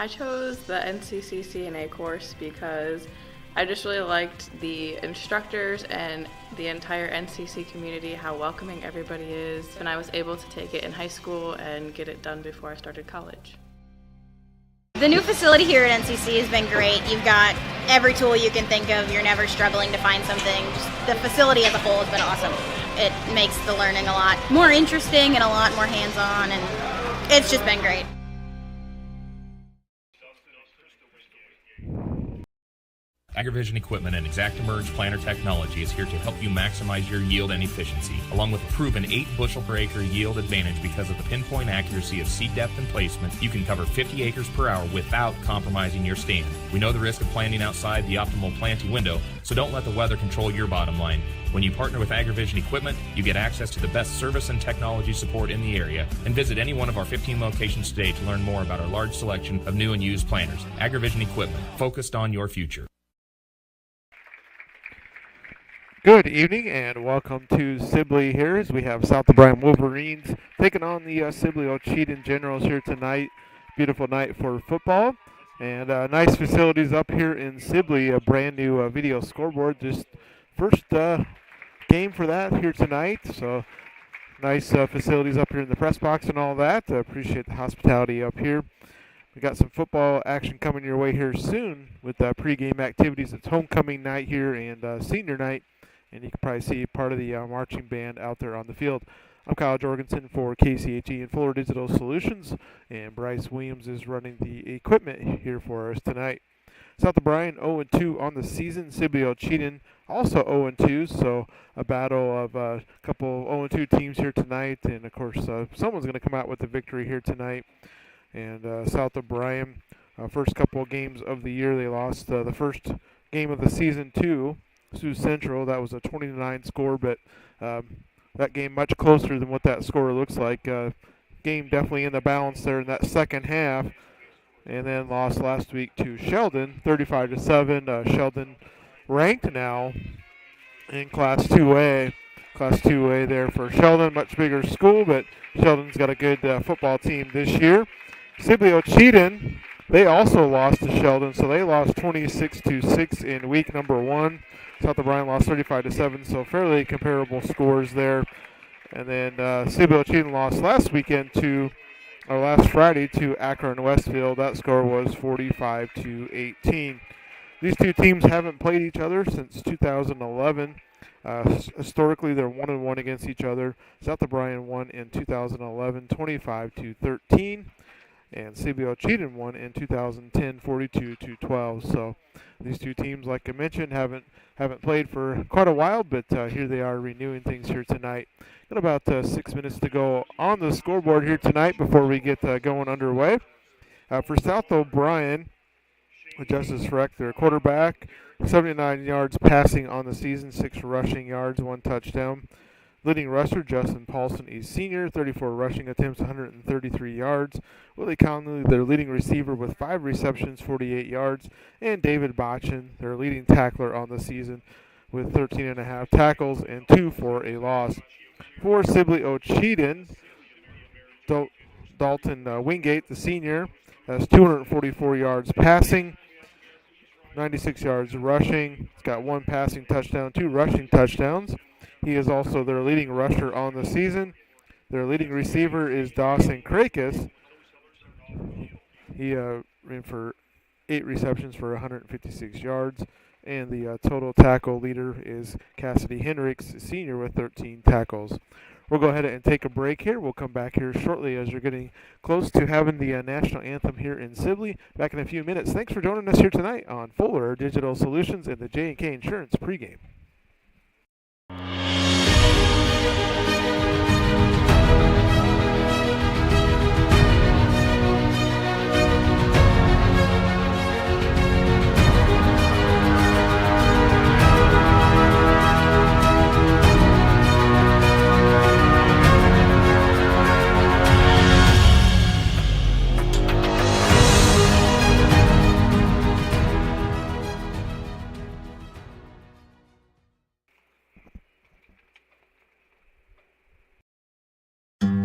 I chose the NCCCNA course because I just really liked the instructors and the entire NCC community, how welcoming everybody is, and I was able to take it in high school and get it done before I started college. The new facility here at NCC has been great. You've got every tool you can think of. You're never struggling to find something. Just the facility as a whole has been awesome. It makes the learning a lot more interesting and a lot more hands-on, and it's just been great. AgriVision Equipment and ExactEmerge planter technology is here to help you maximize your yield and efficiency, along with a proven 8 bushel per acre yield advantage because of the pinpoint accuracy of seed depth and placement. You can cover 50 acres per hour without compromising your stand. We know the risk of planting outside the optimal planting window, so don't let the weather control your bottom line. When you partner with AgriVision Equipment, you get access to the best service and technology support in the area. And visit any one of our 15 locations today to learn more about our large selection of new and used planters. AgriVision Equipment, focused on your future. Good evening and welcome to Sibley here as we have South O'Brien Wolverines taking on the Sibley Ocheyedan Generals here tonight. Beautiful night for football and nice facilities up here in Sibley. A brand new video scoreboard. Just first game for that here tonight. So nice facilities up here in the press box and all that. Appreciate the hospitality up here. We got some football action coming your way here soon with pregame activities. It's homecoming night here and senior night. And you can probably see part of the marching band out there on the field. I'm Kyle Jorgensen for KCHE and Fuller Digital Solutions, and Bryce Williams is running the equipment here for us tonight. South O'Brien 0-2 on the season. Sibley Ocheyedan also 0-2, so a battle of a couple 0-2 teams here tonight. And, of course, someone's going to come out with a victory here tonight. And South O'Brien, first couple of games of the year, they lost the first game of the season to Sioux Central. That was a 20-9 score, but that game much closer than what that score looks like. Game definitely in the balance there in that second half, and then lost last week to Sheldon, 35-7. Sheldon ranked now in Class 2A. Class 2A there for Sheldon, much bigger school, but Sheldon's got a good football team this year. Sibley Ocheyedan, they also lost to Sheldon, so they lost 26-6 in week number 1. South O'Brien lost 35-7, so fairly comparable scores there. And then Sibley Ocheyedan lost last Friday to Akron Westfield. That score was 45-18. These two teams haven't played each other since 2011. Historically, they're 1-1 against each other. South O'Brien won in 2011, 25-13. And Sibley Ocheyedan won in 2010, 42-12. So these two teams, like I mentioned, haven't played for quite a while, but here they are renewing things here tonight. Got about 6 minutes to go on the scoreboard here tonight before we get going underway. For South O'Brien, Justice Freck, their quarterback, 79 yards passing on the season, 6 rushing yards, 1 touchdown. Leading rusher, Justin Paulson, a senior, 34 rushing attempts, 133 yards. Willie Conley, their leading receiver, with 5 receptions, 48 yards. And David Botchin, their leading tackler on the season, with 13.5 tackles and 2 for a loss. For Sibley Ocheyedan, Dalton Wingate, the senior, has 244 yards passing, 96 yards rushing. He's got 1 passing touchdown, 2 rushing touchdowns. He is also their leading rusher on the season. Their leading receiver is Dawson Krakis. He ran for 8 receptions for 156 yards. And the total tackle leader is Cassidy Hendricks, senior, with 13 tackles. We'll go ahead and take a break here. We'll come back here shortly as you're getting close to having the national anthem here in Sibley. Back in a few minutes. Thanks for joining us here tonight on Fuller Digital Solutions and the J&K Insurance pregame.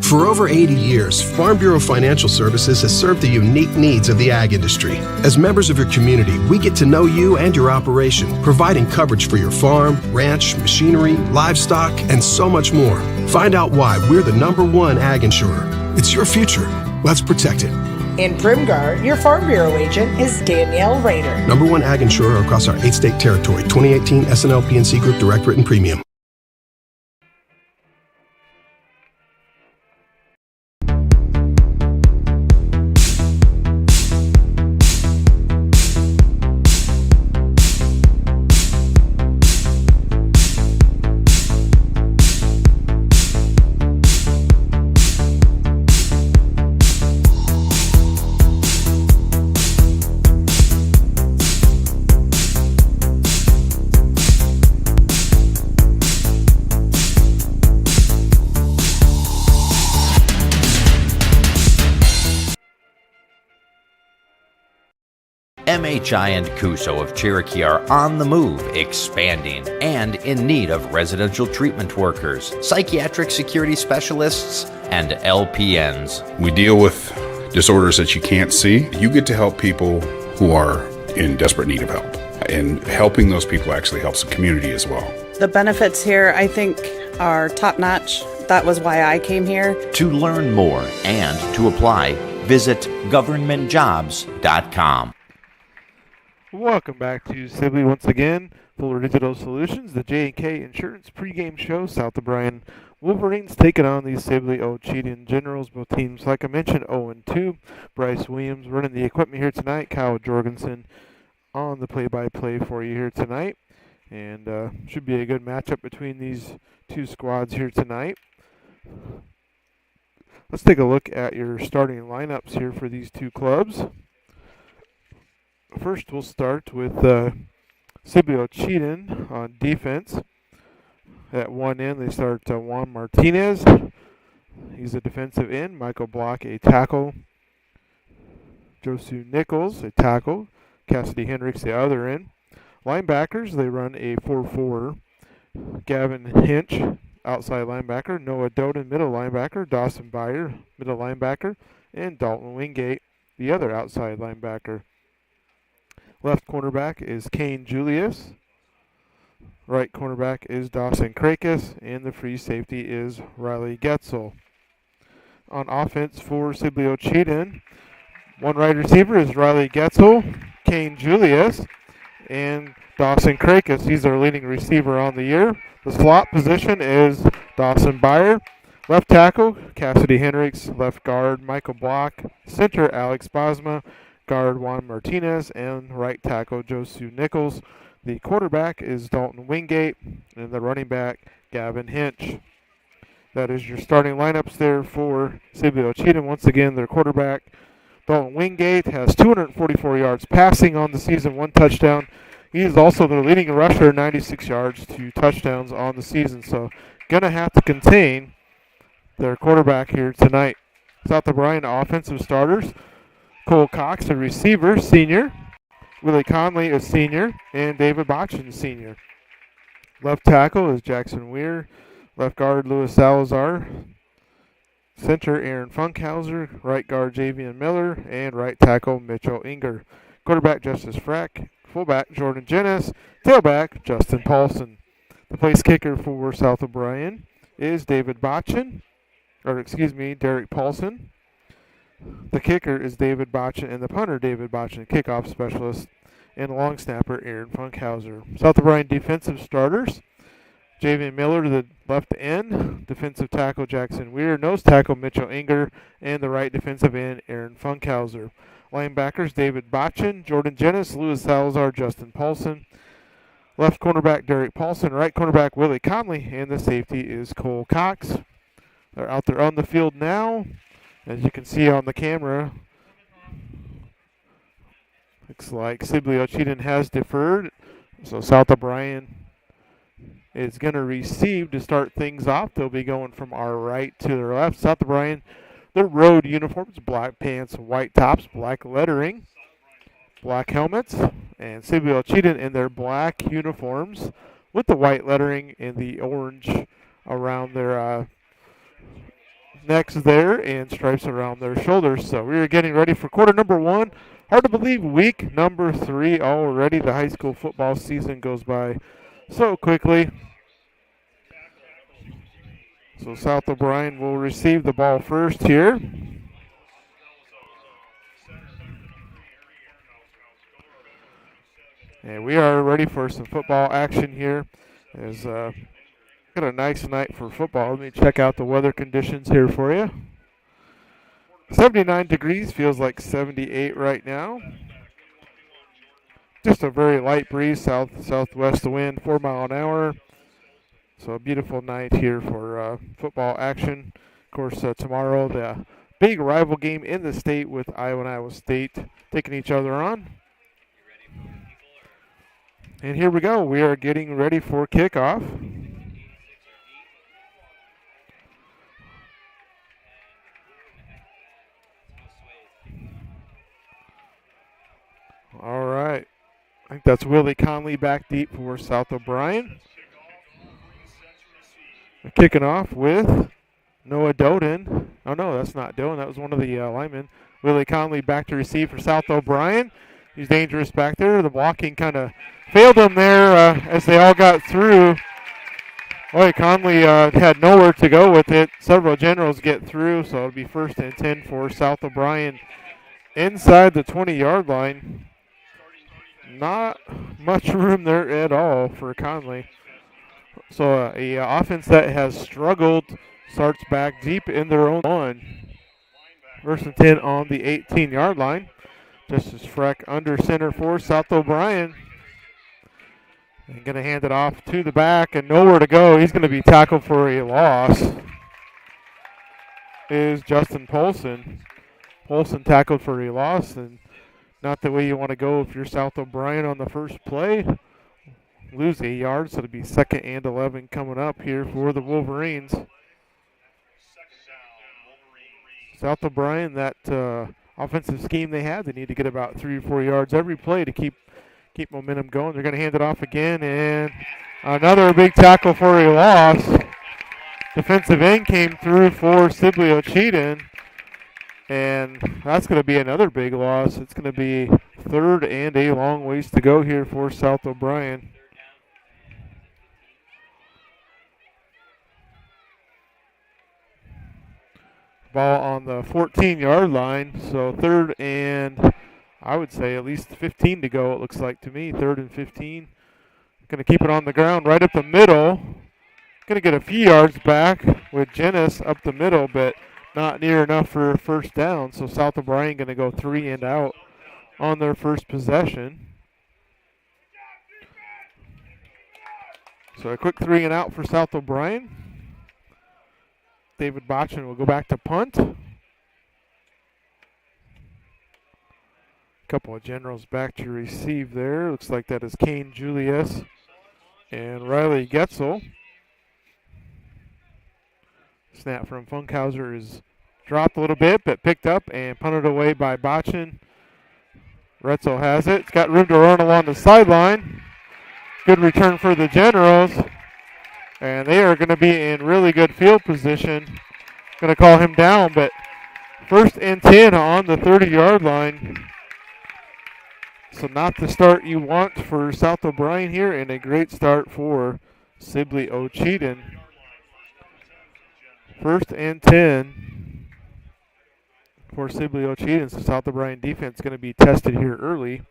For over 80 years, Farm Bureau Financial Services has served the unique needs of the ag industry. As members of your community, we get to know you and your operation, providing coverage for your farm, ranch, machinery, livestock, and so much more. Find out why we're the #1 ag insurer. It's your future. Let's protect it. In Primgar, your Farm Bureau agent is Danielle Rader. #1 ag insurer across our 8-state territory. 2018 SNL PNC Group Direct Written Premium. MHI and Cuso of Cherokee are on the move, expanding, and in need of residential treatment workers, psychiatric security specialists, and LPNs. We deal with disorders that you can't see. You get to help people who are in desperate need of help. And helping those people actually helps the community as well. The benefits here, I think, are top-notch. That was why I came here. To learn more and to apply, visit governmentjobs.com. Welcome back to Sibley once again. Fuller Digital Solutions, the J&K Insurance pregame show. South O'Brien Wolverines taking on the Sibley Ocheyedan Generals. Both teams, like I mentioned, 0-2. Bryce Williams running the equipment here tonight. Kyle Jorgensen on the play-by-play for you here tonight. And should be a good matchup between these two squads here tonight. Let's take a look at your starting lineups here for these two clubs. First, we'll start with Sibley Ocheyedan on defense. At one end, they start Juan Martinez. He's a defensive end. Michael Block, a tackle. Josu Nichols, a tackle. Cassidy Hendricks, the other end. Linebackers, they run a 4-4. Gavin Hinch, outside linebacker. Noah Doden, middle linebacker. Dawson Byer, middle linebacker. And Dalton Wingate, the other outside linebacker. Left cornerback is Kane Julius. Right cornerback is Dawson Krakis. And the free safety is Riley Getzel. On offense for Sibley Ocheyedan, one wide receiver is Riley Getzel, Kane Julius, and Dawson Krakis. He's our leading receiver on the year. The slot position is Dawson Byer. Left tackle, Cassidy Hendricks. Left guard, Michael Block. Center, Alex Bosma. Guard, Juan Martinez. And right tackle, Josu Nichols. The quarterback is Dalton Wingate. And the running back, Gavin Hinch. That is your starting lineups there for Sibley Ocheyedan. Once again, their quarterback, Dalton Wingate, has 244 yards passing on the season, 1 touchdown. He is also their leading rusher, 96 yards, 2 touchdowns on the season. So going to have to contain their quarterback here tonight. South O'Brien offensive starters. Cole Cox, a receiver, senior. Willie Conley, a senior. And David Botchin, senior. Left tackle is Jackson Weir. Left guard, Louis Salazar. Center, Aaron Funkhauser. Right guard, Javian Miller. And right tackle, Mitchell Inger. Quarterback, Justice Frack. Fullback, Jordan Jennis. Tailback, Justin Paulson. The place kicker for South O'Brien is Derek Paulson. The kicker is David Botchin, and the punter, David Botchin, kickoff specialist, and long snapper, Aaron Funkhauser. South O'Brien defensive starters. Javian Miller, the left end. Defensive tackle, Jackson Weir. Nose tackle, Mitchell Inger. And the right defensive end, Aaron Funkhauser. Linebackers, David Botchin, Jordan Jennis, Louis Salazar, Justin Paulson. Left cornerback, Derek Paulson. Right cornerback, Willie Conley. And the safety is Cole Cox. They're out there on the field now. As you can see on the camera, looks like Sibley Ocheyedan has deferred. So South O'Brien is going to receive to start things off. They'll be going from our right to their left. South O'Brien, their road uniforms, black pants, white tops, black lettering, black helmets. And Sibley Ocheyedan in their black uniforms with the white lettering and the orange around their necks there and stripes around their shoulders. So we are getting ready for quarter number 1. Hard to believe week number 3 already. The high school football season goes by so quickly. So South O'Brien will receive the ball first here. And we are ready for some football action here. As got a nice night for football. Let me check out the weather conditions here for you. 79 degrees, feels like 78 right now. Just a very light breeze, southwest wind, 4 mile an hour. So a beautiful night here for football action. Of course, tomorrow the big rival game in the state with Iowa and Iowa State taking each other on. And here we go. We are getting ready for kickoff. All right. I think that's Willie Conley back deep for South O'Brien. Kicking off with Noah Doden. Oh, no, that's not Doden. That was one of the linemen. Willie Conley back to receive for South O'Brien. He's dangerous back there. The blocking kind of failed him there as they all got through. Boy, Conley had nowhere to go with it. Several generals get through, so it'll be 1st and 10 for South O'Brien inside the 20-yard line. Not much room there at all for Conley. So a offense that has struggled starts back deep in their own one. 1st and 10 on the 18-yard line. Justice Freck under center for South O'Brien. And going to hand it off to the back and nowhere to go. He's going to be tackled for a loss. Is Justin Polson. Polson tackled for a loss, and not the way you want to go if you're South O'Brien on the first play. Lose 8 yards, so it'll be 2nd and 11 coming up here for the Wolverines. South O'Brien, that offensive scheme they had, they need to get about 3 or 4 yards every play to keep momentum going. They're going to hand it off again, and another big tackle for a loss. Defensive end came through for Sibley Ocheyedan, and that's going to be another big loss. It's going to be 3rd and a long ways to go here for South O'Brien. Ball on the 14-yard line, so 3rd and I would say at least 15 to go, it looks like to me. 3rd and 15. Going to keep it on the ground right up the middle. Going to get a few yards back with Jennis up the middle, but not near enough for a 1st down. So South O'Brien going to go 3 and out on their first possession. So a quick 3 and out for South O'Brien. David Botchin will go back to punt. Couple of generals back to receive there. Looks like that is Kane Julius and Riley Getzel. Snap from Funkhauser is dropped a little bit, but picked up and punted away by Botchin. Retzel has it. It's got room to run along the sideline. Good return for the Generals. And they are going to be in really good field position. Going to call him down, but 1st and 10 on the 30-yard line. So not the start you want for South O'Brien here, and a great start for Sibley Ocheyedan. 1st and 10 for Sibley Ocheyedan. So South O'Brien defense is going to be tested here early.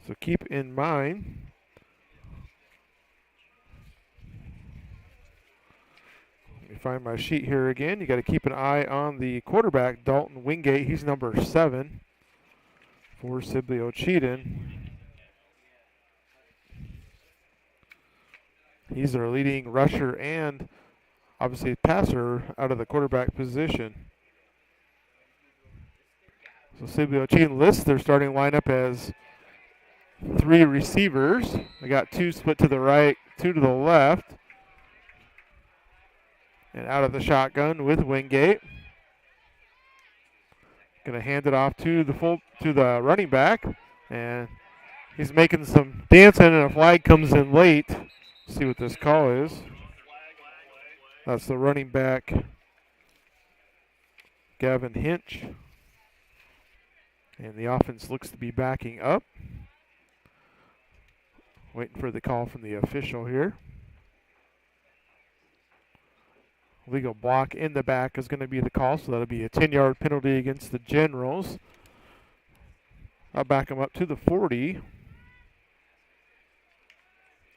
So keep in mind. Let me find my sheet here again. You got to keep an eye on the quarterback, Dalton Wingate. He's number 7 for Sibley Ocheyedan. He's their leading rusher and obviously passer out of the quarterback position. So Sibley Ocheyedan lists their starting lineup as 3 receivers. They got 2 split to the right, 2 to the left. And out of the shotgun with Wingate. Going to hand it off to the running back, and he's making some dancing, and a flag comes in late. See what this call is. That's the running back Gavin Hinch. And the offense looks to be backing up. Waiting for the call from the official here. Legal block in the back is going to be the call, so that'll be a 10-yard penalty against the Generals. I'll back them up to the 40.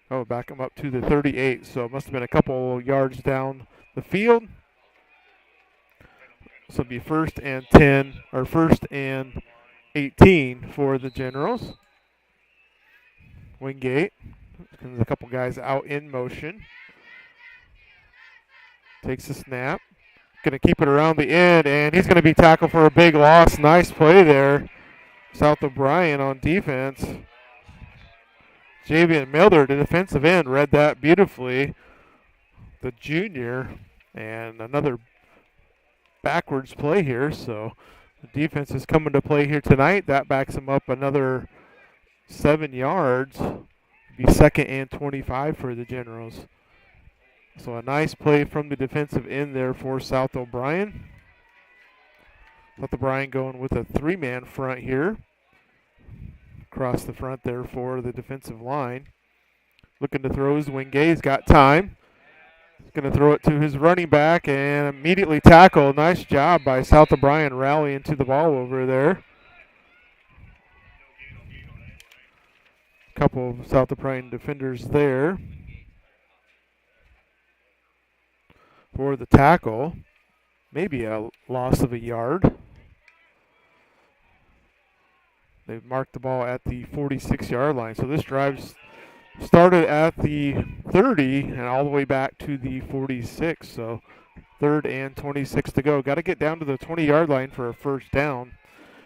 Oh, back them up to the 38, so it must have been a couple yards down the field. So it'll be 1st and 10, or 1st and 18 for the Generals. Wingate. There's a couple guys out in motion. Takes the snap. Going to keep it around the end, and he's going to be tackled for a big loss. Nice play there. South O'Brien on defense. Javian Miller, the defensive end, read that beautifully. The junior, and another backwards play here. So the defense is coming to play here tonight. That backs him up another 7 yards. Be 2nd and 25 for the Generals. So a nice play from the defensive end there for South O'Brien. South O'Brien going with a 3-man front here. Across the front there for the defensive line. Looking to throw his Wingate. He's got time. He's going to throw it to his running back and immediately tackle. Nice job by South O'Brien rallying to the ball over there. Couple of South O'Brien defenders there for the tackle. Maybe a loss of a yard. They've marked the ball at the 46-yard line. So this drive started at the 30 and all the way back to the 46. So 3rd and 26 to go. Got to get down to the 20-yard line for a first down.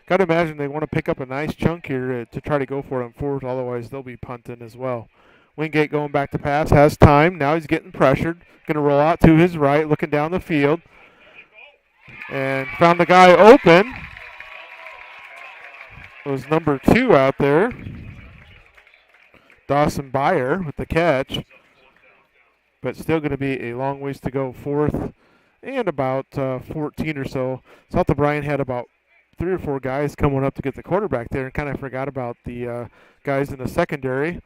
Got to imagine they want to pick up a nice chunk here to try to go for it on 4th. Otherwise, they'll be punting as well. Wingate going back to pass, has time. Now he's getting pressured. Going to roll out to his right, looking down the field. And found the guy open. It was number 2 out there. Dawson Byer with the catch. But still going to be a long ways to go. 4th and about 14 or so. South O'Brien had about 3 or 4 guys coming up to get the quarterback there and kind of forgot about the guys in the secondary.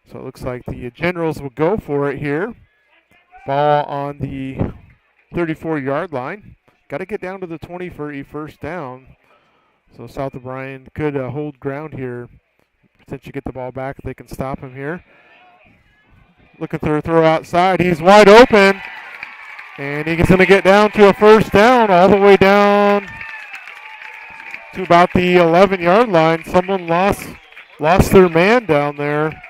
So it looks like the Generals will go for it here. Ball on the 34-yard line. Got to get down to the 20 for a first down. So South O'Brien could hold ground here. Since you get the ball back, they can stop him here. Looking for a throw outside. He's wide open. And he's going to get down to a first down all the way down to about the 11-yard line. Someone lost their man down there.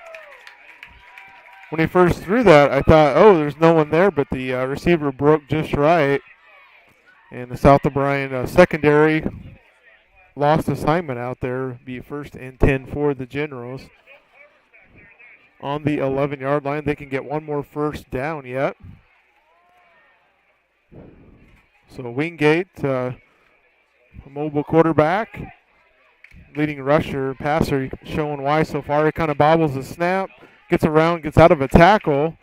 When he first threw that, I thought, oh, there's no one there, but the receiver broke just right. And the South O'Brien secondary lost assignment out there. Be 1st and 10 for the Generals. On the 11-yard line, they can get one more first down yet. So Wingate, a mobile quarterback, leading rusher, passer, showing why so far. He kind of bobbles the snap, gets around, gets out of a tackle,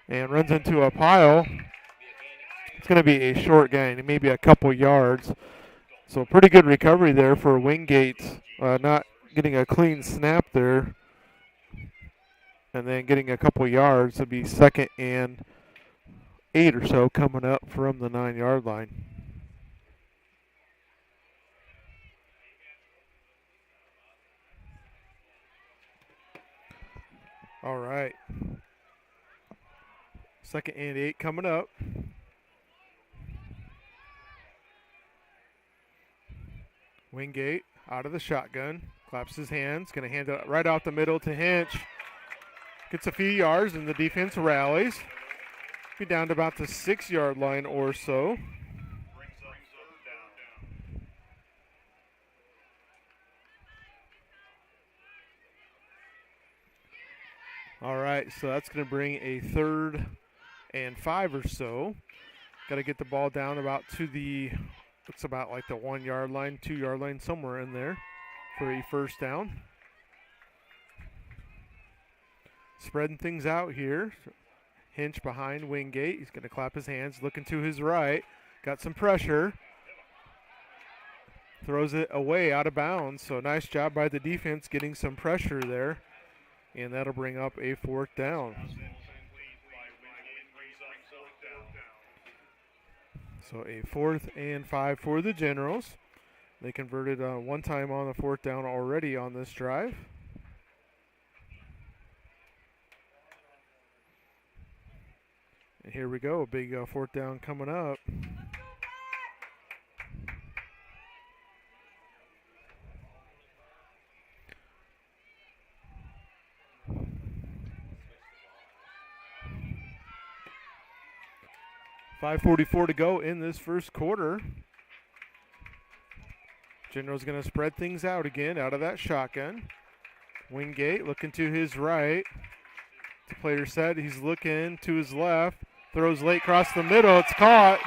and runs into a pile. It's going to be a short gain, maybe a couple yards. So pretty good recovery there for Wingate, not getting a clean snap there, and then getting a couple yards. It'll be 2nd and 8 or so coming up from the 9-yard line. All right. 2nd and 8 coming up. Wingate out of the shotgun. Claps his hands. Going to hand it right out the middle to Hinch. Gets a few yards and the defense rallies. Be down to about the 6-yard line or so. All right, so that's going to bring a 3rd and 5 or so. Got to get the ball down about to the, looks about like the 1-yard line, 2-yard line, somewhere in there for a first down. Spreading things out here. Hinch behind Wingate. He's going to clap his hands, looking to his right. Got some pressure. throws it away out of bounds. So nice job by the defense getting some pressure there. And that'll bring up a 4th down. So a 4th and 5 for the Generals. They converted one time on the 4th down already on this drive. And here we go, big 4th down coming up. .544 to go in this first quarter. General's going to spread things out again out of that shotgun. Wingate looking to his right. The player set, he's looking to his left. Throws late across the middle. It's caught.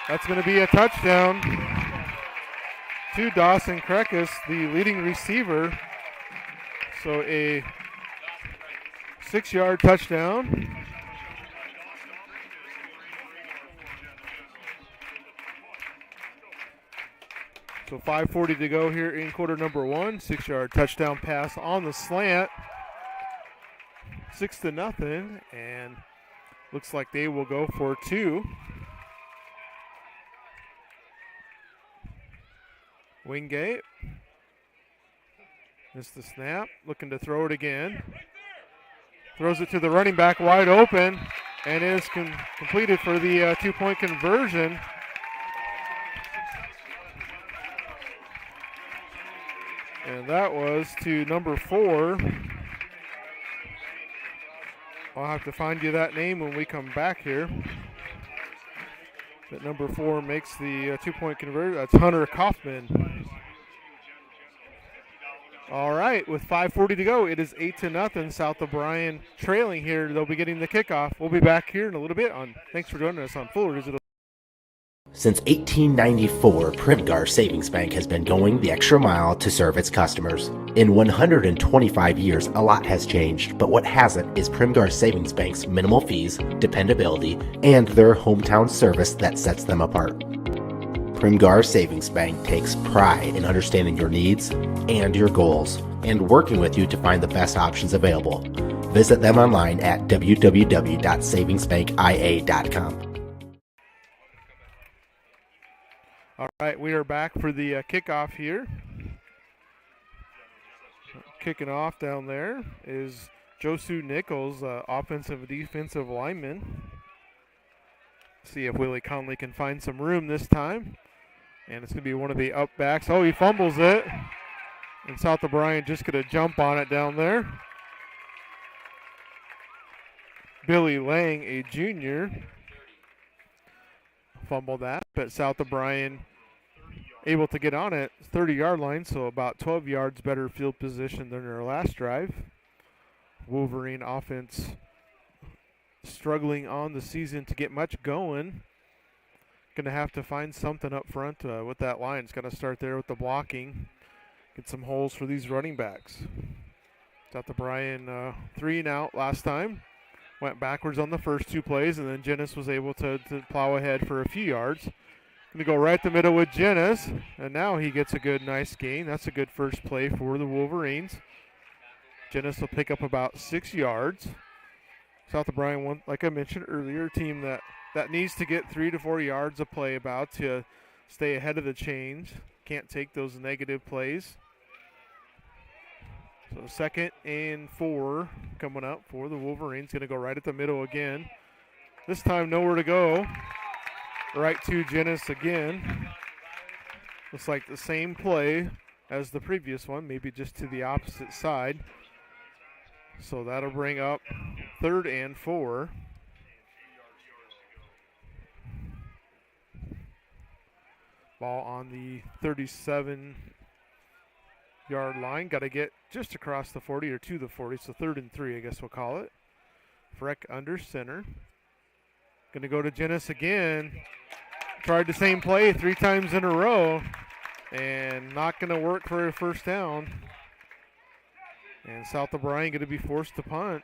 That's going to be a touchdown to Dawson Krekus, the leading receiver. So a 6-yard touchdown. So 5:40 to go here in quarter number 1. 6-yard touchdown pass on the slant. 6-0, and looks like they will go for 2. Wingate. Missed the snap. Looking to throw it again. Throws it to the running back wide open, and is completed for the 2-point conversion. And that was to number 4. I'll have to find you that name when we come back here. But number 4 makes the 2-point conversion. That's Hunter Kaufman. All right, with 5:40 to go, it is 8-0. South O'Brien trailing here. They'll be getting the kickoff. We'll be back here in a little bit. Thanks for joining us on Fuller Digital. Since 1894, Primgar Savings Bank has been going the extra mile to serve its customers. In 125 years, a lot has changed, but what hasn't is Primgar Savings Bank's minimal fees, dependability, and their hometown service that sets them apart. Primgar Savings Bank takes pride in understanding your needs and your goals and working with you to find the best options available. Visit them online at www.savingsbankia.com. All right, we are back for the kickoff here. Kicking off down there is Josu Nichols, offensive and defensive lineman. See if Willie Conley can find some room this time. And it's going to be one of the up backs. Oh, he fumbles it. And South O'Brien just going to jump on it down there. Billy Lang, a junior, fumbled that, but South O'Brien able to get on it, 30-yard line, so about 12 yards better field position than their last drive. Wolverine offense struggling on the season to get much going. Going to have to find something up front with that line. It's got to start there with the blocking, get some holes for these running backs. South O'Brien 3 and out last time. Went backwards on the first 2 plays, and then Jennis was able to plow ahead for a few yards. Going to go right the middle with Jennis, and now he gets a good, nice gain. That's a good first play for the Wolverines. Jennis will pick up about 6 yards. South O'Brien, like I mentioned earlier, a team that needs to get 3 to 4 yards of play about to stay ahead of the chains. Can't take those negative plays. So 2nd and 4 coming up for the Wolverines. Going to go right at the middle again. This time nowhere to go. Right to Jennis again. Looks like the same play as the previous one, maybe just to the opposite side. So that'll bring up 3rd and 4. Ball on the 37-yard line. Got to get just across the 40 or to the 40, so 3rd and 3, I guess we'll call it. Freck under center. Going to go to Jennis again. Tried the same play 3 times in a row, and not going to work for a first down. And South O'Brien going to be forced to punt.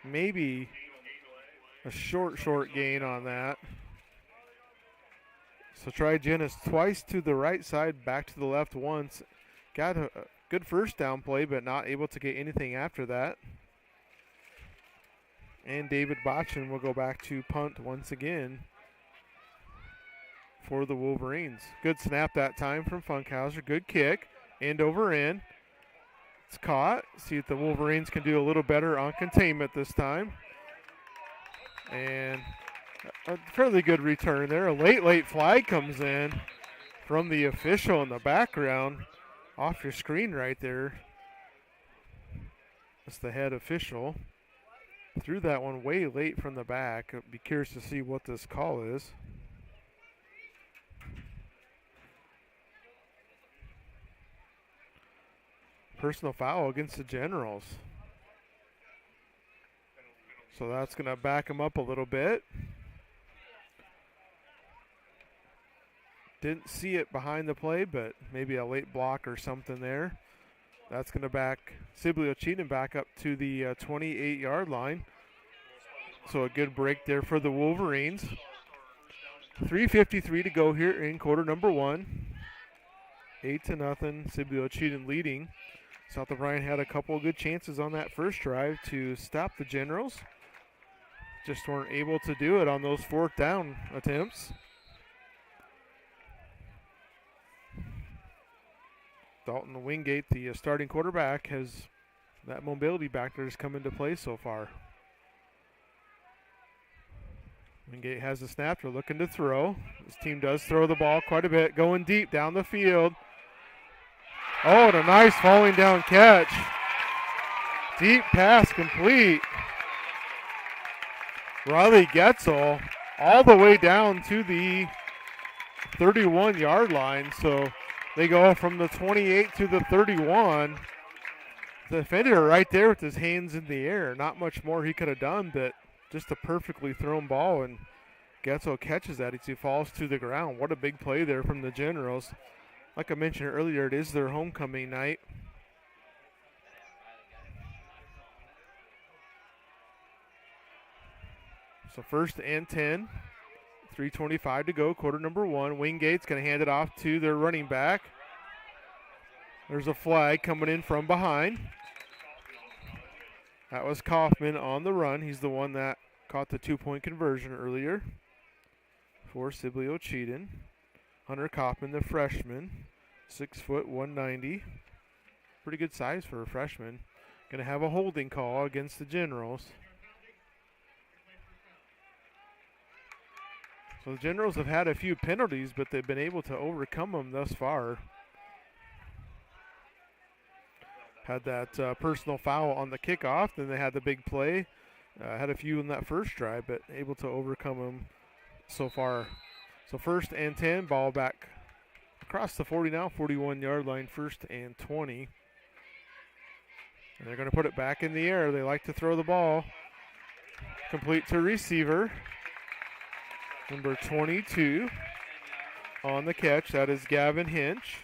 Maybe a short gain on that. So try Janice twice to the right side, back to the left once. Got a good first down play, but not able to get anything after that. And David Botchin will go back to punt once again for the Wolverines. Good snap that time from Funkhauser. Good kick. End over end. It's caught. See if the Wolverines can do a little better on containment this time. And a fairly good return there. A late flag comes in from the official in the background. Off your screen right there. That's the head official. Threw that one way late from the back. I'd be curious to see what this call is. Personal foul against the Generals. So that's going to back him up a little bit. Didn't see it behind the play, but maybe a late block or something there. That's going to back Sibley Ocheyedan back up to the 28-yard line. So a good break there for the Wolverines. 3:53 to go here in quarter number 1. 8-0, Sibley Ocheyedan leading. South O'Brien had a couple of good chances on that first drive to stop the Generals. Just weren't able to do it on those 4th down attempts. Dalton Wingate, the starting quarterback, has that mobility back there has come into play so far. Wingate has the snap. They're looking to throw. This team does throw the ball quite a bit, going deep down the field. Oh, and a nice falling down catch. Deep pass complete. Riley Getzel all the way down to the 31-yard line. So they go from the 28 to the 31. The defender right there with his hands in the air. Not much more he could have done, but just a perfectly thrown ball, and Getzel catches that as he falls to the ground. What a big play there from the Generals. Like I mentioned earlier, it is their homecoming night. So 1st and 10. 3:25 to go, quarter number 1. Wingate's going to hand it off to their running back. There's a flag coming in from behind. That was Kaufman on the run. He's the one that caught the 2-point conversion earlier for Sibley Ocheyedan. Hunter Kaufman, the freshman, 6 foot 190. Pretty good size for a freshman. Going to have a holding call against the Generals. So the Generals have had a few penalties, but they've been able to overcome them thus far. Had that personal foul on the kickoff, then they had the big play. Had a few in that first drive, but able to overcome them so far. So 1st and 10, ball back across the 40 now, 41-yard line, 1st and 20. And they're going to put it back in the air. They like to throw the ball. Complete to receiver. Number 22 on the catch. That is Gavin Hinch.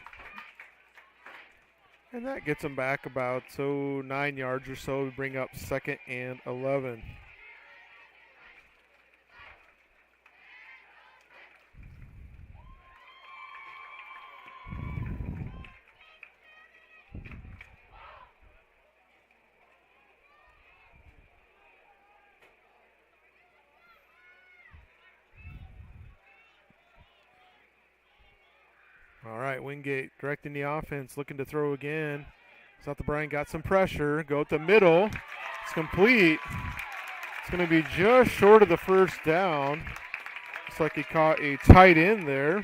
And that gets them back about 9 yards or so to bring up 2nd and 11. All right, Wingate directing the offense, looking to throw again. South O'Brien got some pressure. Go to middle. It's complete. It's going to be just short of the first down. Looks like he caught a tight end there.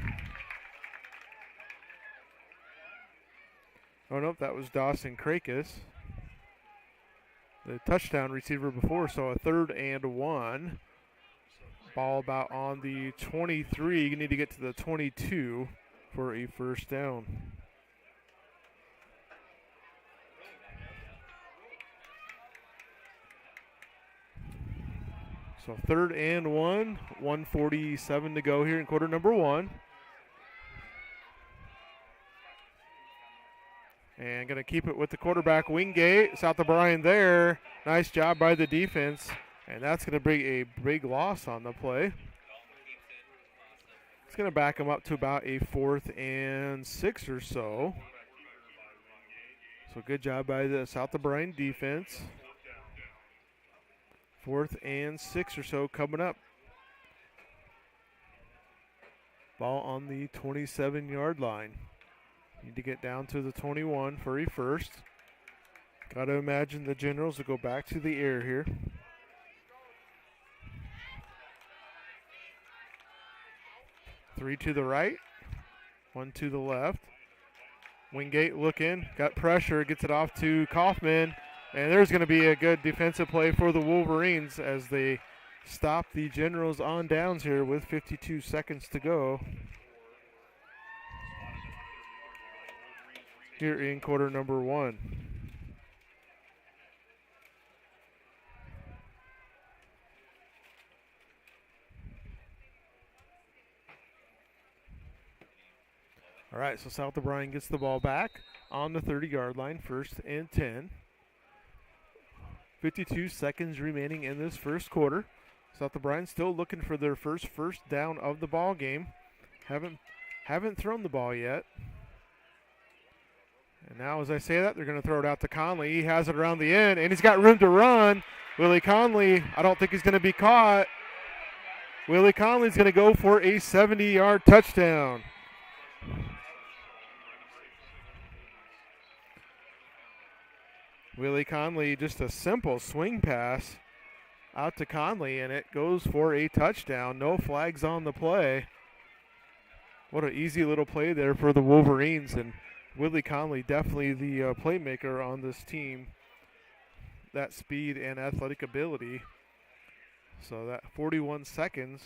Oh, nope, that was Dawson Krakis, the touchdown receiver before, so a 3rd and 1. Ball about on the 23. You need to get to the 22 for a first down. So 3rd and 1, 1:47 to go here in quarter number 1. And going to keep it with the quarterback, Wingate. South O'Brien there. Nice job by the defense. And that's going to bring a big loss on the play. It's going to back them up to about a 4th and 6 or so. So good job by the South O'Brien defense. 4th and 6 or so coming up. Ball on the 27-yard line. Need to get down to the 21 for a first. Got to imagine the Generals will go back to the air here. Three to the right, 1 to the left. Wingate looking, got pressure, gets it off to Kaufman, and there's going to be a good defensive play for the Wolverines as they stop the Generals on downs here with 52 seconds to go. Here in quarter number 1. All right, so South O'Brien gets the ball back on the 30-yard line, 1st and 10. 52 seconds remaining in this first quarter. South O'Brien still looking for their first down of the ball game. Haven't thrown the ball yet. And now as I say that, they're going to throw it out to Conley. He has it around the end, and he's got room to run. Willie Conley, I don't think he's going to be caught. Willie Conley's going to go for a 70-yard touchdown. Willie Conley, just a simple swing pass out to Conley, and it goes for a touchdown. No flags on the play. What an easy little play there for the Wolverines, and Willie Conley definitely the playmaker on this team. That speed and athletic ability. So that 41 seconds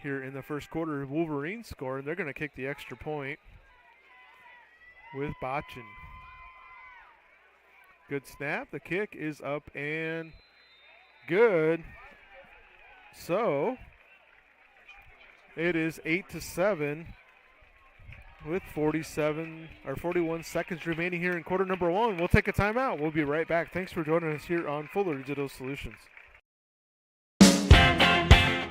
here in the first quarter, Wolverines score, and they're going to kick the extra point with Botchin. Good snap. The kick is up and good. So it is 8-7 with 41 seconds remaining here in quarter number 1. We'll take a timeout. We'll be right back. Thanks for joining us here on Fuller Digital Solutions.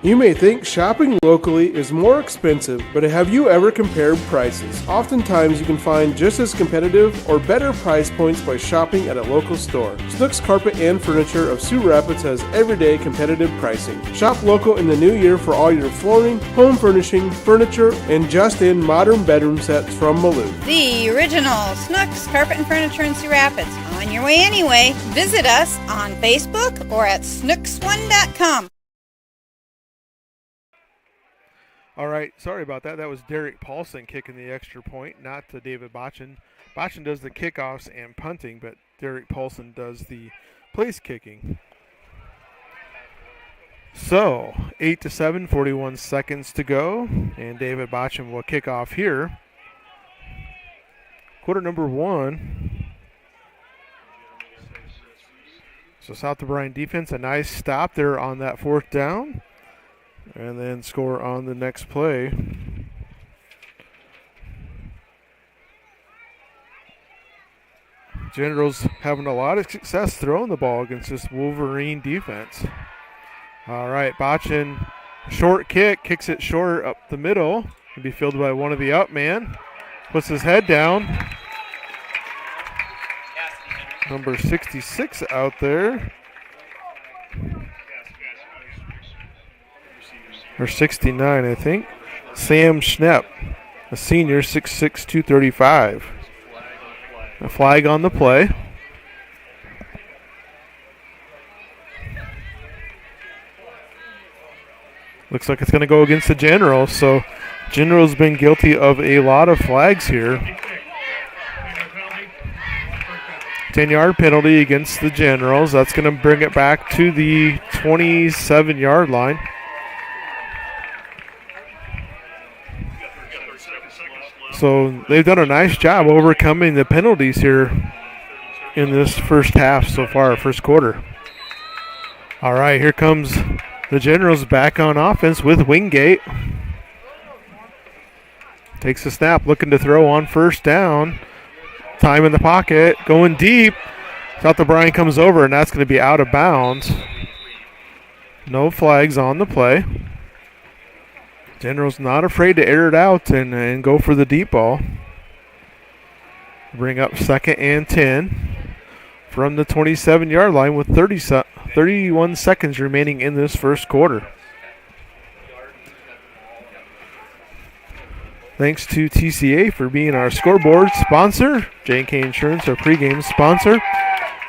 You may think shopping locally is more expensive, but have you ever compared prices? Oftentimes you can find just as competitive or better price points by shopping at a local store. Snooks Carpet and Furniture of Sioux Rapids has everyday competitive pricing. Shop local in the new year for all your flooring, home furnishing, furniture, and just-in modern bedroom sets from Malou. The original Snooks Carpet and Furniture in Sioux Rapids. On your way anyway. Visit us on Facebook or at snooks1.com. All right, sorry about that. That was Derek Paulson kicking the extra point, not David Botchin. Botchin does the kickoffs and punting, but Derek Paulson does the place kicking. So, 8-7, 41 seconds to go, and David Botchin will kick off here. Quarter number 1. So South O'Brien defense, a nice stop there on that 4th down. And then score on the next play. Generals having a lot of success throwing the ball against this Wolverine defense. All right, Botchin, short kick, kicks it short up the middle. Can be fielded by one of the up man. Puts his head down. Number 66 out there. Or 69, I think. Sam Schnepp, a senior, 6'6", 235. A flag on the play. Looks like it's going to go against the Generals. So Generals been guilty of a lot of flags here. 10-yard penalty against the Generals. That's going to bring it back to the 27-yard line. So they've done a nice job overcoming the penalties here in this first half so far, first quarter. All right, here comes the Generals back on offense with Wingate. Takes a snap, looking to throw on 1st down. Time in the pocket, going deep. South O'Brien comes over, and that's going to be out of bounds. No flags on the play. General's not afraid to air it out and go for the deep ball. Bring up 2nd and 10 from the 27-yard line with 31 seconds remaining in this first quarter. Thanks to TCA for being our scoreboard sponsor. J&K Insurance, our pregame sponsor.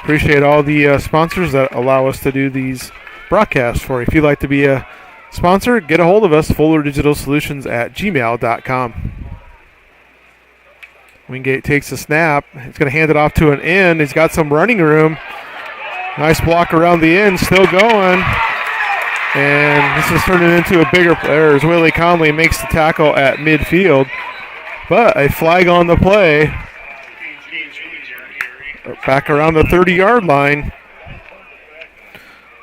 Appreciate all the sponsors that allow us to do these broadcasts for you. If you'd like to be a sponsor, get a hold of us, fullerdigitalsolutions@gmail.com. Wingate takes a snap. He's going to hand it off to an end. He's got some running room. Nice block around the end, still going. And this is turning into a bigger player as Willie Conley makes the tackle at midfield. But a flag on the play. Back around the 30-yard line.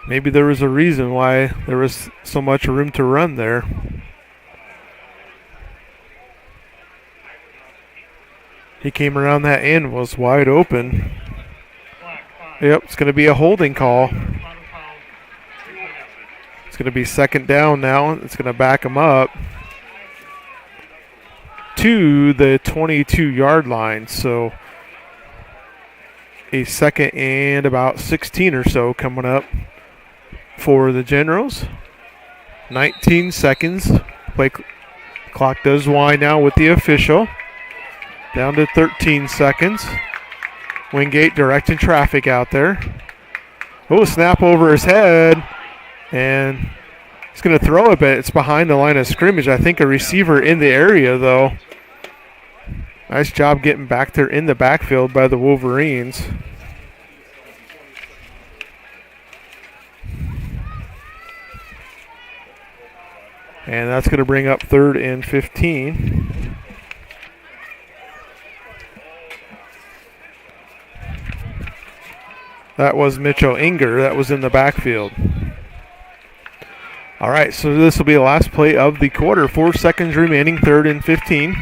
Maybe there was a reason why there was so much room to run there. He came around that end, was wide open. Yep, it's going to be a holding call. It's going to be 2nd down now. It's going to back him up to the 22-yard line. So a 2nd and about 16 or so coming up for the Generals. 19 seconds. Play clock does wind now with the official. Down to 13 seconds. Wingate directing traffic out there. Oh, snap over his head. And he's going to throw it, but it's behind the line of scrimmage. I think a receiver in the area, though. Nice job getting back there in the backfield by the Wolverines. And that's going to bring up 3rd and 15. That was Mitchell Inger. That was in the backfield. All right, so this will be the last play of the quarter. 4 seconds remaining, 3rd and 15.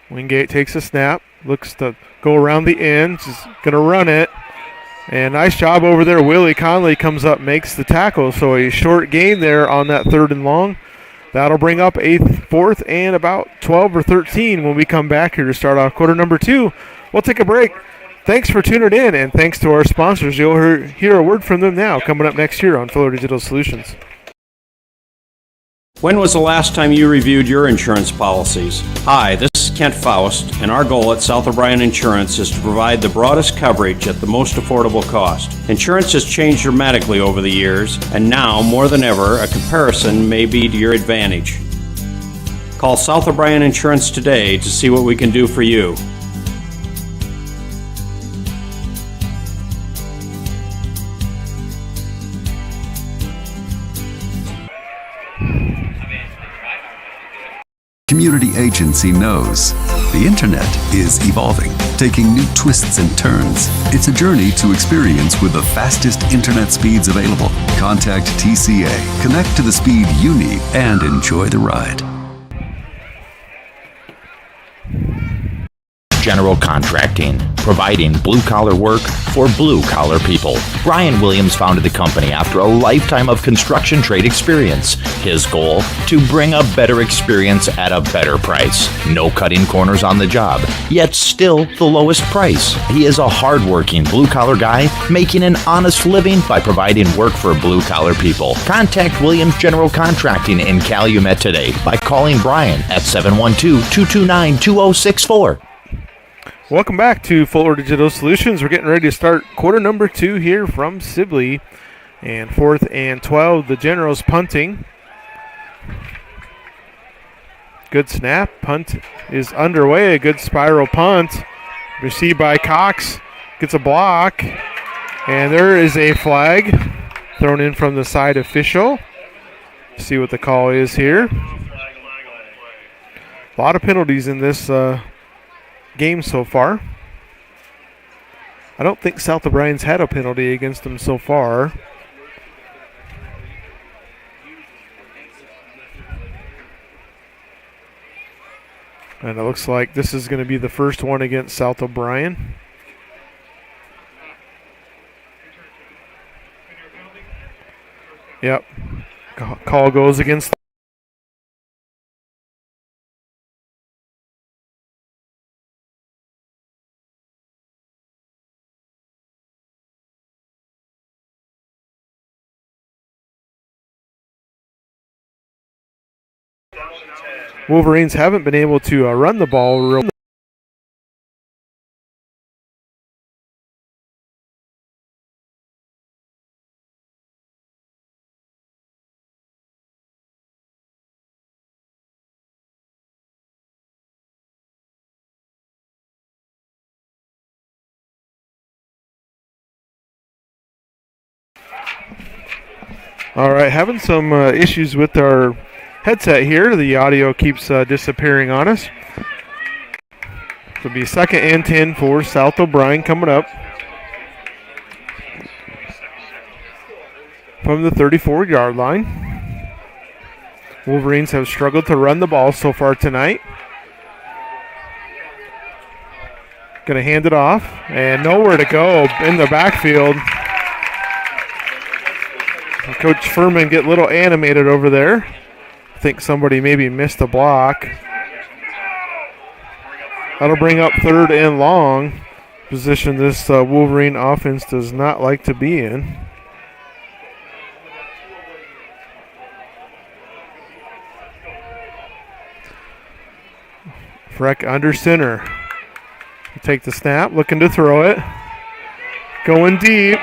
Wingate takes a snap, looks to go around the end, just going to run it. And nice job over there. Willie Conley comes up, makes the tackle. So a short gain there on that 3rd and long. That'll bring up 4th and about 12 or 13 when we come back here to start off quarter number 2. We'll take a break. Thanks for tuning in, and thanks to our sponsors. You'll hear a word from them now, coming up next year on Fuller Digital Solutions. When was the last time you reviewed your insurance policies? Hi, this is Kent Faust, and our goal at South O'Brien Insurance is to provide the broadest coverage at the most affordable cost. Insurance has changed dramatically over the years, and now, more than ever, a comparison may be to your advantage. Call South O'Brien Insurance today to see what we can do for you. Community Agency knows the internet is evolving, taking new twists and turns. It's a journey to experience with the fastest internet speeds available. Contact TCA, connect to the speed you need, and enjoy the ride. General Contracting, providing blue-collar work for blue-collar people. Brian Williams founded the company after a lifetime of construction trade experience. His goal, to bring a better experience at a better price. No cutting corners on the job, yet still the lowest price. He is a hard-working blue-collar guy making an honest living by providing work for blue-collar people. Contact Williams General Contracting in Calumet today by calling Brian at 712-229-2064. Welcome back to Fuller Digital Solutions. We're getting ready to start quarter number 2 here from Sibley. And 4th and 12, the Generals punting. Good snap. Punt is underway. A good spiral punt. Received by Cox. Gets a block. And there is a flag thrown in from the side official. See what the call is here. A lot of penalties in this game so far. I don't think South O'Brien's had a penalty against them so far. And it looks like this is going to be the first one against South O'Brien. Yep. Call goes against. Wolverines haven't been able to run the ball real. All right, having some issues with our headset here. The audio keeps disappearing on us. It'll be 2nd and 10 for South O'Brien coming up from the 34-yard line. Wolverines have struggled to run the ball so far tonight. Going to hand it off, and nowhere to go in the backfield. Coach Furman get a little animated over there. I think somebody maybe missed a block. That'll bring up 3rd and long. Position this Wolverine offense does not like to be in. Freck under center. Take the snap, looking to throw it. Going deep.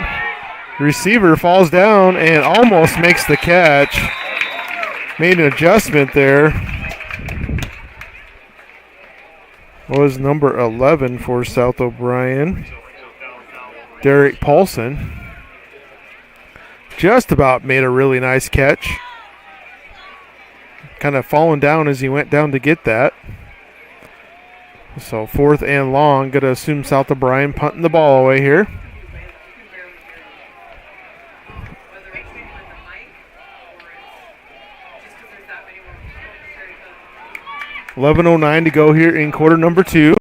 Receiver falls down and almost makes the catch. Made an adjustment there. Was number 11 for South O'Brien, Derek Paulson. Just about made a really nice catch. Kind of falling down as he went down to get that. So 4th and long. Going to assume South O'Brien punting the ball away here. 11:09 to go here in quarter number 2.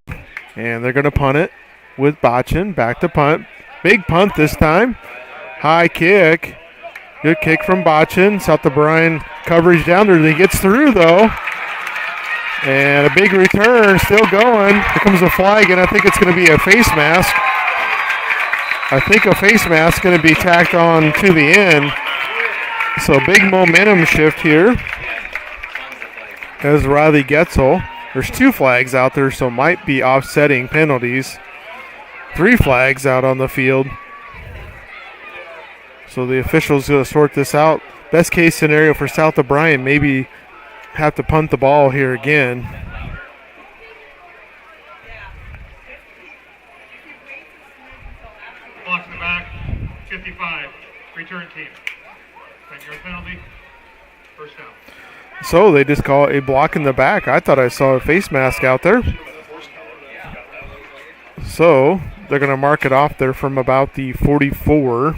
And they're going to punt it with Botchin. Back to punt. Big punt this time. High kick. Good kick from Botchin. South O'Brien coverage down there. He gets through, though. And a big return still going. Here comes a flag, and I think it's going to be a face mask. I think a face mask going to be tacked on to the end. So big momentum shift here. As Riley Getzel. There's 2 flags out there, so might be offsetting penalties. 3 flags out on the field. So the officials going to sort this out. Best case scenario for South O'Brien, maybe have to punt the ball here again. Block in the back, 55, return team. 10-yard penalty, first down. So they just call it a block in the back. I thought I saw a face mask out there. So they're going to mark it off there from about the 44.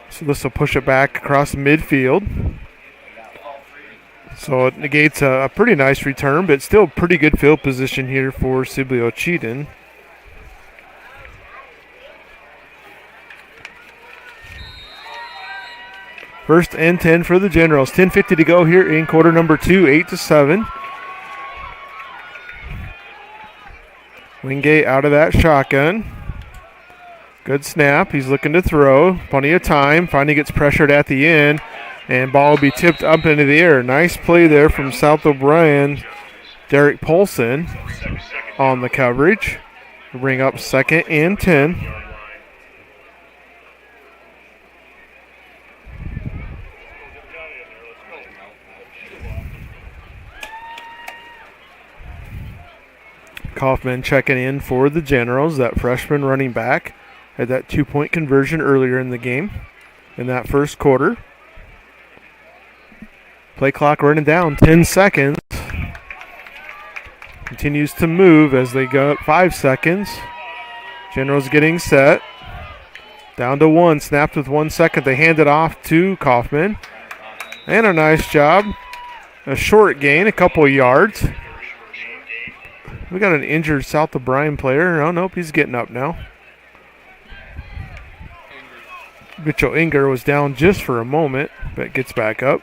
So this will push it back across midfield. So it negates a pretty nice return, but still pretty good field position here for Sibley Ocheyedan. First and 10 for the Generals. 10:50 to go here in quarter number 2, 8-7. Wingate out of that shotgun. Good snap. He's looking to throw. Plenty of time. Finally gets pressured at the end. And ball will be tipped up into the air. Nice play there from South O'Brien. Derek Paulson on the coverage. We'll bring up 2nd and 10. Kaufman checking in for the Generals. That freshman running back had that 2-point conversion earlier in the game in that first quarter. Play clock running down, 10 seconds. Continues to move as they go up 5 seconds. Generals getting set. Down to 1, snapped with 1 second. They hand it off to Kaufman. And a nice job. A short gain, a couple yards. We got an injured South O'Brien player. Oh, nope, he's getting up now. Mitchell Inger was down just for a moment, but gets back up.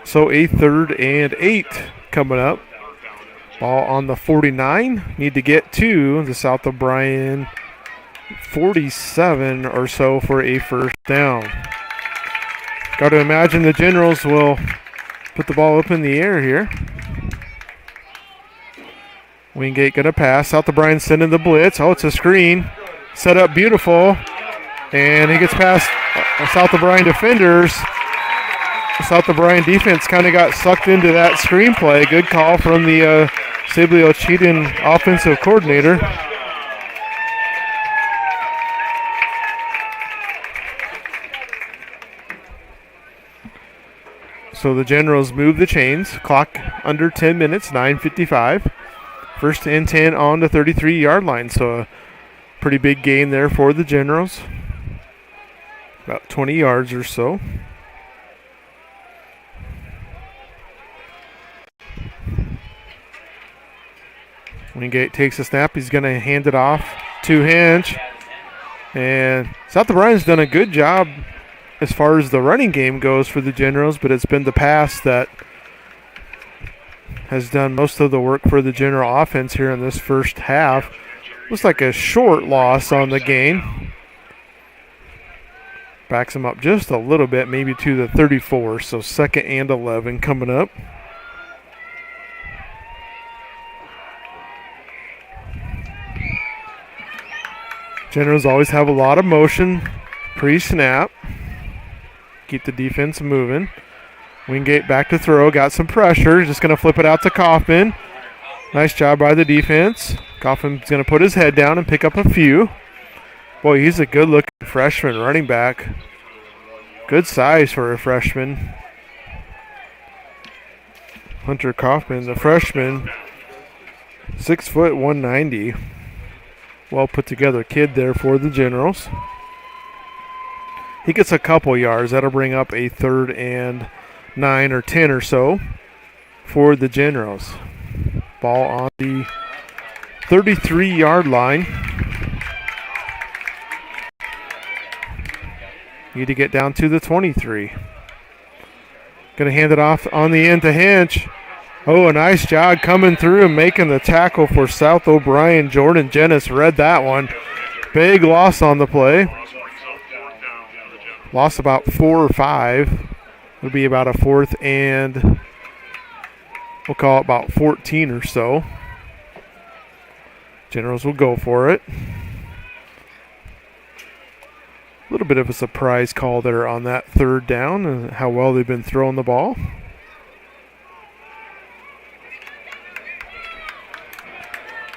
So a 3rd and 8 coming up. Ball on the 49. Need to get to the South O'Brien 47 or so for a first down. Got to imagine the Generals will put the ball up in the air here. Wingate going to pass. South O'Brien sending the blitz. Oh, it's a screen. Set up beautiful. And he gets past South O'Brien defenders. The South O'Brien defense kind of got sucked into that screenplay. Good call from the Sibley Ocheyedan offensive coordinator. So the Generals move the chains. Clock under 10 minutes, 9:55. First and 10 on the 33-yard line. So a pretty big gain there for the Generals. About 20 yards or so. Wingate takes a snap. He's going to hand it off to Hinch. And South O'Brien's done a good job as far as the running game goes for the Generals, but it's been the pass that has done most of the work for the General offense here in this first half. Looks like a short loss on the gain. Backs him up just a little bit, maybe to the 34, so 2nd and 11 coming up. Generals always have a lot of motion pre-snap. Keep the defense moving. Wingate back to throw. Got some pressure. Just going to flip it out to Kaufman. Nice job by the defense. Kaufman's going to put his head down and pick up a few. Boy, he's a good-looking freshman running back. Good size for a freshman. Hunter Kaufman, the freshman. 6 foot, 190. Well put together kid there for the Generals. He gets a couple yards. That'll bring up a 3rd and 9 or 10 or so for the Generals. Ball on the 33-yard line. Need to get down to the 23. Going to hand it off on the end to Hinch. Oh, a nice job coming through and making the tackle for South O'Brien. Jordan Jennis read that one. Big loss on the play. Lost about 4 or 5. Would be about a 4th and we'll call it about 14 or so. Generals will go for it. A little bit of a surprise call there on that 3rd down and how well they've been throwing the ball.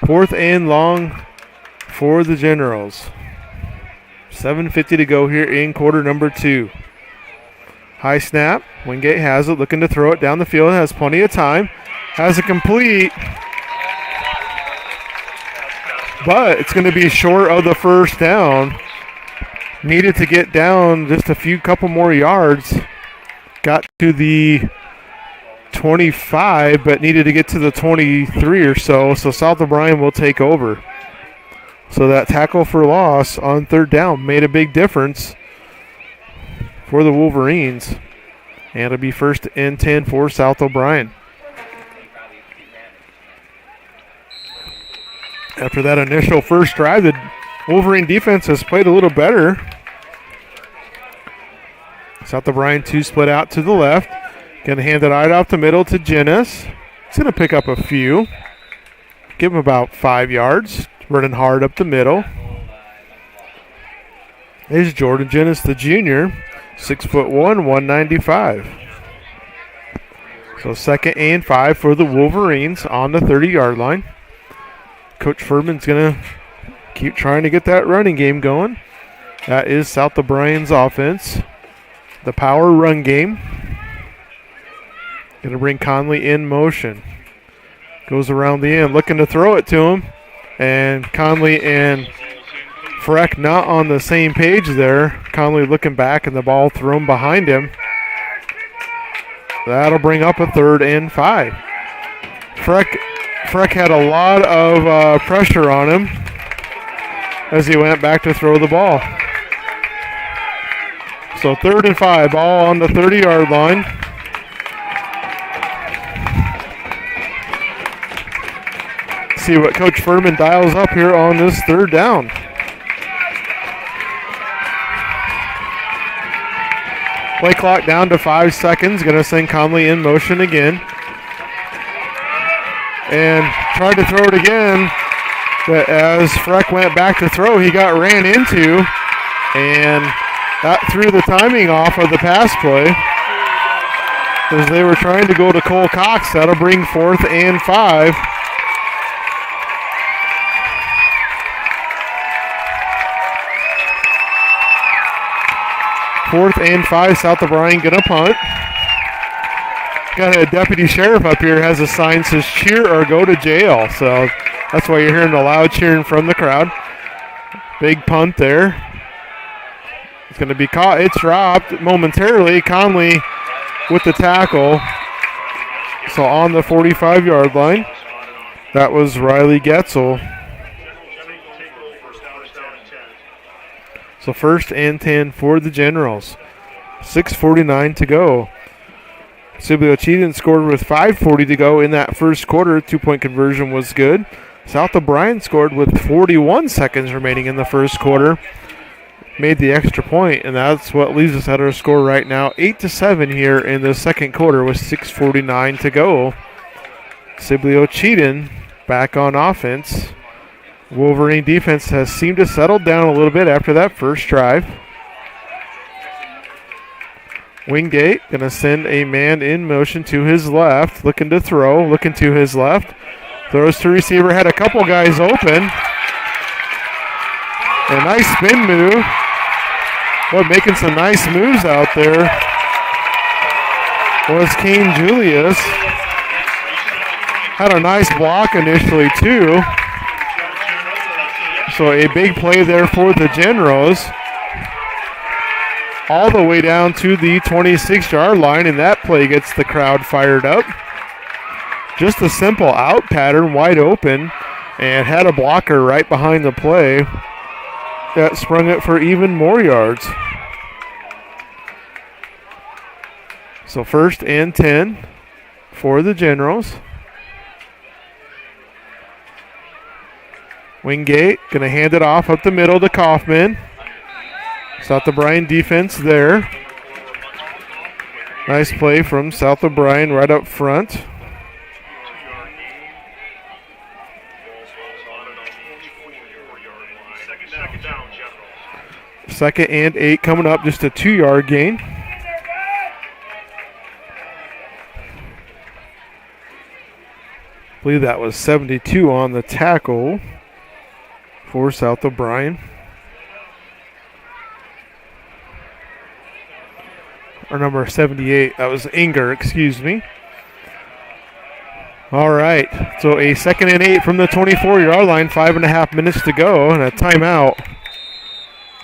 Fourth and long for the Generals. 7:50 to go here in quarter number 2. High snap. Wingate has it, looking to throw it down the field. Has plenty of time. Has it complete. But it's going to be short of the first down. Needed to get down just a couple more yards. Got to the 25, but needed to get to the 23 or so. So South O'Brien will take over. So that tackle for loss on 3rd down made a big difference for the Wolverines. And it'll be 1st and 10 for South O'Brien. After that initial first drive, the Wolverine defense has played a little better. South O'Brien 2 split out to the left. Going to hand it right off the middle to Jennis. He's going to pick up a few. Give him about 5 yards. Running hard up the middle. There's Jordan Jennis, the junior. 6'1", 195. So 2nd and 5 for the Wolverines on the 30-yard line. Coach Furman's going to keep trying to get that running game going. That is South O'Brien's offense. The power run game. Going to bring Conley in motion. Goes around the end, looking to throw it to him. And Conley and Freck not on the same page there. Conley looking back and the ball thrown behind him. That'll bring up a 3rd and 5. Freck had a lot of pressure on him. as he went back to throw the ball. So 3rd and 5, ball on the 30-yard line. See what Coach Furman dials up here on this 3rd down. Play clock down to 5 seconds. Going to send Conley in motion again. And tried to throw it again. But as Freck went back to throw, he got ran into. And that threw the timing off of the pass play. As they were trying to go to Cole Cox. That'll bring 4th and 5. Fourth and 5, South O'Brien gonna punt. Got a deputy sheriff up here, has a sign says cheer or go to jail. So that's why you're hearing the loud cheering from the crowd. Big punt there. It's gonna be caught, it's dropped momentarily. Conley with the tackle. So on the 45-yard line, that was Riley Getzel. So 1st and 10 for the Generals. 6:49 to go. Sibley Ocheyedan scored with 5:40 to go in that first quarter. 2-point conversion was good. South O'Brien scored with 41 seconds remaining in the first quarter. Made the extra point, and that's what leaves us at our score right now. 8-7 here in the second quarter with 6:49 to go. Sibley Ocheyedan back on offense. Wolverine defense has seemed to settle down a little bit after that first drive. Wingate going to send a man in motion to his left, looking to throw, looking to his left. Throws to receiver, had a couple guys open. A nice spin move. Boy, making some nice moves out there was Kane Julius. Had a nice block initially too. So a big play there for the Generals. All the way down to the 26-yard line, and that play gets the crowd fired up. Just a simple out pattern, wide open, and had a blocker right behind the play that sprung it for even more yards. So 1st and 10 for the Generals. Wingate going to hand it off up the middle to Kaufman. South O'Brien defense there. Nice play from South O'Brien right up front. Second and 8 coming up, just a 2-yard gain. I believe that was 72 on the tackle for South O'Brien. Or number 78, that was Inger, excuse me. All right, so a 2nd and 8 from the 24-yard line, 5.5 minutes to go, and a timeout.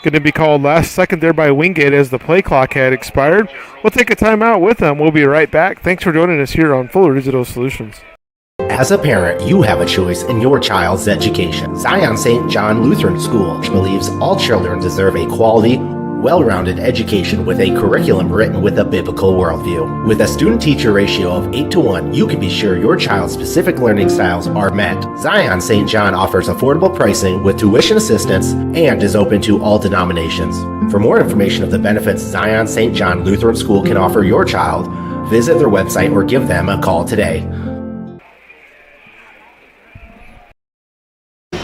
Going to be called last second there by Wingate as the play clock had expired. We'll take a timeout with them. We'll be right back. Thanks for joining us here on Fuller Digital Solutions. As a parent, you have a choice in your child's education. Zion St. John Lutheran School believes all children deserve a quality, well-rounded education with a curriculum written with a biblical worldview. With a student-teacher ratio of 8-to-1, you can be sure your child's specific learning styles are met. Zion St. John offers affordable pricing with tuition assistance and is open to all denominations. For more information of the benefits Zion St. John Lutheran School can offer your child, visit their website or give them a call today.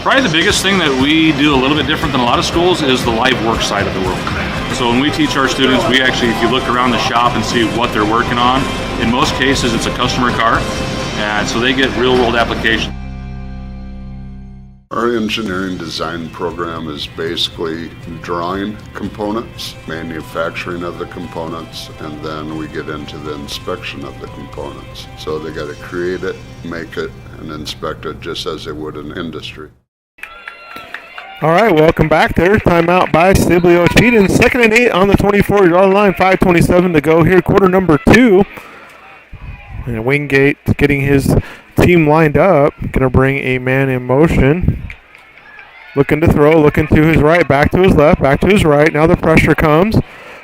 Probably the biggest thing that we do a little bit different than a lot of schools is the live work side of the world. So when we teach our students, we actually, if you look around the shop and see what they're working on, in most cases it's a customer car, and so they get real world application. Our engineering design program is basically drawing components, manufacturing of the components, and then we get into the inspection of the components. So they got to create it, make it, and inspect it just as they would in industry. All right, welcome back there. Timeout by Sibley Ocheyedan. 2nd and 8 on the 24-yard line. 5:27 to go here, quarter number 2. And Wingate getting his team lined up. Going to bring a man in motion. Looking to throw, looking to his right, back to his left, back to his right. Now the pressure comes.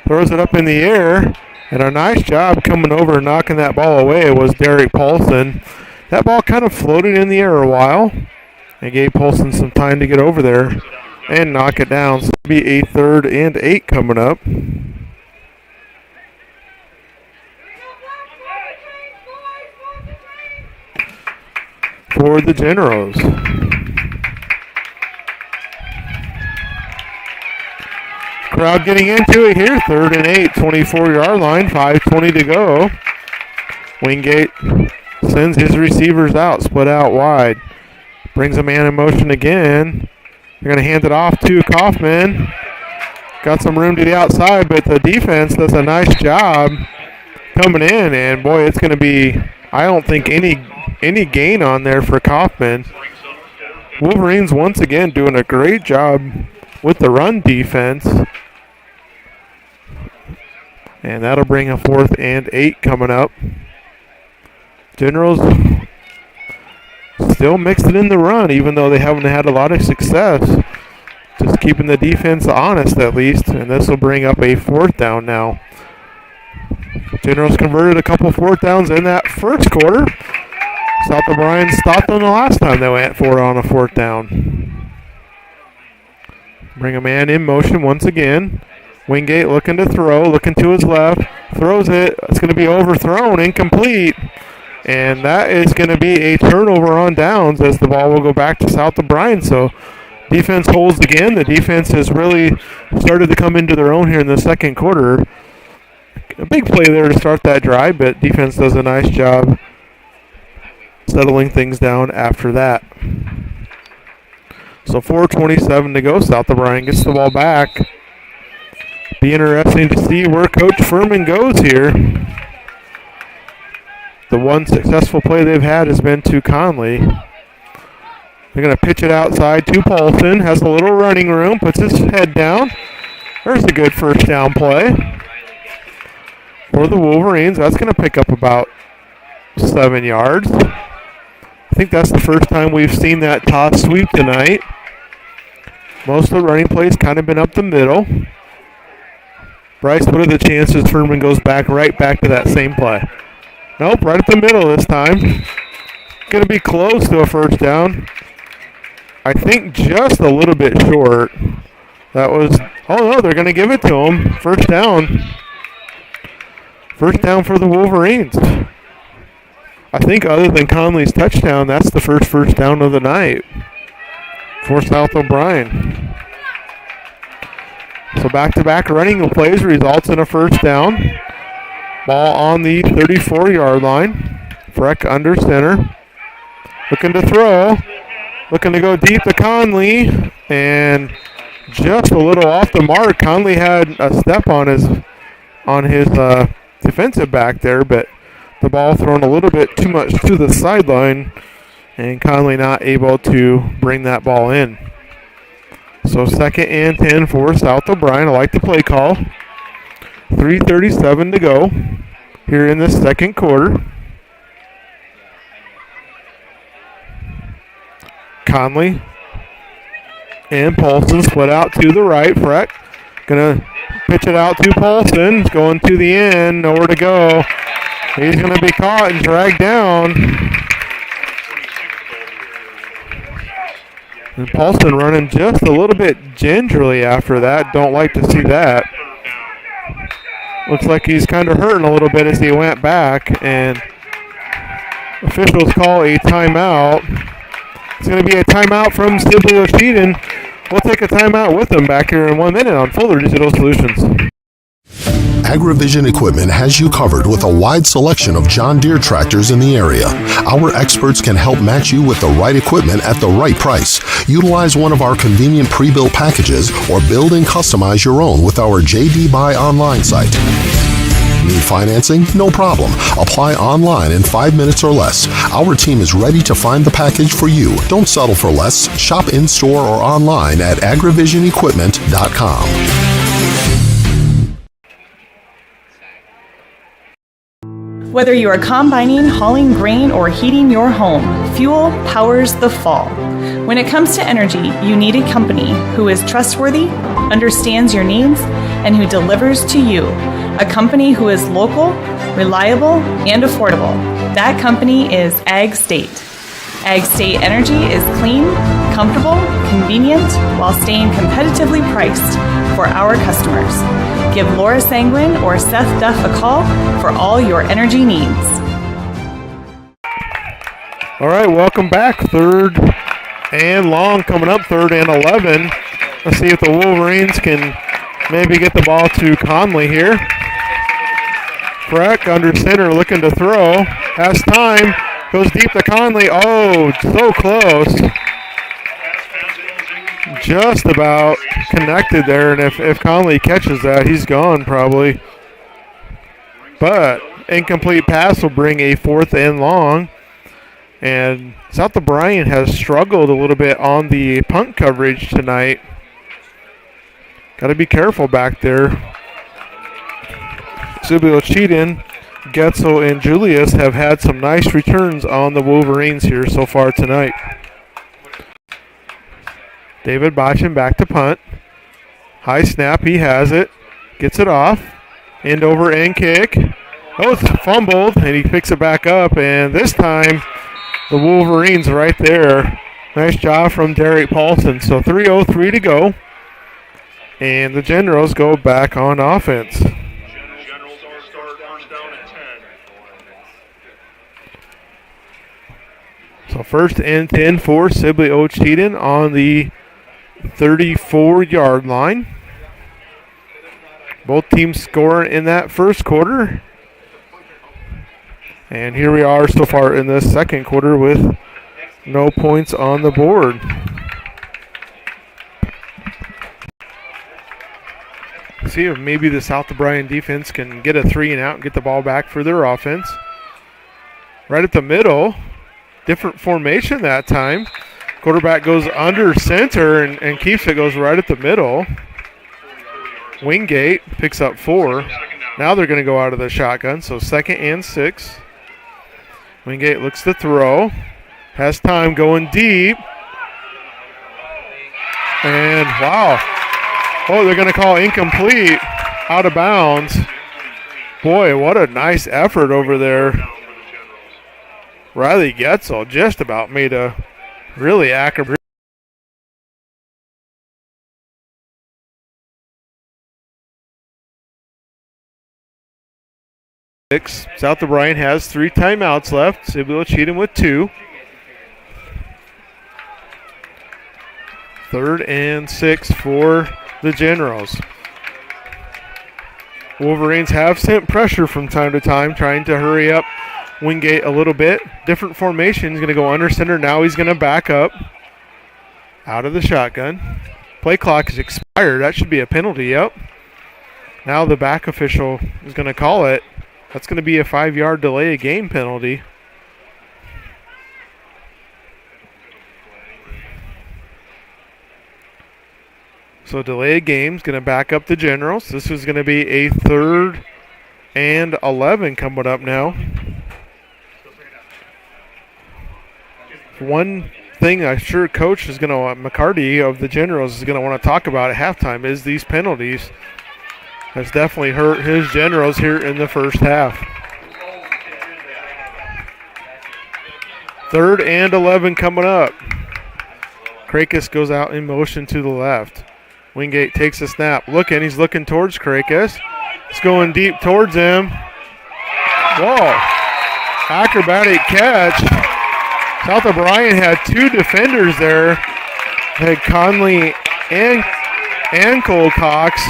Throws it up in the air. And a nice job coming over and knocking that ball away was Derek Paulson. That ball kind of floated in the air a while and gave Paulson some time to get over there and knock it down. So it'll be a 3rd and 8 coming up. For the Generals. Crowd getting into it here. 3rd and 8, 24-yard line, 5:20 to go. Wingate sends his receivers out, split out wide. Brings a man in motion again. They're going to hand it off to Kaufman. Got some room to the outside, but the defense does a nice job coming in. And, boy, it's going to be, I don't think, any gain on there for Kaufman. Wolverines once again doing a great job with the run defense. And that'll bring a 4th and 8 coming up. Generals still mixing in the run, even though they haven't had a lot of success. Just keeping the defense honest at least. And this will bring up a 4th down now. Generals converted a couple 4th downs in that first quarter. South O'Brien stopped them the last time they went for it on a 4th down. Bring a man in motion once again. Wingate looking to throw, looking to his left, throws it. It's going to be overthrown, incomplete. And that is going to be a turnover on downs as the ball will go back to South O'Brien. So defense holds again. The defense has really started to come into their own here in the second quarter. A big play there to start that drive, but defense does a nice job settling things down after that. So 4:27 to go. South O'Brien gets the ball back. Be interesting to see where Coach Furman goes here. The one successful play they've had has been to Conley. They're going to pitch it outside to Paulson. Has a little running room. Puts his head down. There's a good first down play for the Wolverines. That's going to pick up about 7 yards. I think that's the first time we've seen that toss sweep tonight. Most of the running plays kind of been up the middle. Bryce, what are the chances Furman goes right back to that same play? Nope, right at the middle this time. Going to be close to a first down. I think just a little bit short. That was, oh no, they're going to give it to him. First down. First down for the Wolverines. I think other than Conley's touchdown, that's the first down of the night for South O'Brien. So back-to-back running plays results in a first down. Ball on the 34-yard line. Freck under center. Looking to throw. Looking to go deep to Conley. And just a little off the mark. Conley had a step on his defensive back there, but the ball thrown a little bit too much to the sideline, and Conley not able to bring that ball in. So 2nd and 10 for South O'Brien. I like the play call. 3:37 to go here in the second quarter. Conley and Paulson split out to the right. Freck going to pitch it out to Paulson. It's going to the end. Nowhere to go. He's going to be caught and dragged down. And Paulson running just a little bit gingerly after that. Don't like to see that. Looks like he's kind of hurting a little bit as he went back. And officials call a timeout. It's going to be a timeout from Sibley Ocheyedan. We'll take a timeout with them back here in 1 minute on Fuller Digital Solutions. AgriVision Equipment has you covered with a wide selection of John Deere tractors in the area. Our experts can help match you with the right equipment at the right price. Utilize one of our convenient pre-built packages or build and customize your own with our JD Buy online site. Need financing? No problem. Apply online in 5 minutes or less. Our team is ready to find the package for you. Don't settle for less. Shop in-store or online at agrivisionequipment.com. Whether you are combining, hauling grain, or heating your home, fuel powers the fall. When it comes to energy, you need a company who is trustworthy, understands your needs, and who delivers to you. A company who is local, reliable, and affordable. That company is Ag State. Ag State Energy is clean, comfortable, convenient, while staying competitively priced for our customers. Give Laura Sanguin or Seth Duff a call for all your energy needs. All right, welcome back. 3rd and long coming up, 3rd and 11. Let's see if the Wolverines can maybe get the ball to Conley here. Freck under center looking to throw. Has time. Goes deep to Conley. Oh, so close. Just about connected there, and if Conley catches that, he's gone probably. But incomplete pass will bring a 4th and long. And South O'Brien has struggled a little bit on the punt coverage tonight. Got to be careful back there. Sibley, Ocheyedan, Getzel, and Julius have had some nice returns on the Wolverines here so far tonight. David Botchin back to punt. High snap, he has it. Gets it off. End over end kick. Oh, it's fumbled, and he picks it back up, and this time the Wolverines right there. Nice job from Derek Paulson. So 3:03 to go, and the Generals go back on offense. So 1st and 10 for Sibley Ocheyedan on the 34-yard line. Both teams scoring in that first quarter. And here we are so far in the second quarter with no points on the board. See if maybe the South O'Brien defense can get a 3 and out and get the ball back for their offense. Right at the middle. Different formation that time. Quarterback goes under center and keeps it, goes right at the middle. Wingate picks up 4. Now they're going to go out of the shotgun, so 2nd and 6. Wingate looks to throw. Has time going deep. And wow. Oh, they're going to call incomplete. Out of bounds. Boy, what a nice effort over there. Riley Getzel just about made a really accurate. South O'Brien has 3 timeouts left. Sibley Ocheyedan with 2. 3rd and 6 for the Generals. Wolverines have sent pressure from time to time, trying to hurry up Wingate a little bit. Different formation. He's going to go under center. Now he's going to back up out of the shotgun. Play clock is expired. That should be a penalty. Yep. Now the back official is going to call it. That's going to be a 5-yard delay of game penalty. So delay of game is going to back up the Generals. This is going to be a 3rd and 11 coming up now. One thing I'm sure Coach is going to, McCarty of the Generals, is going to want to talk about at halftime is these penalties. Has definitely hurt his Generals here in the first half. 3rd and 11 coming up. Krakis goes out in motion to the left. Wingate takes a snap. He's looking towards Krakis. It's going deep towards him. Whoa. Acrobatic catch. South O'Brien had 2 defenders there. Had Conley and Cole Cox.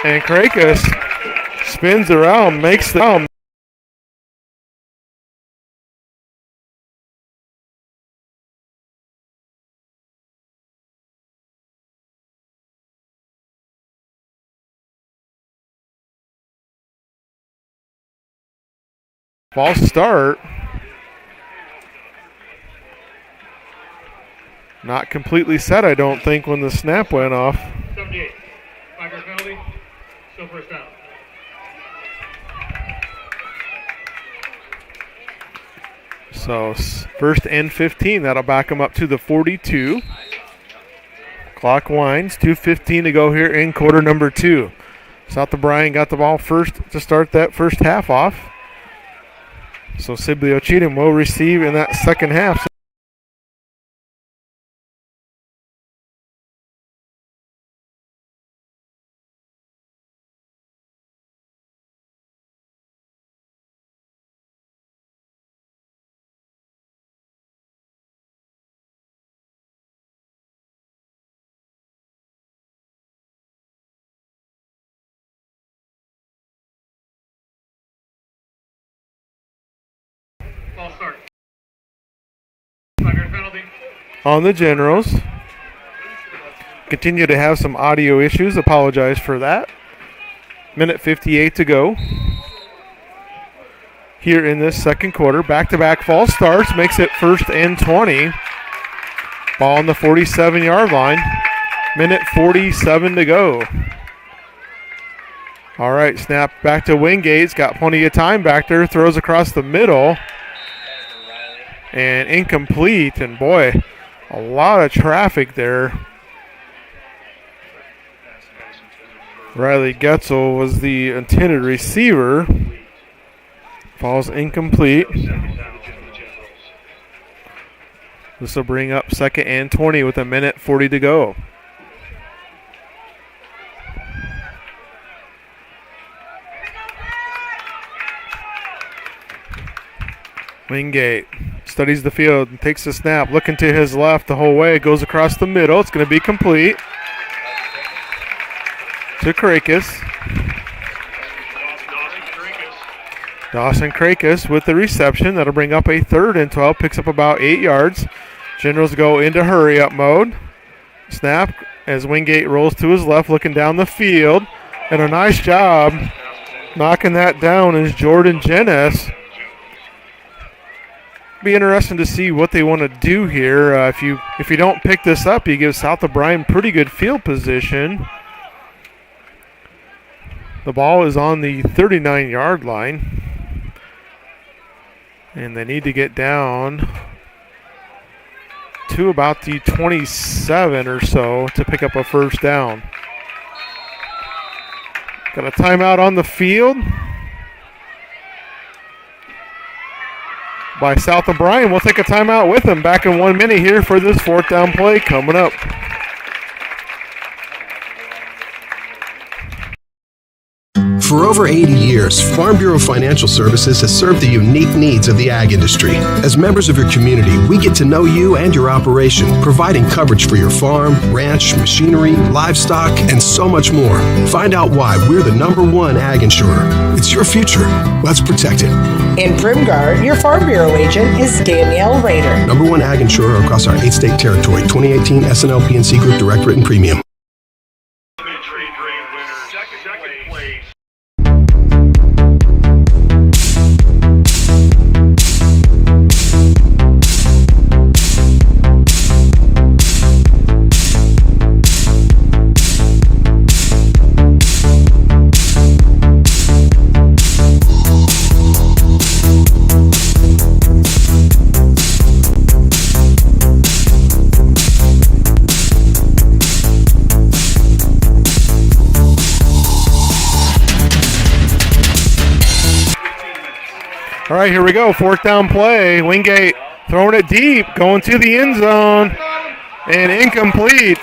And Krakis spins around, makes the false start. Not completely set, I don't think, when the snap went off. 78. 5-yard penalty. Still first down. So first and 15. That'll back them up to the 42. Clock winds. 2:15 to go here in quarter number 2. South O'Brien got the ball first to start that first half off. So Sibley Ocheyedan will receive in that second half. Ball start. 5-yard penalty. On the Generals. Continue to have some audio issues. Apologize for that. Minute 58 to go. Here in this second quarter. Back-to-back false starts. Makes it first and 20. Ball on the 47-yard line. Minute 47 to go. All right, snap back to Wingate's. Got plenty of time back there. Throws across the middle. And incomplete. And boy, a lot of traffic there. Riley Getzel was the intended receiver. Falls incomplete. This will bring up second and 20 with a minute 40 to go. Wingate studies the field and takes the snap, looking to his left the whole way, goes across the middle. It's going to be complete to Krakis. Dawson Krakis with the reception. That'll bring up a 3rd and 12, picks up about 8 yards. Generals go into hurry-up mode. Snap as Wingate rolls to his left, looking down the field. And a nice job knocking that down is Jordan Jennis. Be interesting to see what they want to do here. If you don't pick this up, you give South O'Brien pretty good field position. The ball is on the 39-yard line, and they need to get down to about the 27 or so to pick up a first down. Got a timeout on the field by South O'Brien. We'll take a timeout with them. Back in 1 minute here for this 4th down play coming up. For over 80 years, Farm Bureau Financial Services has served the unique needs of the ag industry. As members of your community, we get to know you and your operation, providing coverage for your farm, ranch, machinery, livestock, and so much more. Find out why we're the #1 ag insurer. It's your future. Let's protect it. In Primgar, your Farm Bureau agent is Danielle Rader. #1 ag insurer across our 8-state territory. 2018 SNL PNC Group Direct Written Premium. All right, here we go. 4th down play. Wingate throwing it deep, going to the end zone, and incomplete.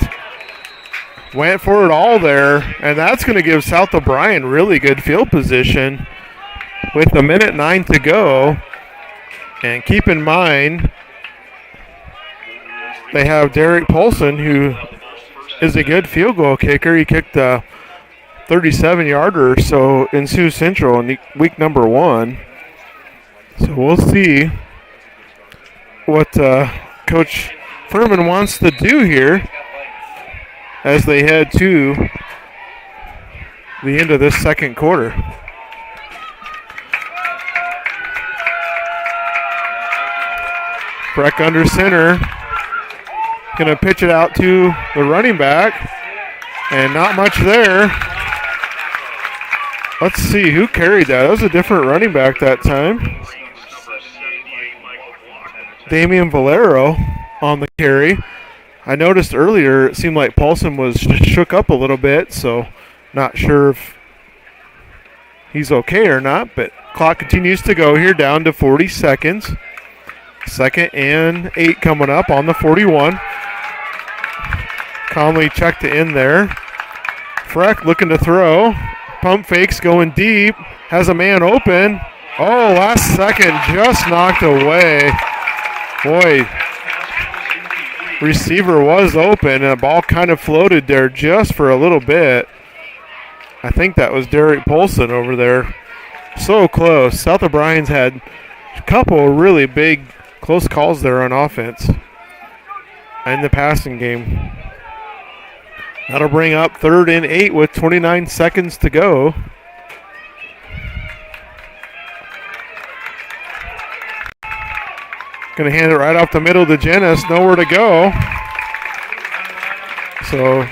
Went for it all there, and that's going to give South O'Brien really good field position with 1:09 to go. And keep in mind, they have Derek Polson, who is a good field goal kicker. He kicked a 37-yarder or so in Sioux Central in week number 1. So we'll see what Coach Furman wants to do here as they head to the end of this second quarter. Breck under center. Going to pitch it out to the running back. And not much there. Let's see who carried that. That was a different running back that time. Damian Valero on the carry. I noticed earlier it seemed like Paulson was shook up a little bit, so not sure if he's okay or not, but clock continues to go here down to 40 seconds. 2nd and 8 coming up on the 41. Conley checked it in there. Freck looking to throw. Pump fakes going deep. Has a man open. Oh, last second just knocked away. Boy, receiver was open and the ball kind of floated there just for a little bit. I think that was Derek Polson over there. So close. South O'Brien's had a couple really big close calls there on offense in the passing game. That'll bring up 3rd and 8 with 29 seconds to go. Going to hand it right off the middle to Jennis. Nowhere to go. So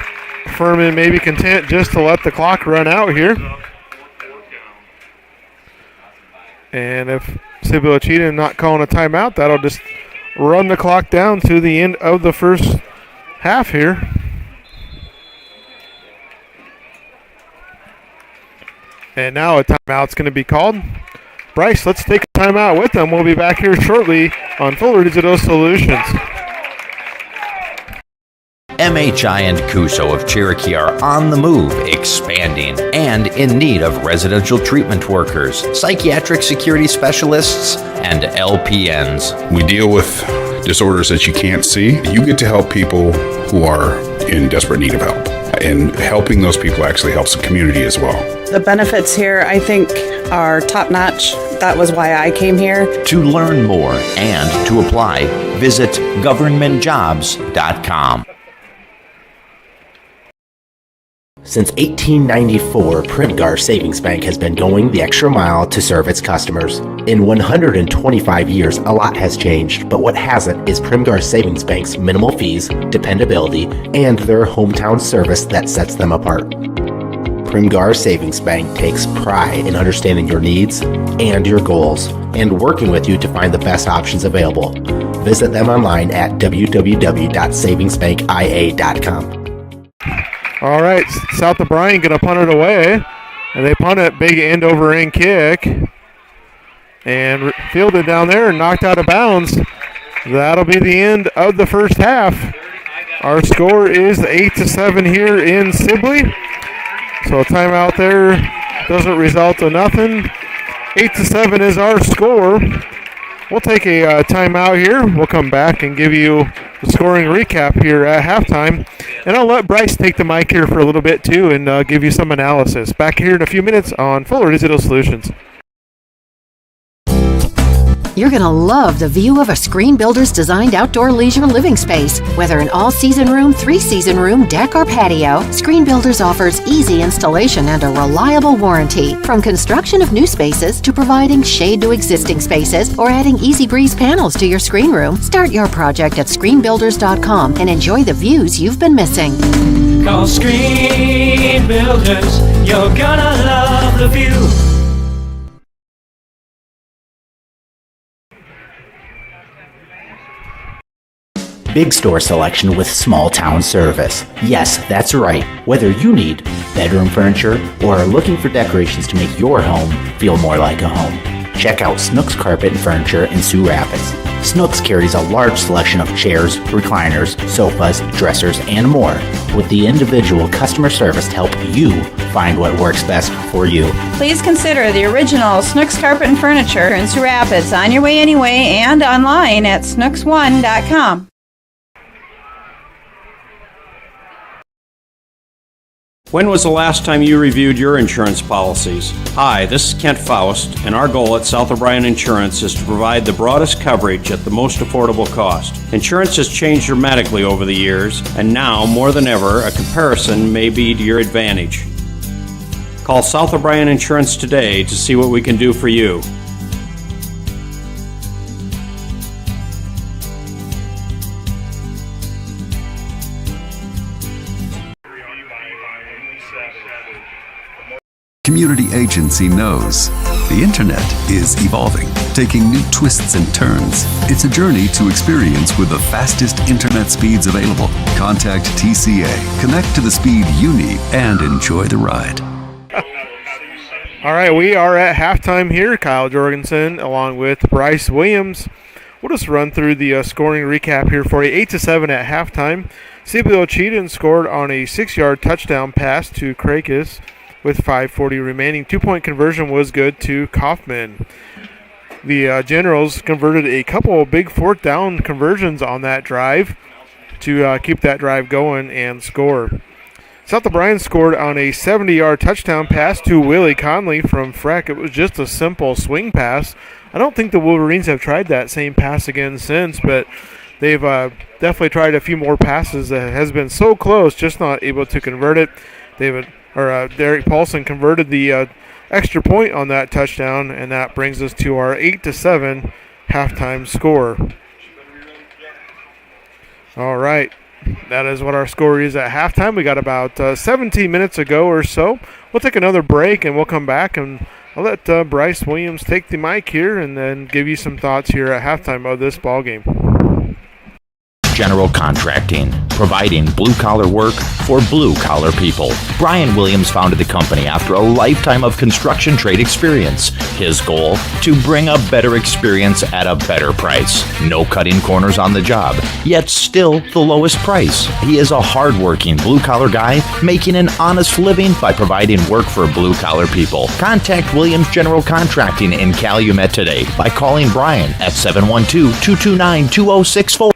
Furman may be content just to let the clock run out here. And if Sibley Ocheyedan not calling a timeout, that'll just run the clock down to the end of the first half here. And now a timeout's going to be called. Bryce, let's take a timeout with them. We'll be back here shortly on Fuller Digital Solutions. MHI and Cuso of Cherokee are on the move, expanding, and in need of residential treatment workers, psychiatric security specialists, and LPNs. We deal with disorders that you can't see. You get to help people who are in desperate need of help. And helping those people actually helps the community as well. The benefits here, I think, are top-notch. That was why I came here. To learn more and to apply, visit governmentjobs.com. Since 1894, Primgar Savings Bank has been going the extra mile to serve its customers. In 125 years, a lot has changed, but what hasn't is Primgar Savings Bank's minimal fees, dependability, and their hometown service that sets them apart. Primgar Savings Bank takes pride in understanding your needs and your goals and working with you to find the best options available. Visit them online at www.savingsbankia.com. All right, South O'Brien going to punt it away. And they punt it, big end over end kick. And fielded down there and knocked out of bounds. That'll be the end of the first half. Our score is 8-7 here in Sibley. So a timeout there doesn't result in nothing. 8-7 is our score. We'll take a timeout here. We'll come back and give you the scoring recap here at halftime. And I'll let Bryce take the mic here for a little bit too and give you some analysis. Back here in a few minutes on Fuller Digital Solutions. You're going to love the view of a Screen Builder's designed outdoor leisure living space. Whether an all-season room, three-season room, deck, or patio, Screen Builders offers easy installation and a reliable warranty. From construction of new spaces to providing shade to existing spaces or adding Easy Breeze panels to your screen room, start your project at screenbuilders.com and enjoy the views you've been missing. Call Screen Builders. You're gonna love the view. Big store selection with small town service. Yes, that's right. Whether you need bedroom furniture or are looking for decorations to make your home feel more like a home, check out Snooks Carpet and Furniture in Sioux Rapids. Snooks carries a large selection of chairs, recliners, sofas, dressers, and more, with the individual customer service to help you find what works best for you. Please consider the original Snooks Carpet and Furniture in Sioux Rapids on your way anyway and online at snooks1.com. When was the last time you reviewed your insurance policies? Hi, this is Kent Faust, and our goal at South O'Brien Insurance is to provide the broadest coverage at the most affordable cost. Insurance has changed dramatically over the years, and now, more than ever, a comparison may be to your advantage. Call South O'Brien Insurance today to see what we can do for you. community agency knows the internet is evolving, taking new twists and turns. It's a journey to experience with the fastest internet speeds available. Contact TCA, connect to the speed you need, and enjoy the ride. All right, we are at halftime here. Kyle Jorgensen along with Bryce Williams. We'll just run through the scoring recap here for you. 8-7 at halftime. Sibley Ocheyedan scored on a 6-yard touchdown pass to Krakis with 5:40 remaining. 2-point conversion was good to Kaufman. The Generals converted a couple of big fourth down conversions on that drive to keep that drive going and score. South O'Brien scored on a 70-yard touchdown pass to Willie Conley from Freck. It was just a simple swing pass. I don't think the Wolverines have tried that same pass again since, but they've definitely tried a few more passes that has been so close, just not able to convert it. Derek Paulson converted the extra point on that touchdown, and that brings us to our 8-7 halftime score. All right. That is what our score is at halftime. We got about 17 minutes ago or so. We'll take another break, and we'll come back, and I'll let Bryce Williams take the mic here and then give you some thoughts here at halftime of this ball game. General Contracting, providing blue-collar work for blue-collar people. Brian Williams founded the company after a lifetime of construction trade experience. His goal, to bring a better experience at a better price. No cutting corners on the job, yet still the lowest price. He is a hard-working blue-collar guy making an honest living by providing work for blue-collar people. Contact Williams General Contracting in Calumet today by calling Brian at 712-229-2064.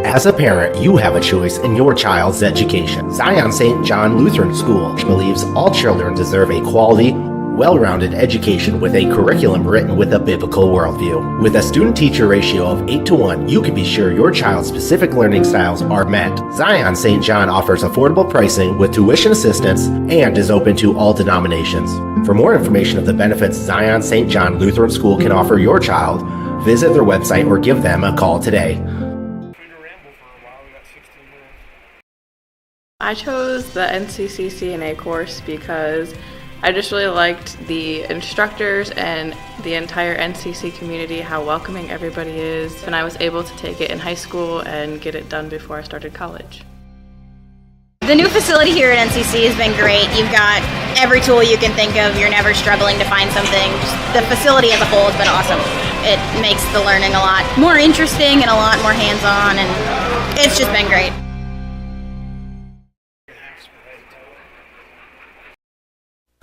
As a parent, you have a choice in your child's education. Zion St. John Lutheran School believes all children deserve a quality, well-rounded education with a curriculum written with a biblical worldview. With a student-teacher ratio of 8-1, you can be sure your child's specific learning styles are met. Zion St. John offers affordable pricing with tuition assistance and is open to all denominations. For more information of the benefits Zion St. John Lutheran School can offer your child, visit their website or give them a call today. I chose the NCC CNA course because I just really liked the instructors and the entire NCC community, how welcoming everybody is, and I was able to take it in high school and get it done before I started college. The new facility here at NCC has been great. You've got every tool you can think of. You're never struggling to find something. Just the facility as a whole has been awesome. It makes the learning a lot more interesting and a lot more hands-on, and it's just been great.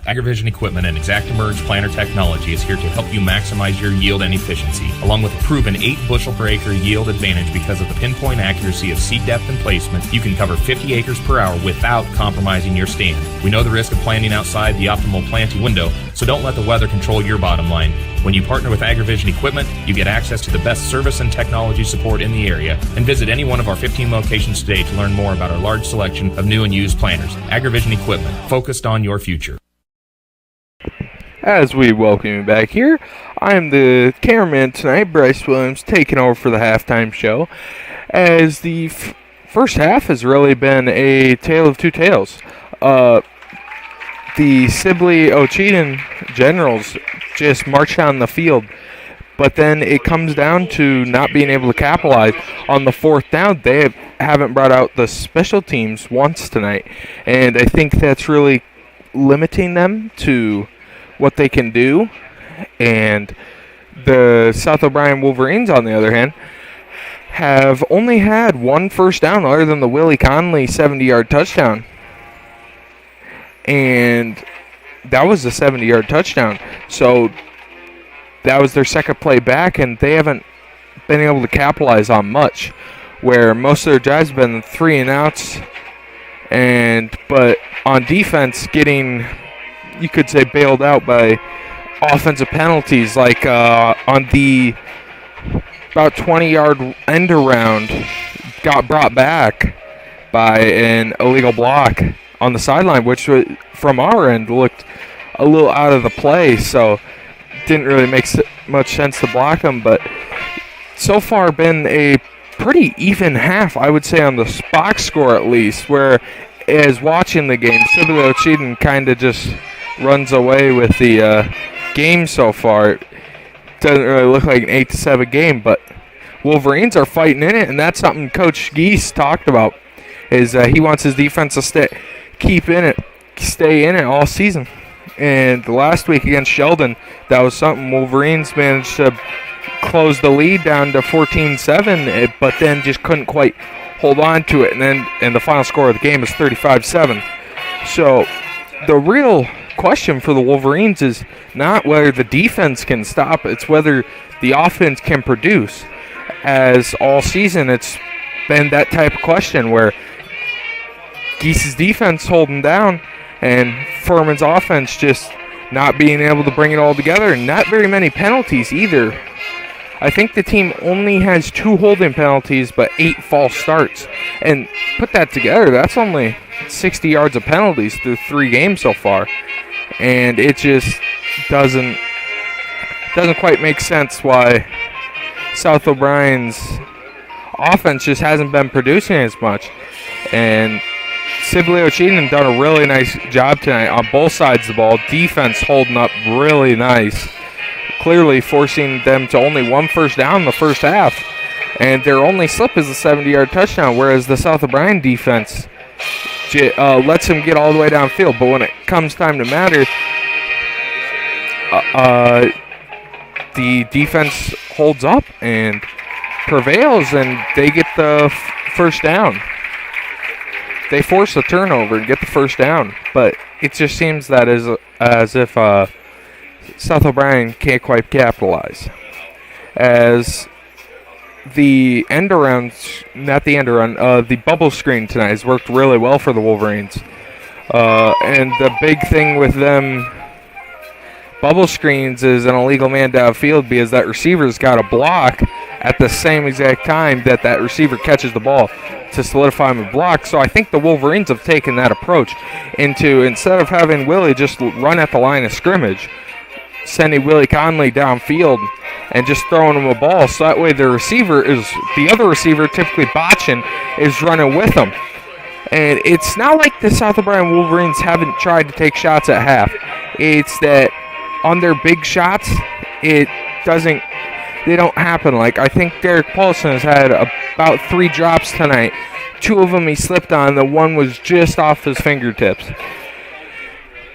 AgriVision Equipment and ExactEmerge planter technology is here to help you maximize your yield and efficiency, along with a proven 8 bushel per acre yield advantage because of the pinpoint accuracy of seed depth and placement. You can cover 50 acres per hour without compromising your stand. We know the risk of planting outside the optimal planting window, so don't let the weather control your bottom line. When you partner with AgriVision Equipment, you get access to the best service and technology support in the area. And visit any one of our 15 locations today to learn more about our large selection of new and used planters. AgriVision Equipment, focused on your future. As we welcome you back here, I am the cameraman tonight, Bryce Williams, taking over for the halftime show. As the first half has really been a tale of two tales. The Sibley Ocheyedan Generals just march down the field, but then it comes down to not being able to capitalize on the fourth down. They haven't brought out the special teams once tonight, and I think that's really limiting them to what they can do. And the South O'Brien Wolverines, on the other hand, have only had one first down other than the Willie Conley 70-yard touchdown. And that was a 70-yard touchdown. So that was their second play back, and they haven't been able to capitalize on much, where most of their drives have been 3 and outs, but on defense getting, you could say, bailed out by offensive penalties, like on the about 20-yard end around got brought back by an illegal block on the sideline, which from our end looked a little out of the play, so didn't really make much sense to block them. But so far been a pretty even half, I would say, on the box score at least, where as watching the game, Sibley Ocheyedan kind of just runs away with the game so far. It doesn't really look like an 8-7 game, but Wolverines are fighting in it, and that's something Coach Geese talked about. Is he wants his defense to stay in it all season. And last week against Sheldon, that was something. Wolverines managed to close the lead down to 14-7, but then just couldn't quite hold on to it. And the final score of the game is 35-7. So the real question for the Wolverines is not whether the defense can stop, it's whether the offense can produce. As all season, it's been that type of question where Geese's defense holding down and Furman's offense just not being able to bring it all together, and not very many penalties either. I think the team only has 2 holding penalties but 8 false starts. And put that together, that's only 60 yards of penalties through 3 games so far. And it just doesn't quite make sense why South O'Brien's offense just hasn't been producing as much. And Sibley Ocheyedan done a really nice job tonight on both sides of the ball. Defense holding up really nice, clearly forcing them to only 1 first down in the first half. And their only slip is a 70-yard touchdown, whereas the South O'Brien defense lets them get all the way downfield. But when it comes time to matter, the defense holds up and prevails, and they get the first down. They force the turnover and get the first down, but it just seems that as if South O'Brien can't quite capitalize. As the the bubble screen tonight has worked really well for the Wolverines. And the big thing with them bubble screens is an illegal man downfield because that receiver's got a block at the same exact time that receiver catches the ball to solidify him a block. So I think the Wolverines have taken that approach into, instead of having Willie just run at the line of scrimmage, sending Willie Conley downfield and just throwing him a ball. So that way the other receiver, typically botching, is running with him. And it's not like the South O'Brien Wolverines haven't tried to take shots at half. It's that on their big shots, they don't happen. Like, I think Derek Paulson has had about 3 drops tonight. 2 of them he slipped on. The one was just off his fingertips.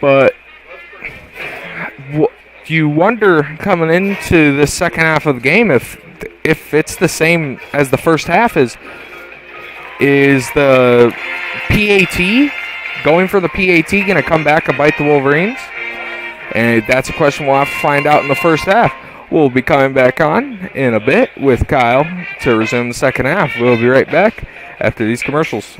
But you wonder coming into the second half of the game if it's the same as the first half. Is the PAT, going for the PAT, going to come back and bite the Wolverines? And that's a question we'll have to find out in the first half. We'll be coming back on in a bit with Kyle to resume the second half. We'll be right back after these commercials.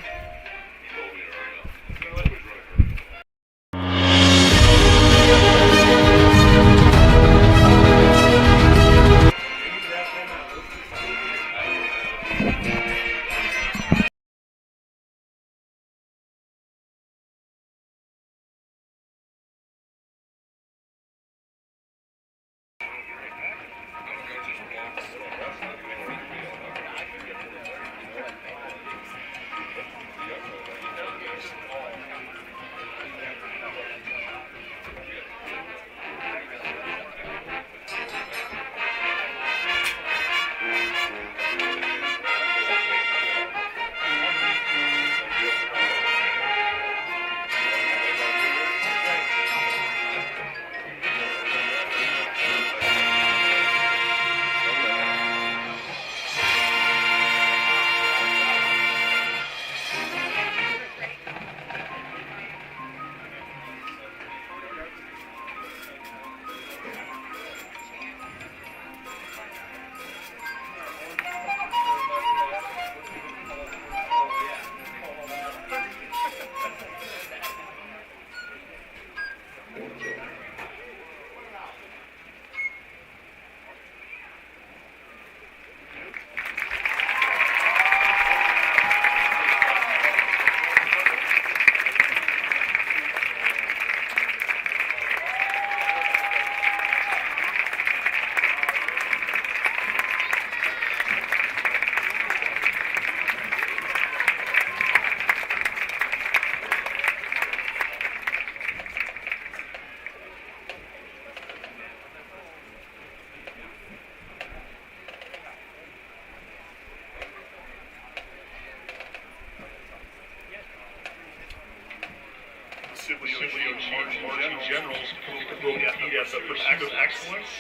Sibley Ocheyedan Generals will compete at the Pursuit of Excellence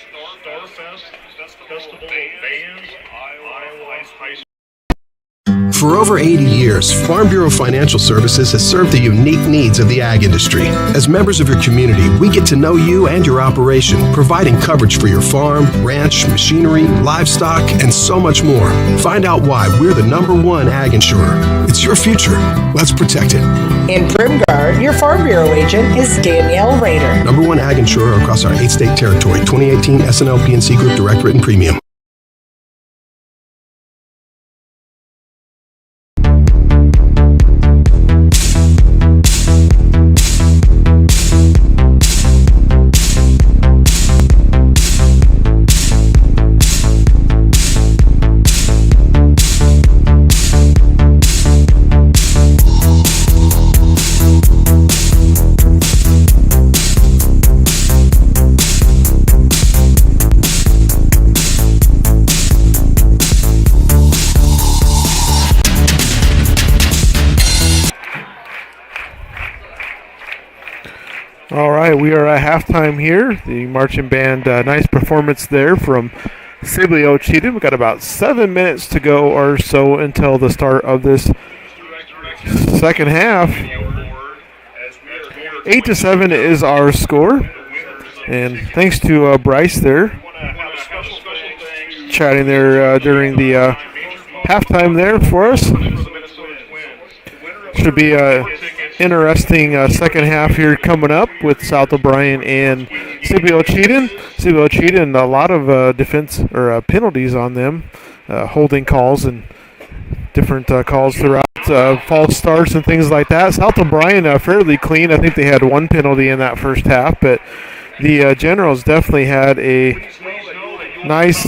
Starfest Festival of Bands, Iowa High School. For over 80 years, Farm Bureau Financial Services has served the unique needs of the ag industry. As members of your community, we get to know you and your operation, providing coverage for your farm, ranch, machinery, livestock, and so much more. Find out why we're the #1 ag insurer. It's your future. Let's protect it. In Primgar, your Farm Bureau agent is Danielle Rader. #1 ag insurer across our 8-state territory. 2018 SNL PNC Group Direct Written Premium. All right, we are at halftime here. The marching band, nice performance there from Sibley Ocheyedan. We've got about 7 minutes to go or so until the start of this second half. 8-7 is our score. And thanks to Bryce there, chatting there during the halftime there for us. Should be a interesting second half here coming up with South O'Brien and Sibley Ocheyedan. Sibley Ocheyedan, a lot of defense or penalties on them, holding calls and different calls throughout, false starts and things like that. South O'Brien fairly clean. I think they had one penalty in that first half, but the Generals definitely had a nice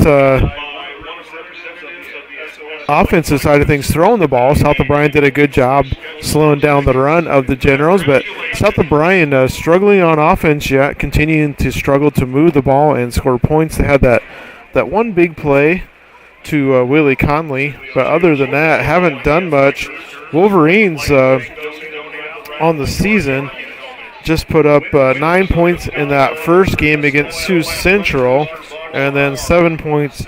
offensive side of things, throwing the ball. South O'Brien did a good job slowing down the run of the Generals, but South O'Brien struggling on offense yet, continuing to struggle to move the ball and score points. They had that one big play to Willie Conley, but other than that, haven't done much. Wolverines on the season just put up 9 points in that first game against Sioux Central, and then 7 points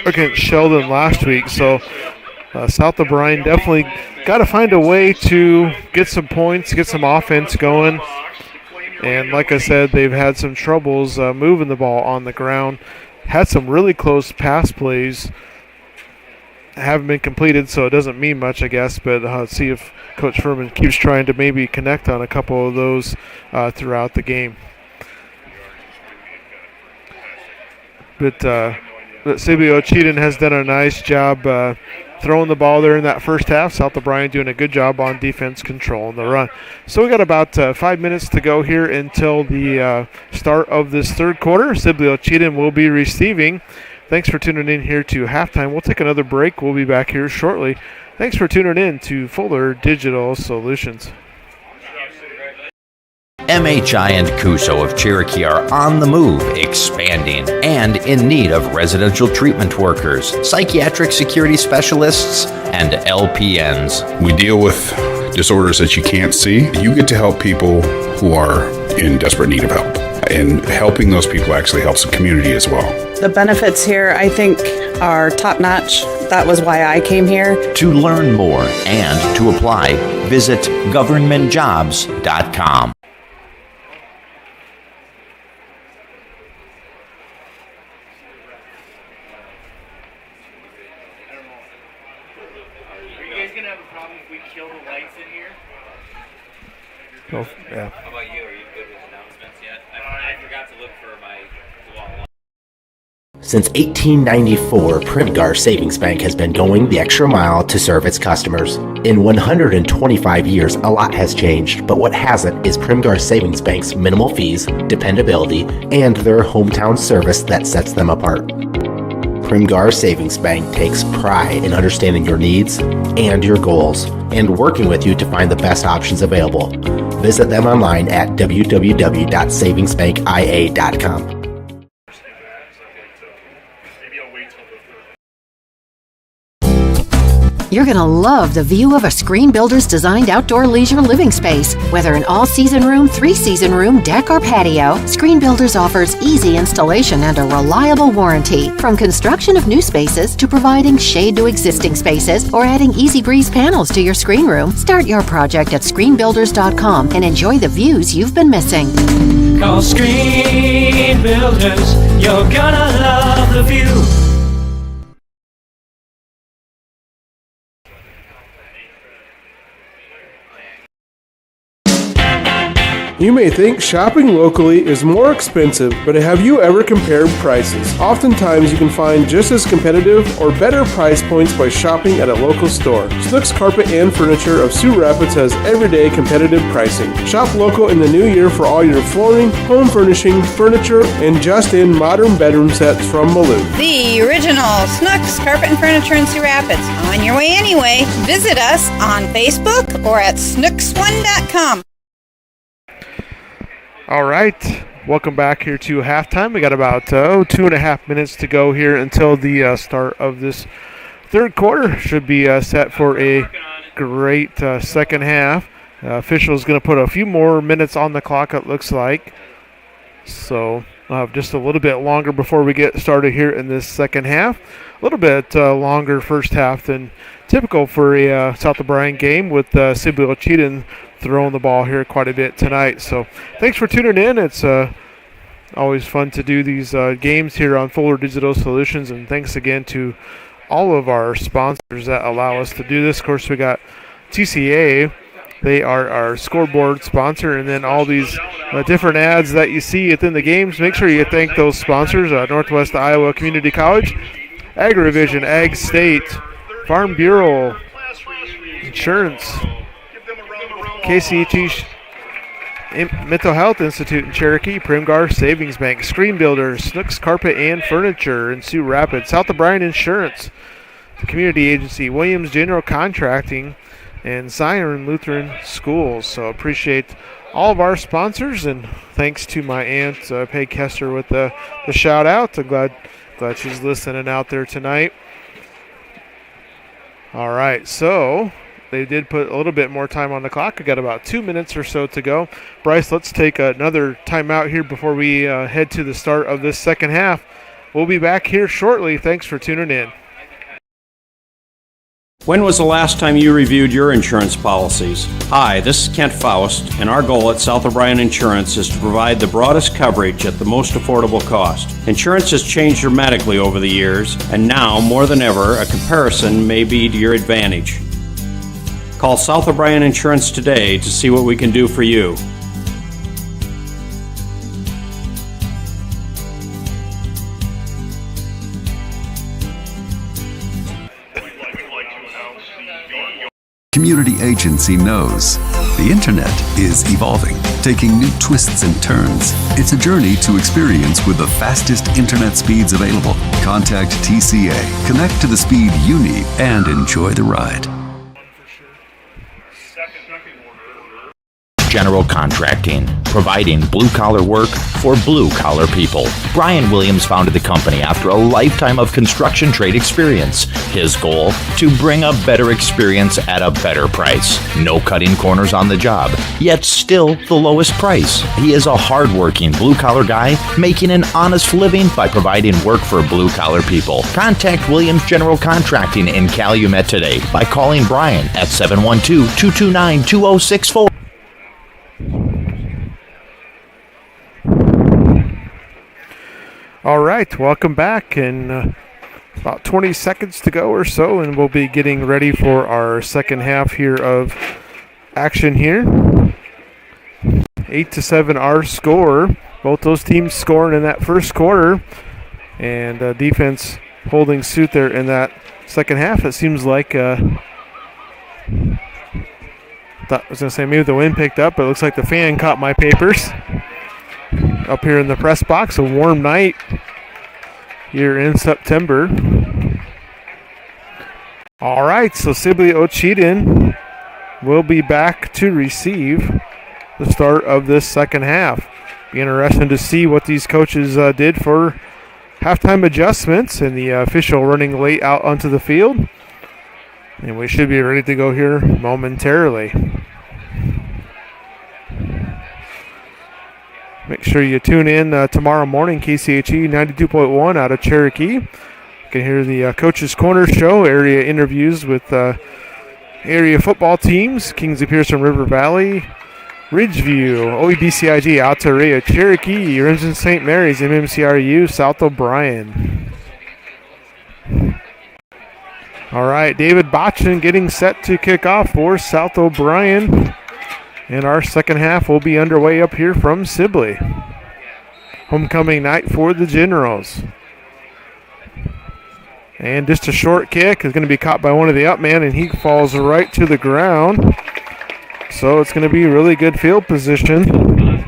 against Sheldon last week. So South O'Brien definitely got to find a way to get some points, get some offense going. And like I said, they've had some troubles moving the ball on the ground. Had some really close pass plays. Haven't been completed, so it doesn't mean much, I guess. But see if Coach Furman keeps trying to maybe connect on a couple of those throughout the game. But Sibley Ocheyedan has done a nice job throwing the ball there in that first half. South O'Brien doing a good job on defense controlling the run. So we got about 5 minutes to go here until the start of this third quarter. Sibley Ocheyedan will be receiving. Thanks for tuning in here to halftime. We'll take another break. We'll be back here shortly. Thanks for tuning in to Fuller Digital Solutions. MHI and Cuso of Cherokee are on the move, expanding, and in need of residential treatment workers, psychiatric security specialists, and LPNs. We deal with disorders that you can't see. You get to help people who are in desperate need of help. And helping those people actually helps the community as well. The benefits here, I think, are top-notch. That was why I came here. To learn more and to apply, visit governmentjobs.com. Oh, yeah. How about you? Are you good with announcements yet? I forgot to look for my wall. Since 1894, Primgar Savings Bank has been going the extra mile to serve its customers. In 125 years, a lot has changed, but what hasn't is Primgar Savings Bank's minimal fees, dependability, and their hometown service that sets them apart. Primgar Savings Bank takes pride in understanding your needs and your goals and working with you to find the best options available. Visit them online at www.savingsbankia.com. You're going to love the view of a Screen Builders designed outdoor leisure living space. Whether an all-season room, three-season room, deck, or patio, Screen Builders offers easy installation and a reliable warranty. From construction of new spaces to providing shade to existing spaces or adding Easy Breeze panels to your screen room, start your project at screenbuilders.com and enjoy the views you've been missing. Call Screen Builders, you're gonna love the view. You may think shopping locally is more expensive, but have you ever compared prices? Oftentimes you can find just as competitive or better price points by shopping at a local store. Snooks Carpet and Furniture of Sioux Rapids has everyday competitive pricing. Shop local in the new year for all your flooring, home furnishing, furniture, and just-in modern bedroom sets from Malou. The original Snooks Carpet and Furniture in Sioux Rapids. On your way anyway. Visit us on Facebook or at snooks1.com. All right, welcome back here to halftime. We got about 2.5 minutes to go here until the start of this third quarter. Should be set for a great second half. Officials going to put a few more minutes on the clock, it looks like. So we'll have just a little bit longer before we get started here in this second half. A little bit longer first half than typical for a South O'Brien game with Sibley Ocheyedan throwing the ball here quite a bit tonight. So thanks for tuning in. It's always fun to do these games here on Fuller Digital Solutions, and thanks again to all of our sponsors that allow us to do this. Of course, we got TCA. They are our scoreboard sponsor, and then all these different ads that you see within the games. Make sure you thank those sponsors, Northwest Iowa Community College, AgriVision, Ag State, Farm Bureau, Insurance, KCHE Mental Health Institute in Cherokee, Primgar Savings Bank, Screen Builders, Snooks Carpet and Furniture in Sioux Rapids, South O'Brien Insurance, the Community Agency, Williams General Contracting, and Zion Lutheran Schools. So appreciate all of our sponsors, and thanks to my aunt Peg Kester with the shout out. I'm glad she's listening out there tonight. All right, so they did put a little bit more time on the clock. We got about 2 minutes or so to go. Bryce, let's take another timeout here before we head to the start of this second half. We'll be back here shortly. Thanks for tuning in. When was the last time you reviewed your insurance policies? Hi, this is Kent Faust, and our goal at South O'Brien Insurance is to provide the broadest coverage at the most affordable cost. Insurance has changed dramatically over the years, and now, more than ever, a comparison may be to your advantage. Call South O'Brien Insurance today to see what we can do for you. Community Agency knows the internet is evolving, taking new twists and turns. It's a journey to experience with the fastest internet speeds available. Contact TCA, connect to the speed you need, and enjoy the ride. General Contracting, providing blue-collar work for blue-collar people. Brian Williams founded the company after a lifetime of construction trade experience. His goal, to bring a better experience at a better price. No cutting corners on the job, yet still the lowest price. He is a hard-working blue-collar guy making an honest living by providing work for blue-collar people. Contact Williams General Contracting in Calumet today by calling Brian at 712-229-2064. All right, welcome back, and about 20 seconds to go or so, and we'll be getting ready for our second half here of action here. 8-7 our score. Both those teams scoring in that first quarter, and defense holding suit there in that second half. It seems like I was going to say maybe the wind picked up, but it looks like the fan caught my papers. Up here in the press box, a warm night here in September. All right, so Sibley Ocheyedan will be back to receive the start of this second half. Be interesting to see what these coaches did for halftime adjustments and the official running late out onto the field. And we should be ready to go here momentarily. Make sure you tune in tomorrow morning, KCHE 92.1 out of Cherokee. You can hear the Coach's Corner show, area interviews with area football teams, Kingsley Pearson River Valley, Ridgeview, OEBCIG, Alta Rea, Cherokee, Remsen St. Mary's, MMCRU, South O'Brien. All right, David Botchin getting set to kick off for South O'Brien. And our second half will be underway up here from Sibley. Homecoming night for the Generals. And just a short kick is going to be caught by one of the up men, and he falls right to the ground. So it's going to be really good field position.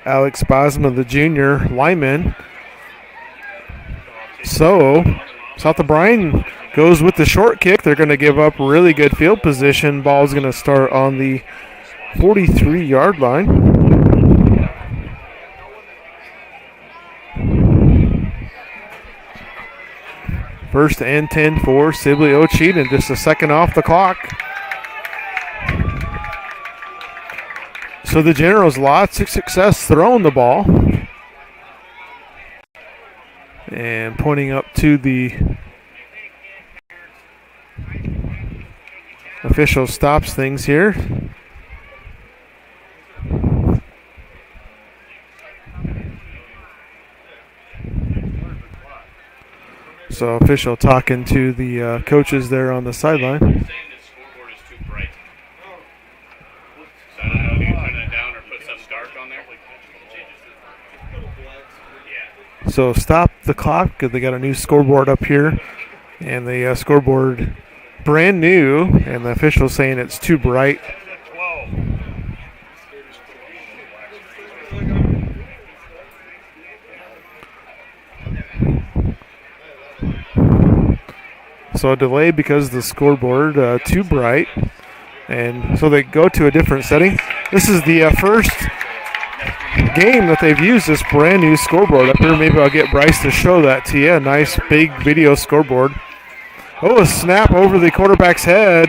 Alex Bosma, the junior lineman. So South O'Brien goes with the short kick. They're going to give up really good field position. Ball's going to start on the 43-yard line. First and 10 for Sibley Ocheyedan. Just a second off the clock. So the Generals lots of success throwing the ball. And pointing up to the official stops things here. So official talking to the coaches there on the sideline. So stop the clock because they got a new scoreboard up here, and the scoreboard brand new, and the official saying it's too bright. So a delay because the scoreboard too bright, and so they go to a different setting. This is the first game that they've used this brand new scoreboard up here. Maybe I'll get Bryce to show that to you. A nice big video scoreboard. Oh, a snap over the quarterback's head.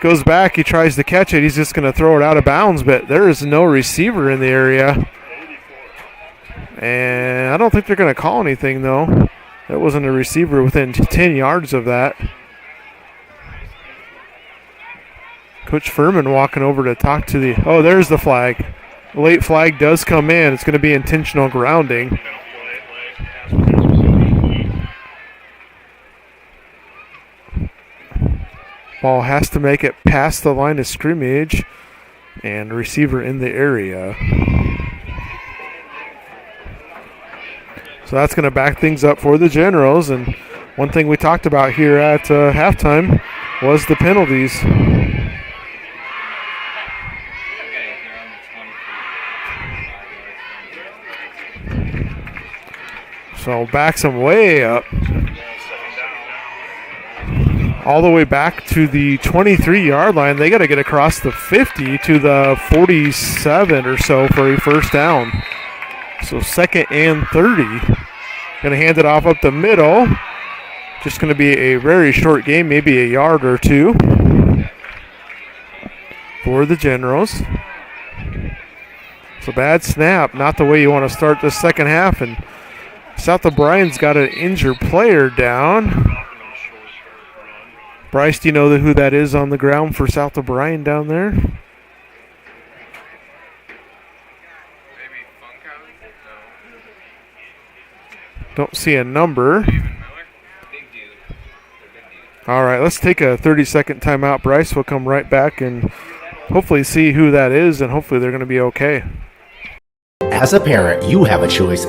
Goes back. He tries to catch it. He's just going to throw it out of bounds, but there is no receiver in the area. And I don't think they're going to call anything, though. That wasn't a receiver within 10 yards of that. Coach Furman walking over to talk to the... Oh, there's the flag. The late flag does come in. It's going to be intentional grounding. Ball has to make it past the line of scrimmage, and receiver in the area. So that's going to back things up for the Generals. And one thing we talked about here at halftime was the penalties. So backs them way up. All the way back to the 23-yard line. They got to get across the 50 to the 47 or so for a first down. So second and 30. Going to hand it off up the middle. Just going to be a very short game, maybe a yard or two for the Generals. So bad snap, not the way you want to start the second half. And South O'Brien's got an injured player down. Bryce, do you know who that is on the ground for South O'Brien down there? Don't see a number. All right, let's take a 30-second timeout, Bryce. We'll come right back and hopefully see who that is, and hopefully they're going to be okay. As a parent, you have a choice.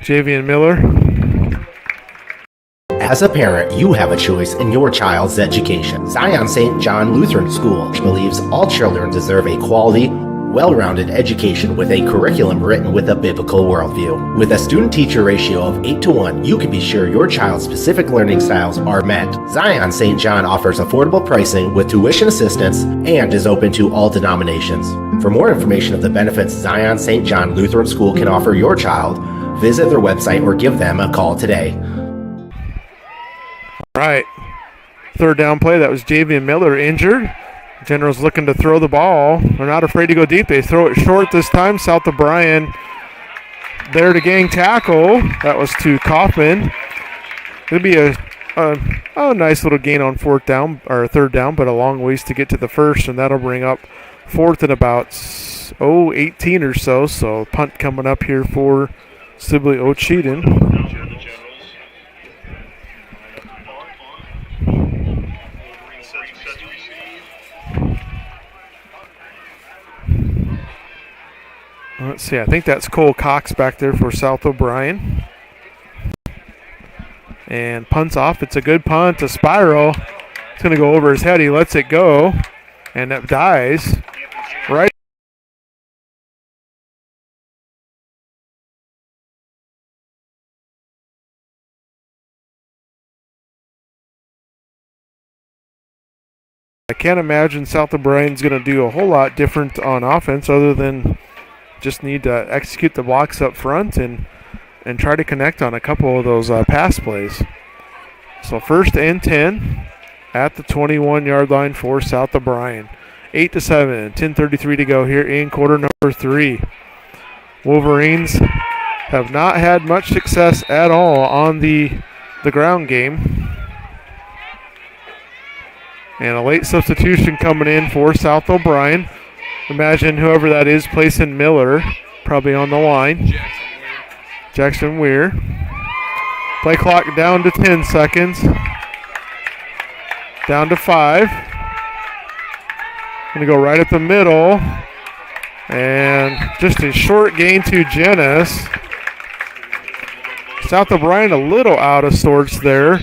Javian Miller. As a parent, you have a choice in your child's education. Zion St. John Lutheran School believes all children deserve a quality, well-rounded education with a curriculum written with a biblical worldview. With a student-teacher ratio of 8-to-1, you can be sure your child's specific learning styles are met. Zion St. John offers affordable pricing with tuition assistance and is open to all denominations. For more information of the benefits Zion St. John Lutheran School can offer your child, Visit their website or give them a call today. All right. Third down play. That was Javian Miller injured. Generals looking to throw the ball. They're not afraid to go deep. They throw it short this time. South O'Brien there to gang tackle. That was to Kaufman. It'll be a nice little gain on third down, but a long ways to get to the first, and that'll bring up fourth and about 18 or so. So punt coming up here for Sibley Ocheyedan. Let's see, I think that's Cole Cox back there for South O'Brien. And punts off. It's a good punt. A spiral. It's going to go over his head. He lets it go. And it dies. Right. I can't imagine South O'Brien's going to do a whole lot different on offense other than just need to execute the blocks up front and try to connect on a couple of those pass plays. So 1st and 10 at the 21-yard line for South O'Brien. 8-7, 10:33 to go here in quarter number 3. Wolverines have not had much success at all on the ground game. And a late substitution coming in for South O'Brien. Imagine whoever that is placing Miller, probably on the line. Jackson Weir. Play clock down to 10 seconds. Down to 5. Going to go right at the middle. And just a short gain to Jenis. South O'Brien a little out of sorts there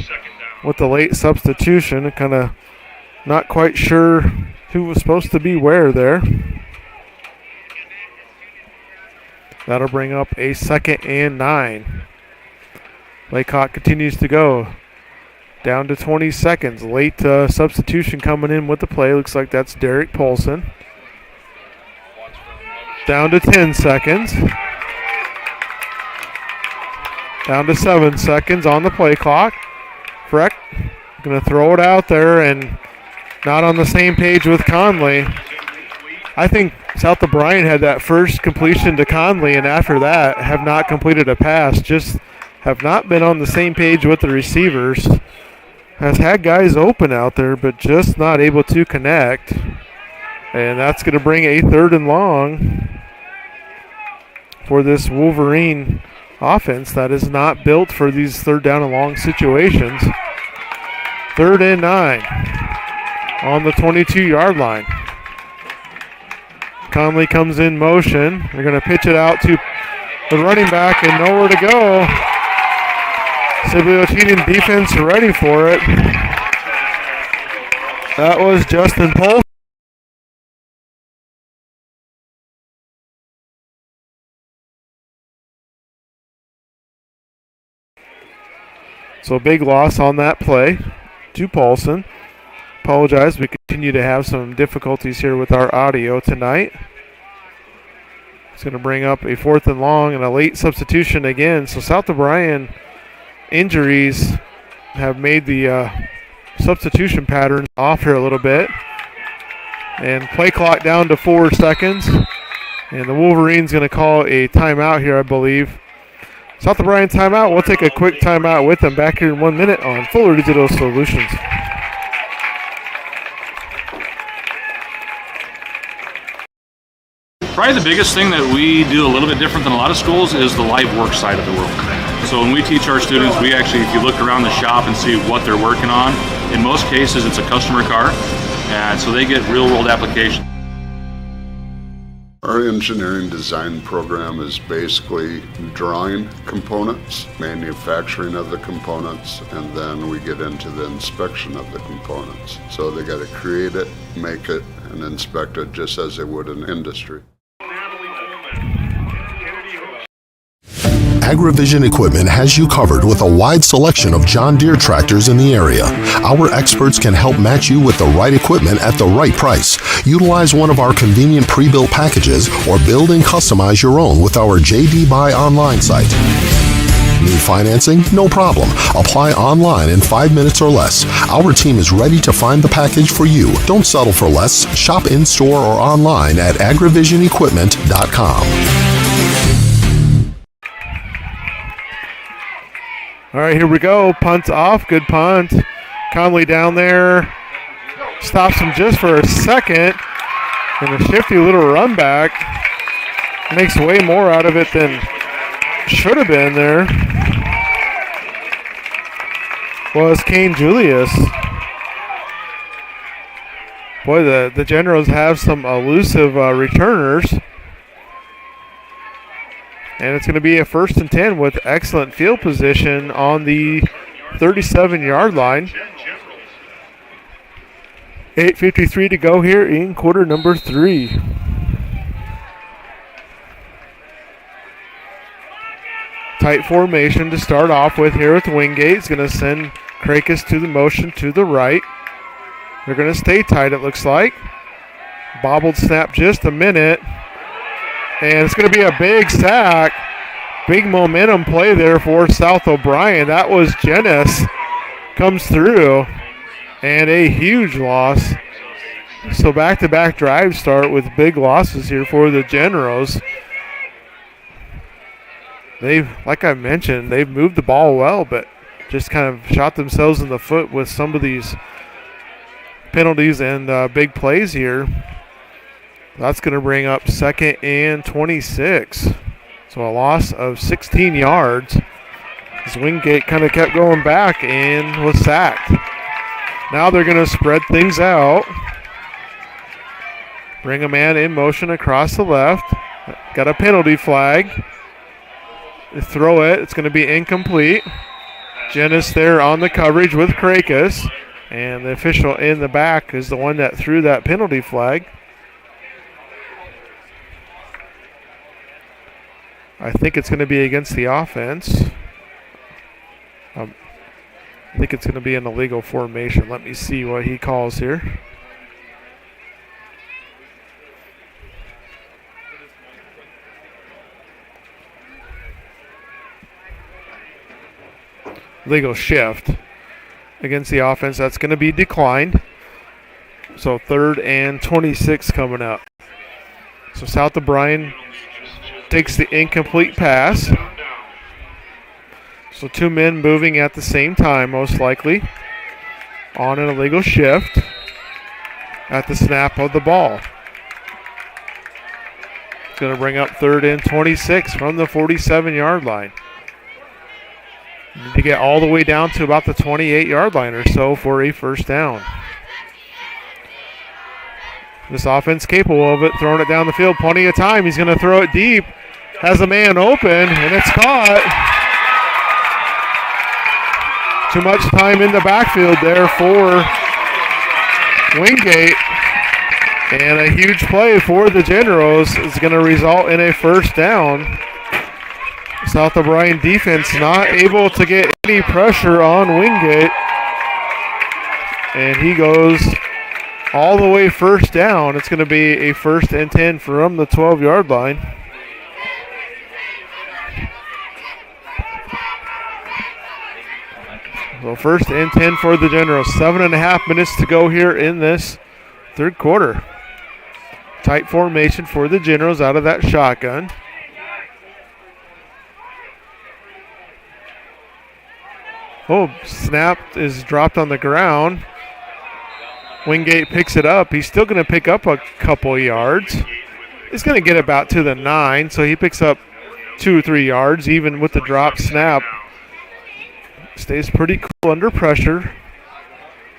with the late substitution. Kind of not quite sure who was supposed to be where there. That'll bring up a 2nd and 9. Laycock continues to go. Down to 20 seconds. Late substitution coming in with the play. Looks like that's Derek Polson. Down to 10 seconds. Down to 7 seconds on the play clock. Freck going to throw it out there and not on the same page with Conley. I think South O'Brien had that first completion to Conley, and after that have not completed a pass. Just have not been on the same page with the receivers. Has had guys open out there, but just not able to connect. And that's going to bring a 3rd and long for this Wolverine offense that is not built for these 3rd down and long situations. 3rd and 9 on the 22-yard line. Conley comes in motion. They're going to pitch it out to the running back and nowhere to go. Sibley Ocheyedan defense ready for it. That was Justin Polson. So big loss on that play to Polson. Apologize, we continue to have some difficulties here with our audio tonight. It's going to bring up a 4th and long and a late substitution again. So South O'Brien injuries have made the substitution pattern off here a little bit. And play clock down to 4 seconds. And the Wolverines going to call a timeout here, I believe. South O'Brien timeout. We'll take a quick timeout with them back here in 1 minute on Fuller Digital Solutions. Probably the biggest thing that we do a little bit different than a lot of schools is the live work side of the world. So when we teach our students, we actually, if you look around the shop and see what they're working on, in most cases it's a customer car, and so they get real world application. Our engineering design program is basically drawing components, manufacturing of the components, and then we get into the inspection of the components. So they got to create it, make it, and inspect it just as they would in industry. AgriVision Equipment has you covered with a wide selection of John Deere tractors in the area. Our experts can help match you with the right equipment at the right price. Utilize one of our convenient pre-built packages or build and customize your own with our JD Buy online site. Need financing? No problem. Apply online in 5 minutes or less. Our team is ready to find the package for you. Don't settle for less. Shop in-store or online at agrivisionequipment.com. All right, here we go. Punt's off. Good punt. Conley down there. Stops him just for a second. And a shifty little run back. Makes way more out of it than should have been there. Was Kane Julius. Boy, the Generals have some elusive returners. And it's going to be a 1st and 10 with excellent field position on the 37-yard line. 8:53 to go here in quarter number 3. Tight formation to start off with here with Wingate. He's going to send Krakus to the motion to the right. They're going to stay tight, it looks like. Bobbled snap just a minute. And it's going to be a big sack. Big momentum play there for South O'Brien. That was Jenis. Comes through. And a huge loss. So back-to-back drives start with big losses here for the Generals. They've, like I mentioned, they've moved the ball well, but just kind of shot themselves in the foot with some of these penalties and big plays here. That's going to bring up 2nd and 26. So a loss of 16 yards as Wingate kind of kept going back and was sacked. Now they're going to spread things out. Bring a man in motion across the left. Got a penalty flag. They throw it. It's going to be incomplete. Jenis there on the coverage with Krakus. And the official in the back is the one that threw that penalty flag. I think it's going to be against the offense. I think it's going to be an illegal formation. Let me see what he calls here. Legal shift against the offense. That's going to be declined. So 3rd and 26 coming up. So South O'Brien takes the incomplete pass. So 2 men moving at the same time, most likely, on an illegal shift at the snap of the ball. It's going to bring up 3rd and 26 from the 47-yard line. Need to get all the way down to about the 28-yard line or so for a 1st down. This offense capable of it, throwing it down the field. Plenty of time. He's going to throw it deep. Has a man open, and it's caught. Too much time in the backfield there for Wingate. And a huge play for the Generals is going to result in a 1st down. South O'Brien defense not able to get any pressure on Wingate. And he goes all the way 1st down. It's going to be a 1st and 10 from the 12-yard line. So 1st and 10 for the Generals. 7.5 minutes to go here in this 3rd quarter. Tight formation for the Generals out of that shotgun. Oh, snap is dropped on the ground. Wingate picks it up. He's still going to pick up a couple yards. He's going to get about to the 9, so he picks up 2 or 3 yards, even with the drop snap. Stays pretty cool under pressure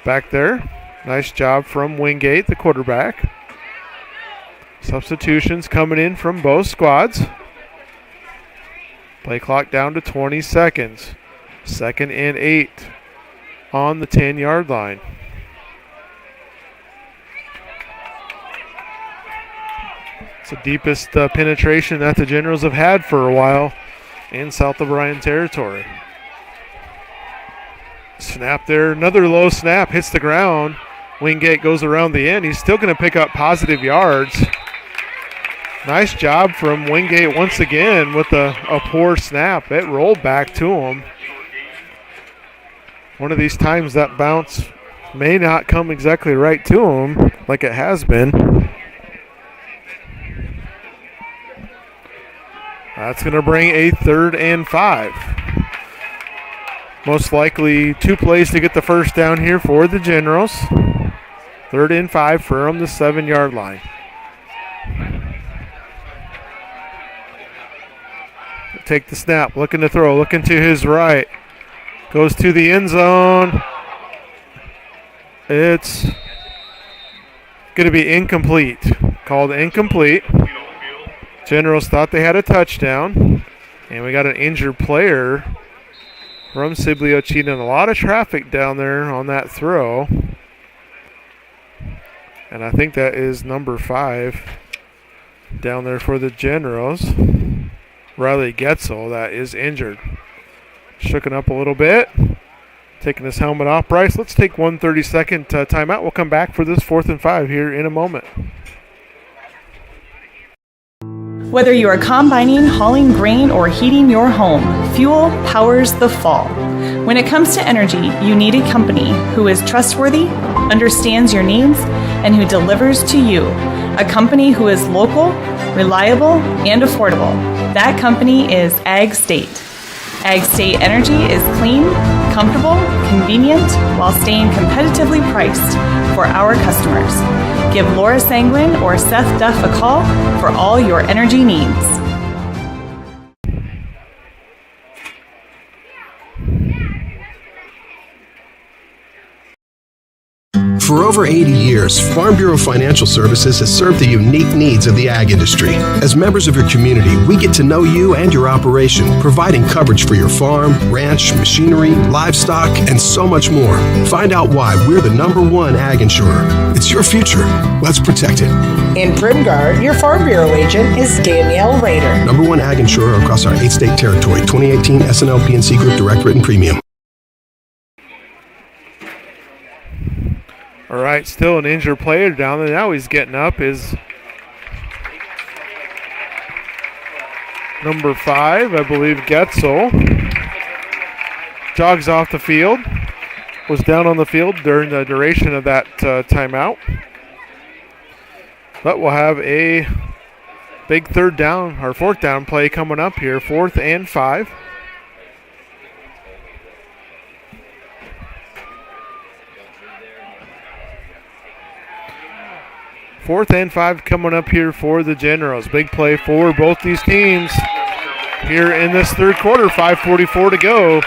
back there. Nice job from Wingate, the quarterback. Substitutions coming in from both squads. Play clock down to 20 seconds. 2nd and 8 on the 10-yard line. It's the deepest penetration that the Generals have had for a while in South O'Brien territory. Snap there, another low snap, hits the ground. Wingate goes around the end. He's still going to pick up positive yards. Nice job from Wingate once again with a poor snap. It rolled back to him. One of these times that bounce may not come exactly right to him like it has been. That's going to bring a 3rd and 5. Most likely 2 plays to get the first down here for the Generals. 3rd and 5 from the 7-yard line. Take the snap, looking to throw, looking to his right. Goes to the end zone. It's going to be incomplete. Called incomplete. Generals thought they had a touchdown. And we got an injured player from Sibley Ocheyedan. A lot of traffic down there on that throw. And I think that is number 5 down there for the Generals. Riley Getzel, that is injured. Shooken up a little bit. Taking his helmet off. Bryce, let's take 1 30-second timeout. We'll come back for this 4th and 5 here in a moment. Whether you are combining, hauling grain, or heating your home, fuel powers the fall. When it comes to energy, you need a company who is trustworthy, understands your needs, and who delivers to you. A company who is local, reliable, and affordable. That company is Ag State. Ag State Energy is clean, comfortable, convenient, while staying competitively priced for our customers. Give Laura Sanguin or Seth Duff a call for all your energy needs. For over 80 years, Farm Bureau Financial Services has served the unique needs of the ag industry. As members of your community, we get to know you and your operation, providing coverage for your farm, ranch, machinery, livestock, and so much more. Find out why we're the #1 ag insurer. It's your future. Let's protect it. In Primgar, your Farm Bureau agent is Danielle Rader. #1 ag insurer across our 8-state territory. 2018 SNL PNC Group Direct Written Premium. All right, still an injured player down there. Now he's getting up. Is number 5, I believe, Getzel. Jogs off the field. Was down on the field during the duration of that timeout. But we'll have a big 3rd down or 4th down play coming up here. 4th and 5. Fourth and 5 coming up here for the Generals. Big play for both these teams here in this 3rd quarter. 5:44 to go.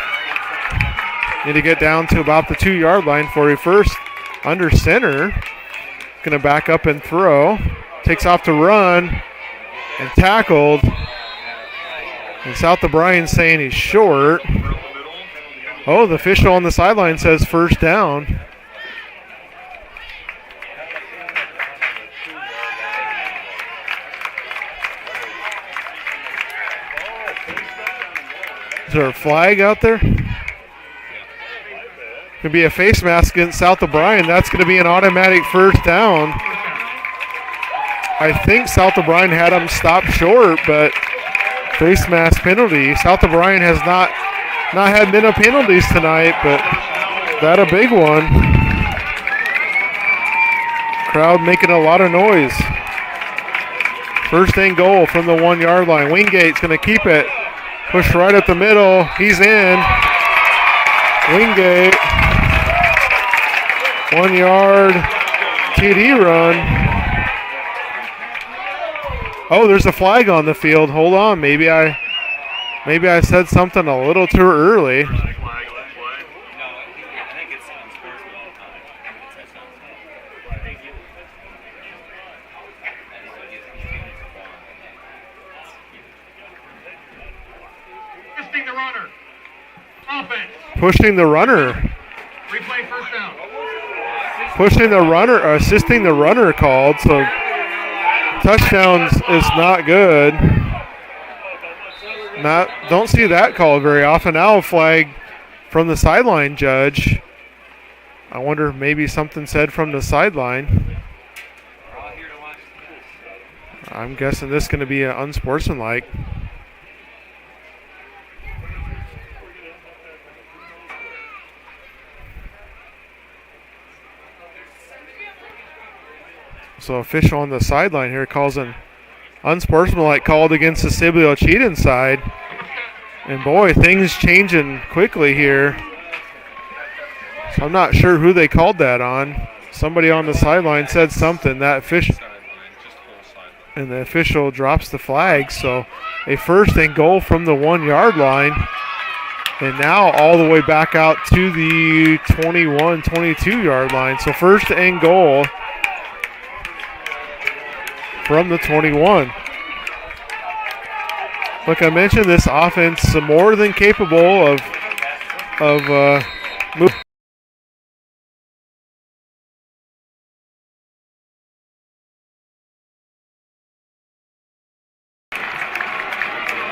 Need to get down to about the 2-yard line for a first under center. Going to back up and throw. Takes off to run and tackled. And South O'Brien saying he's short. Oh, the official on the sideline says first down. Is there a flag out there? Could be a face mask against South O'Brien. That's going to be an automatic first down. I think South O'Brien had him stopped short, but face mask penalty. South O'Brien has not had many penalties tonight, but that a big one. Crowd making a lot of noise. First and goal from the 1-yard line. Wingate's going to keep it. Push right up the middle. He's in. Wingate. 1-yard TD run. Oh, there's a flag on the field. Hold on. Maybe I said something a little too early. Pushing the runner. Replay first down. Pushing the runner, assisting the runner called. So touchdowns is not good. Don't see that called very often. Now a flag from the sideline judge. I wonder if maybe something said from the sideline. I'm guessing this is going to be unsportsmanlike. So official on the sideline here calls an unsportsmanlike called against the Sibley Ocheyedan side. And boy, things changing quickly here. So I'm not sure who they called that on. Somebody on the sideline said something. And the official drops the flag. So a first and goal from the 1 yard line. And now all the way back out to the 21, 22 yard line. So first and goal from the 21. Like I mentioned, this offense is more than capable of moving.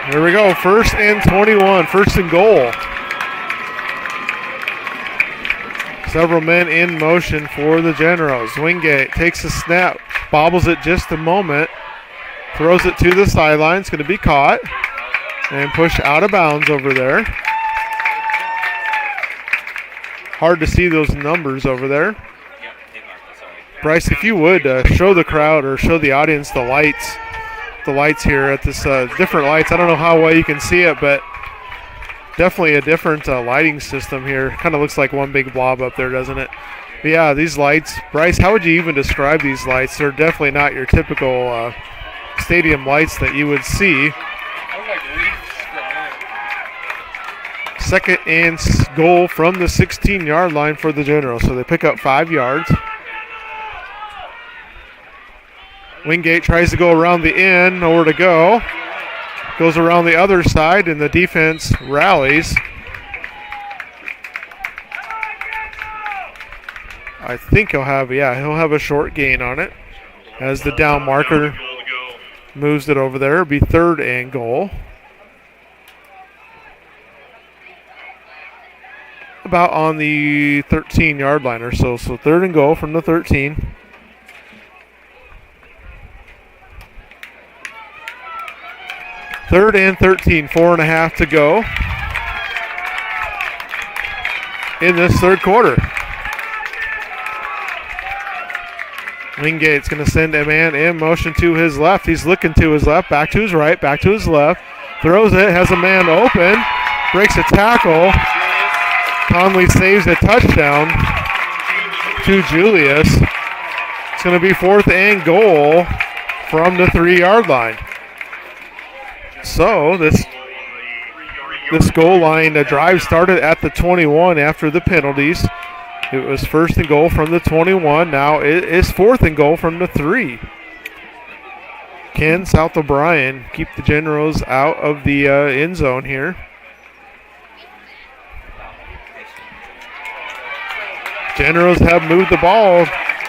Here we go, first and 21, first and goal. Several men in motion for the Generals. Wingate takes a snap, bobbles it just a moment, throws it to the sideline. It's going to be caught and pushed out of bounds over there. Hard to see those numbers over there. Bryce, if you would show the crowd or show the audience the lights here at this different lights. I don't know how well you can see it, but definitely a different lighting system here. Kind of looks like one big blob up there, doesn't it? But yeah, these lights. Bryce, how would you even describe these lights? They're definitely not your typical stadium lights that you would see. Second and goal from the 16-yard line for the Generals. So they pick up 5 yards. Wingate tries to go around the end, nowhere to go. Goes around the other side, and the defense rallies. I think he'll have a short gain on it as the down marker moves it over there. It'll be third and goal. About on the 13-yard line or so. So third and goal from the 13. Third and 13, 4.5 to go in this third quarter. Wingate's going to send a man in motion to his left. He's looking to his left, back to his right, back to his left. Throws it, has a man open, breaks a tackle. Conley saves a touchdown to Julius. It's going to be fourth and goal from the 3-yard line. So this goal line drive started at the 21 after the penalties. It was first and goal from the 21. Now it is fourth and goal from the 3. Can South O'Brien keep the Generals out of the end zone here? Generals have moved the ball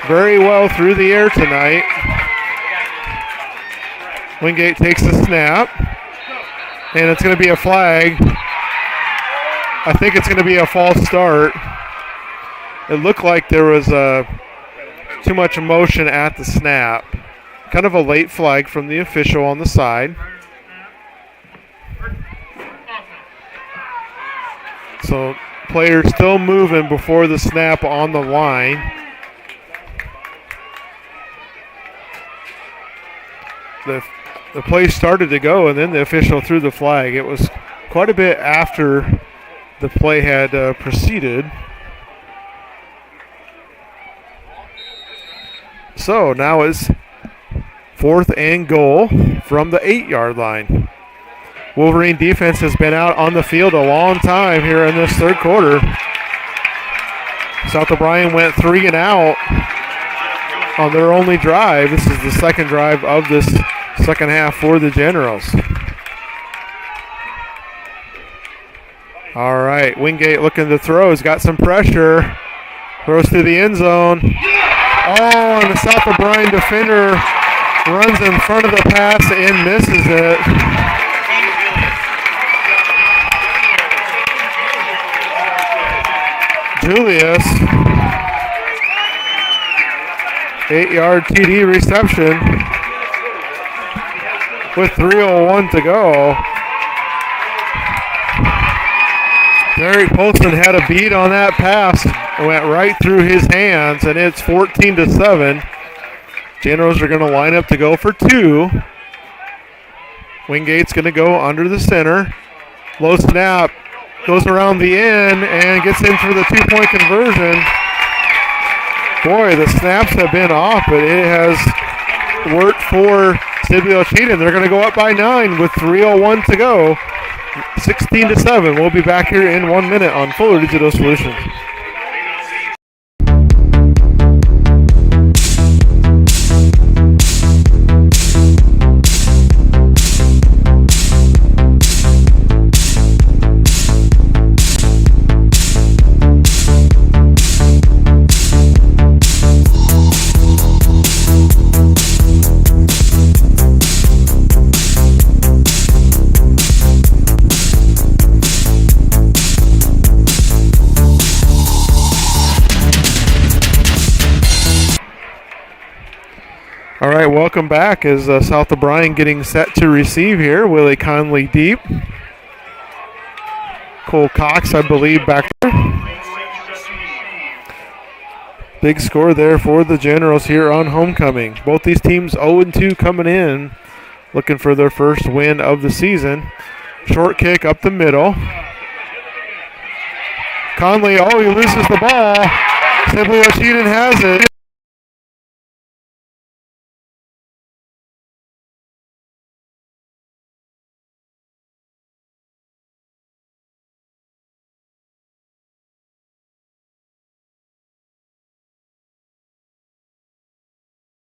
very well through the air tonight. Wingate takes the snap. And it's going to be a flag. I think it's going to be a false start. It looked like there was too much motion at the snap. Kind of a late flag from the official on the side. So players still moving before the snap on the line. The play started to go, and then the official threw the flag. It was quite a bit after the play had proceeded. So now it's fourth and goal from the 8-yard line. Wolverine defense has been out on the field a long time here in this third quarter. South O'Brien went 3 and out on their only drive. This is the second drive of this second half for the Generals. All right, Wingate looking to throw. He's got some pressure. Throws to the end zone. Oh, and the South O'Brien defender runs in front of the pass and misses it. Julius. 8-yard TD reception with 3:01 to go. Derek Polson had a beat on that pass. It went right through his hands, and it's 14-7. Generals are going to line up to go for two. Wingate's going to go under the center. Low snap, goes around the end and gets in for the two-point conversion. Boy, the snaps have been off, but it has worked for Sibley Ocheyedan. They're going to go up by 9 with 3:01 to go. 16-7. We'll be back here in 1 minute on Fuller Digital Solutions. All right, welcome back as South O'Brien getting set to receive here. Willie Conley deep. Cole Cox, I believe, back there. Big score there for the Generals here on homecoming. Both these teams 0-2 coming in, looking for their first win of the season. Short kick up the middle. Conley, he loses the ball. Sibley Ocheyedan has it.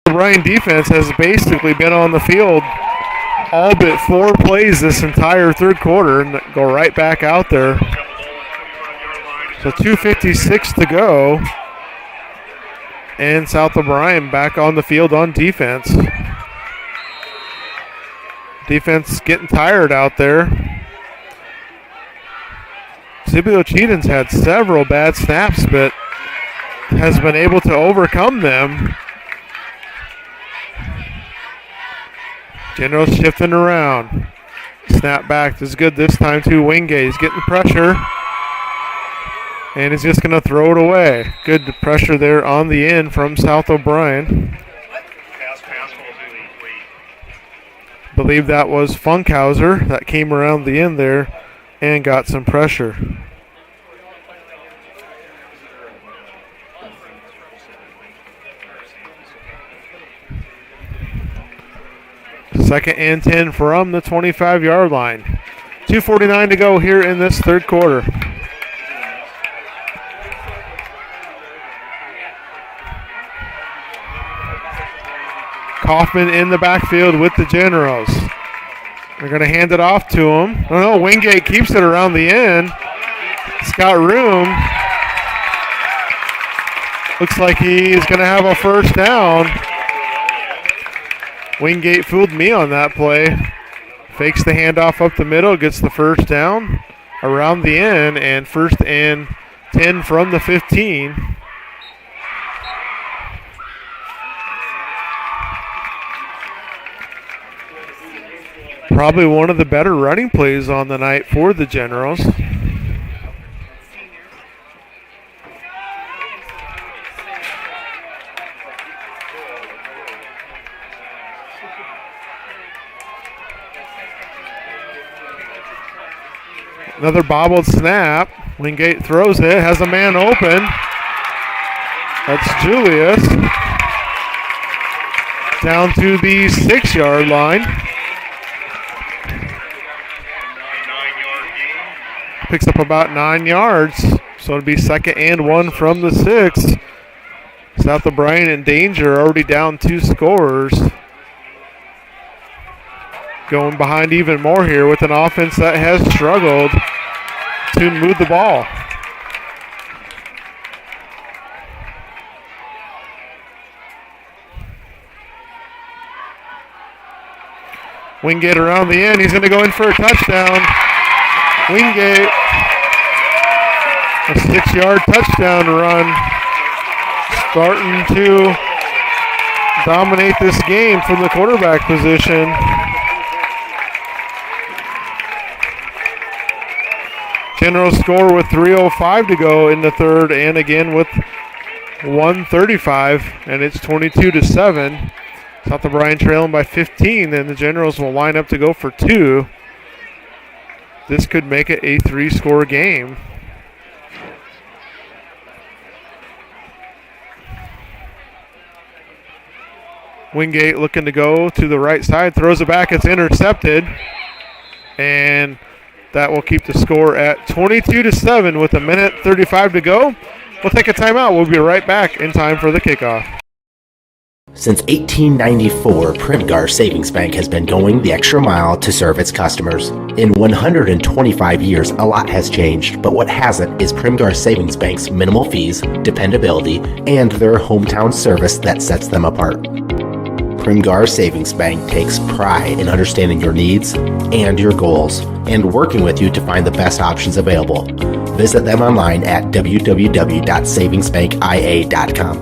The Ryan defense has basically been on the field all but 4 plays this entire third quarter and go right back out there. So 2:56 to go. And South O'Brien back on the field on defense. Defense getting tired out there. Sibley Ocheyedan's had several bad snaps, but has been able to overcome them. Generals shifting around. Snap back is good this time too. Wingate is getting pressure. And he's just going to throw it away. Good pressure there on the end from South O'Brien. Believe that was Funkhauser that came around the end there and got some pressure. Second and 10 from the 25-yard line. 2:49 to go here in this third quarter. Kaufman in the backfield with the Generals. They're going to hand it off to him. Oh no, Wingate keeps it around the end. He's got room. Looks like he's going to have a first down. Wingate fooled me on that play. Fakes the handoff up the middle, gets the first down around the end, and first and 10 from the 15. Probably one of the better running plays on the night for the Generals. Another bobbled snap. Wingate throws it, has a man open. That's Julius. Down to the 6-yard line. Picks up about 9 yards. So it'll be second and 1 from the 6. South O'Brien in danger, already down 2 scores. Going behind even more here with an offense that has struggled to move the ball. Wingate around the end. He's going to go in for a touchdown. Wingate. A 6-yard touchdown run. Starting to dominate this game from the quarterback position. General score with 3:05 to go in the third, and again with 1:35, and it's 22-7. South O'Brien trailing by 15, and the Generals will line up to go for 2. This could make it a 3-score game. Wingate looking to go to the right side, throws it back, it's intercepted, and that will keep the score at 22-7 with 1:35 to go. We'll take a timeout. We'll be right back in time for the kickoff. Since 1894, Primgar Savings Bank has been going the extra mile to serve its customers. In 125 years, a lot has changed, but what hasn't is Primgar Savings Bank's minimal fees, dependability, and their hometown service that sets them apart. Primgar Savings Bank takes pride in understanding your needs and your goals and working with you to find the best options available. Visit them online at www.savingsbankia.com.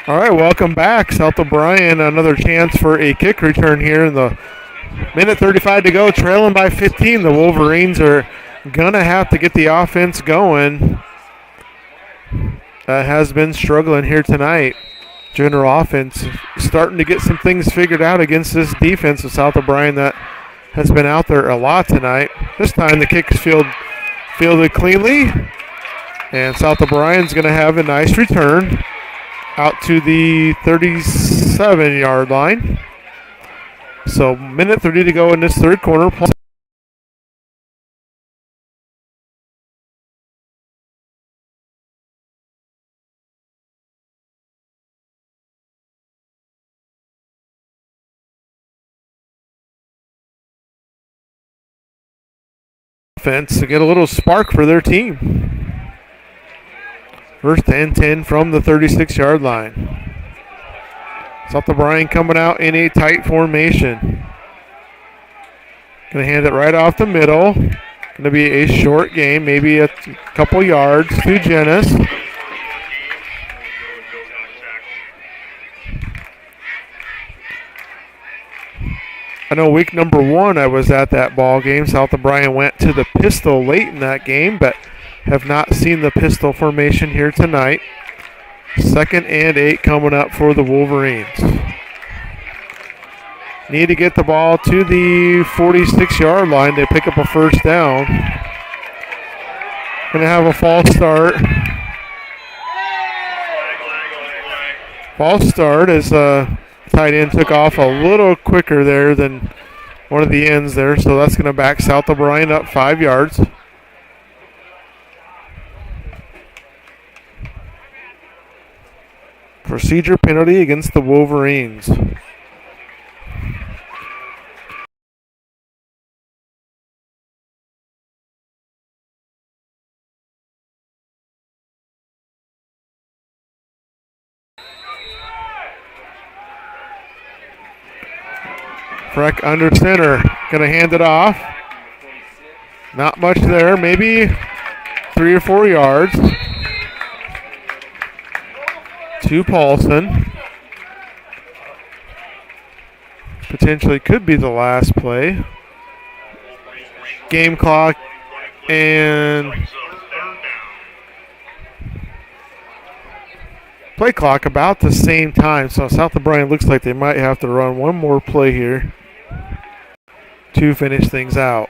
All right, welcome back. South O'Brien, another chance for a kick return here in the 1:35 to go, trailing by 15. The Wolverines are going to have to get the offense going. Has been struggling here tonight. General offense starting to get some things figured out against this defense of South O'Brien that has been out there a lot tonight. This time the kick is fielded cleanly, and South O'Brien's going to have a nice return out to the 37-yard line. So 1:30 to go in this third quarter. Offense to get a little spark for their team. First and 10 from the 36-yard line. South O'Brien coming out in a tight formation. Going to hand it right off the middle. Going to be a short game, maybe a couple yards to Genis. I know week number 1 I was at that ball game. South O'Brien went to the pistol late in that game, but have not seen the pistol formation here tonight. 2nd and 8 coming up for the Wolverines. Need to get the ball to the 46-yard line to pick up a first down. Going to have a false start. False start as tight end took off a little quicker there than one of the ends there, so that's going to back South O'Brien up 5 yards. Procedure penalty against the Wolverines. Freck under center, gonna hand it off. Not much there, maybe 3 or 4 yards. To Paulson. Potentially could be the last play. Game clock and play clock about the same time, so South O'Brien looks like they might have to run one more play here to finish things out.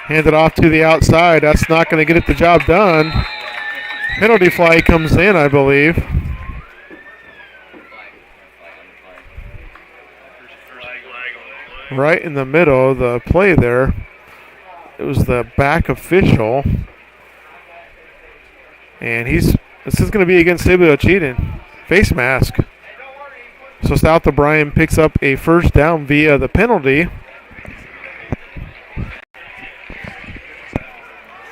Hand it off to the outside. That's not going to get it the job done. Penalty flag comes in, I believe. Right in the middle of the play there. It was the back official. And this is going to be against Sibley Ocheyedan. Face mask. So South O'Brien picks up a first down via the penalty.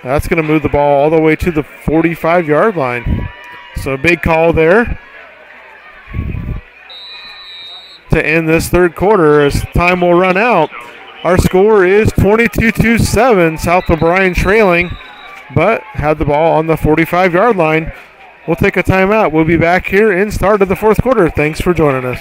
That's going to move the ball all the way to the 45-yard line. So a big call there. to end this third quarter as time will run out. Our score is 22-7, South O'Brien trailing, but had the ball on the 45-yard line. We'll take a timeout. We'll be back here in start of the fourth quarter. Thanks for joining us.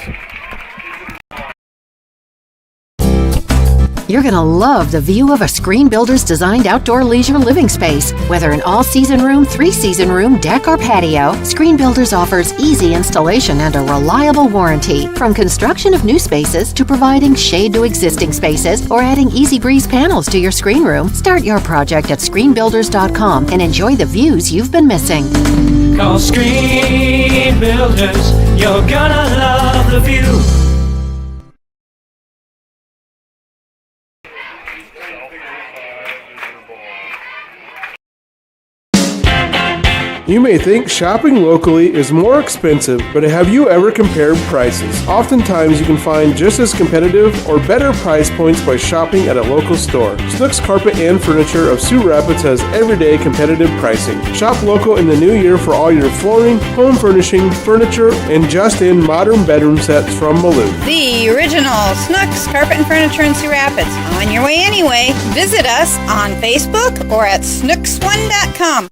You're going to love the view of a Screen Builder's designed outdoor leisure living space. Whether an all-season room, three-season room, deck, or patio, Screen Builders offers easy installation and a reliable warranty. From construction of new spaces to providing shade to existing spaces or adding Easy Breeze panels to your screen room, start your project at screenbuilders.com and enjoy the views you've been missing. Call Screen Builders, you're gonna love the view. You may think shopping locally is more expensive, but have you ever compared prices? Oftentimes you can find just as competitive or better price points by shopping at a local store. Snooks Carpet and Furniture of Sioux Rapids has everyday competitive pricing. Shop local in the new year for all your flooring, home furnishing, furniture, and just-in modern bedroom sets from Malou. The original Snooks Carpet and Furniture in Sioux Rapids. On your way anyway. Visit us on Facebook or at snooks1.com.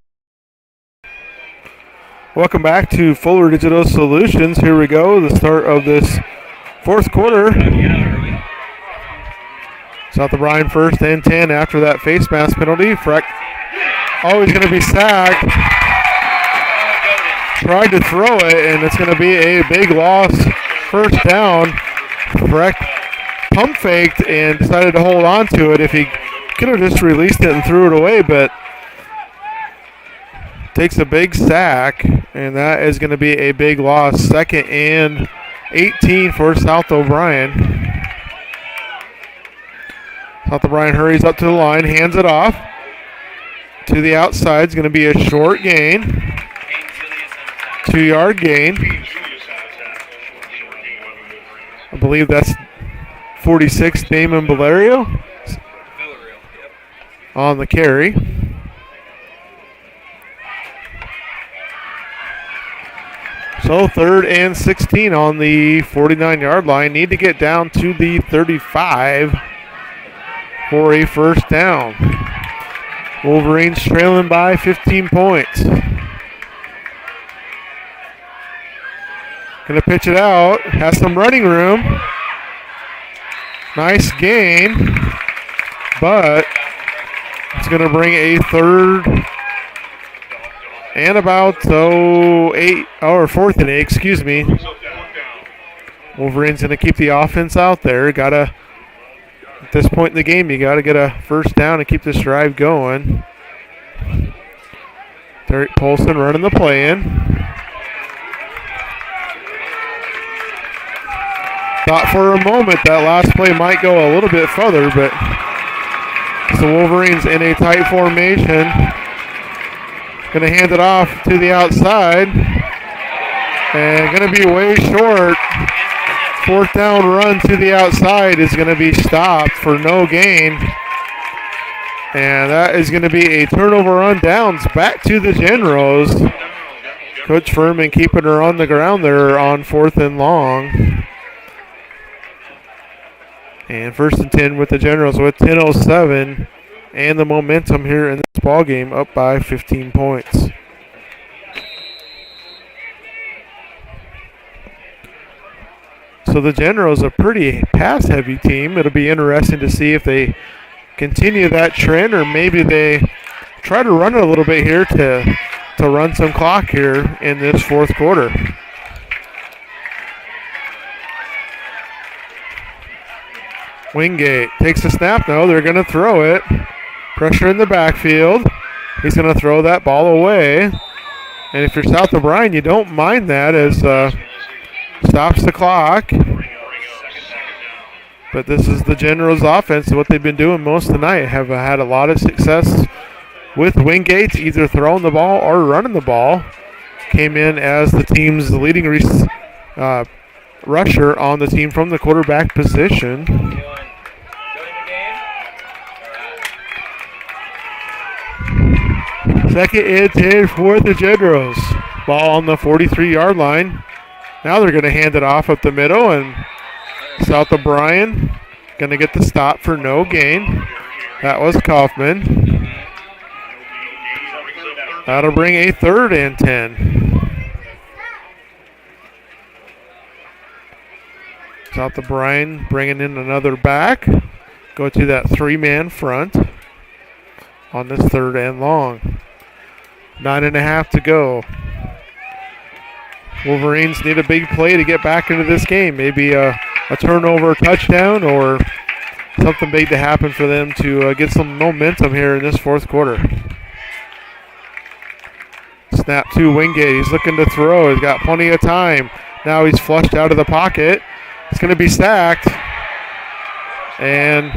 Welcome back to Fuller Digital Solutions. Here we go, the start of this fourth quarter. South O'Brien first and 10 after that face mask penalty. Freck always going to be sacked. Tried to throw it, and it's going to be a big loss. First down. Freck pump faked and decided to hold on to it. If he could have just released it and threw it away, but takes a big sack, and that is going to be a big loss. 2nd and 18 for South O'Brien. South O'Brien hurries up to the line, hands it off to the outside. It's going to be a short gain, 2-yard gain. I believe that's 46, Damon Valerio on the carry. So 3rd and 16 on the 49-yard line. Need to get down to the 35 for a first down. Wolverines trailing by 15 points. Going to pitch it out. Has some running room. Nice gain. But it's going to bring a 3rd and about 4th and 8, excuse me. Wolverines going to keep the offense out there. At this point in the game, you got to get a first down and keep this drive going. Derek Polson running the play in. Thought for a moment that last play might go a little bit further, but the Wolverines in a tight formation. Going to hand it off to the outside. And going to be way short. 4th down run to the outside is going to be stopped for no gain. And that is going to be a turnover on downs back to the Generals. Coach Furman keeping her on the ground there on 4th and long. And 1st and 10 with the Generals with 10:07. And the momentum here in this ball game up by 15 points. So the Generals a pretty pass-heavy team. It'll be interesting to see if they continue that trend or maybe they try to run it a little bit here to run some clock here in this fourth quarter. Wingate takes the snap. No, they're going to throw it. Pressure in the backfield. He's going to throw that ball away. And if you're South O'Brien, you don't mind that as stops the clock. But this is the Generals offense. What they've been doing most of the night. Have had a lot of success with Wingate, either throwing the ball or running the ball. Came in as the team's leading rusher on the team from the quarterback position. Second and 10 for the Generals. Ball on the 43-yard line. Now they're going to hand it off up the middle, and South O'Brien going to get the stop for no gain. That was Kaufman. That'll bring a 3rd and 10. South O'Brien bringing in another back. Go to that 3-man front on this 3rd and long. 9.5 to go. Wolverines need a big play to get back into this game. Maybe a turnover, touchdown, or something big to happen for them to get some momentum here in this 4th quarter. Snap to Wingate. He's looking to throw. He's got plenty of time. Now he's flushed out of the pocket. It's going to be sacked. And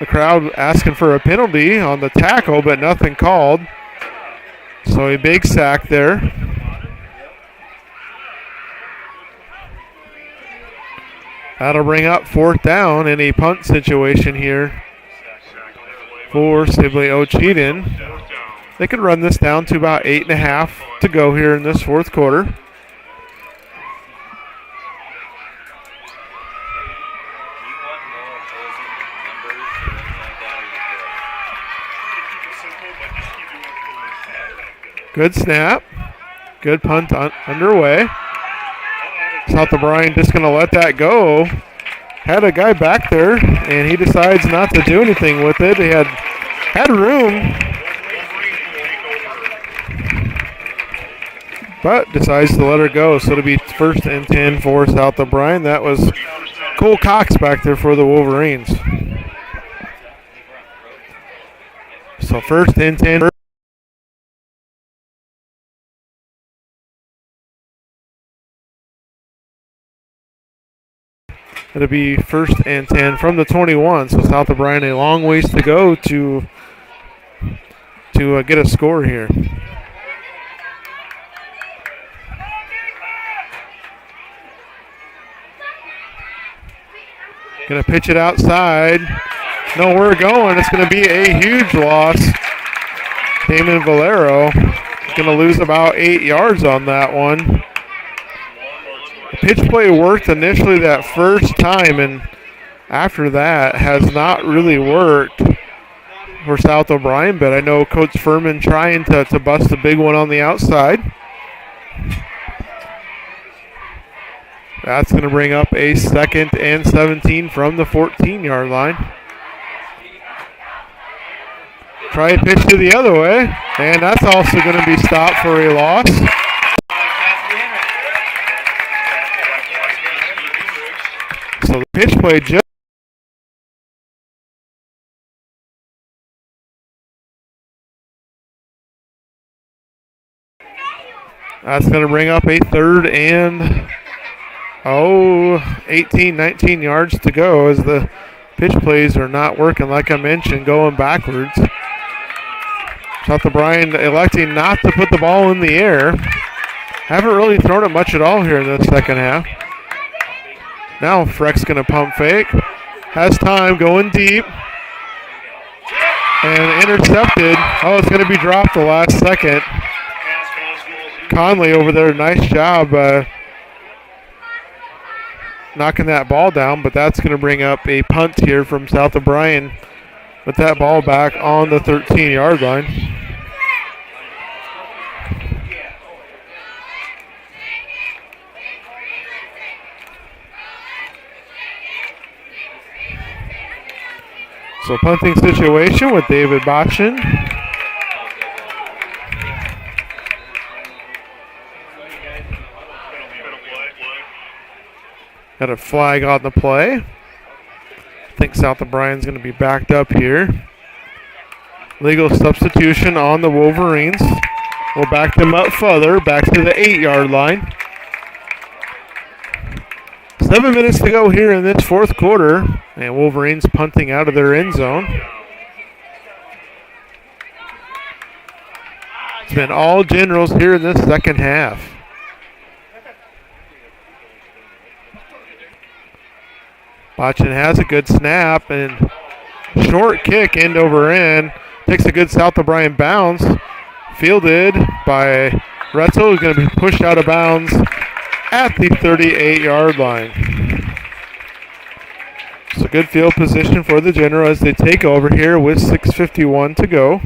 the crowd asking for a penalty on the tackle, but nothing called. So a big sack there. That'll bring up 4th down in a punt situation here for Sibley Ocheyedan. They could run this down to about 8.5 to go here in this 4th quarter. Good snap. Good punt underway. South O'Brien just going to let that go. Had a guy back there, and he decides not to do anything with it. He had room, but decides to let her go. So it'll be 1st and 10 for South O'Brien. That was Cole Cox back there for the Wolverines. So 1st and 10. It'll be 1st and 10 from the 21. So South O'Brien a long ways to go to get a score here. Going to pitch it outside. Nowhere going. It's going to be a huge loss. Damon Valero is going to lose about 8 yards on that one. The pitch play worked initially that first time, and after that has not really worked for South O'Brien, but I know Coach Furman trying to bust a big one on the outside. That's going to bring up a 2nd and 17 from the 14-yard line. Try a pitch to the other way, and that's also going to be stopped for a loss. So the pitch play just that's going to bring up a 3rd and 18, 19 yards to go as the pitch plays are not working, like I mentioned, going backwards. South O'Brien electing not to put the ball in the air. Haven't really thrown it much at all here in the 2nd half. Now Freck's going to pump fake. Has time, going deep. And intercepted. Oh, it's going to be dropped the last second. Conley over there, nice job knocking that ball down, but that's going to bring up a punt here from South O'Brien with that ball back on the 13-yard line. So punting situation with David Botchin. Got a flag on the play. I think South O'Brien's going to be backed up here. Legal substitution on the Wolverines. We'll back them up further, back to the 8-yard line. 7 minutes to go here in this 4th quarter, and Wolverines punting out of their end zone. It's been all Generals here in this 2nd half. Botchin has a good snap and short kick end over end. Takes a good South O'Brien bounce. Fielded by Retzel, who's going to be pushed out of bounds at the 38-yard line. Good field position for the General as they take over here with 6:51 to go.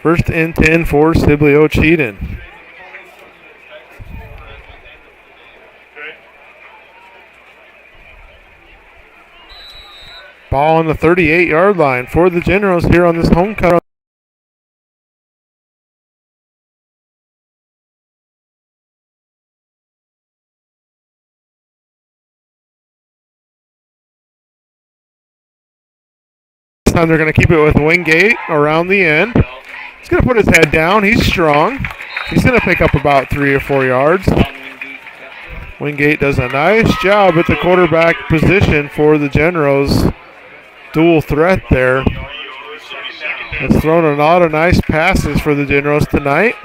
First and 10 for Sibley Ocheyedan. Ball on the 38-yard line for the Generals here on this homecoming. This time they're going to keep it with Wingate around the end. He's going to put his head down. He's strong. He's going to pick up about 3 or 4 yards. Wingate does a nice job at the quarterback position for the Generals. Dual threat there. Has thrown a lot of nice passes for the Generals tonight.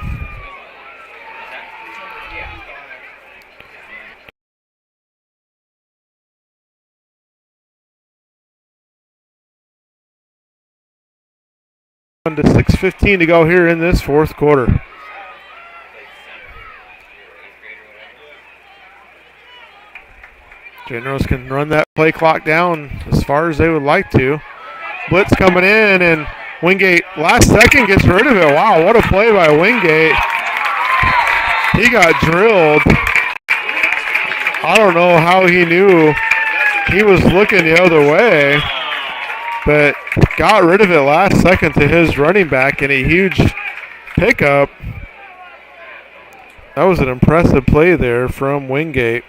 On to 6:15 to go here in this fourth quarter. Generals can run that play clock down as far as they would like to. Blitz coming in, and Wingate last second gets rid of it. Wow, what a play by Wingate. He got drilled. I don't know how he knew he was looking the other way, but got rid of it last second to his running back in a huge pickup. That was an impressive play there from Wingate.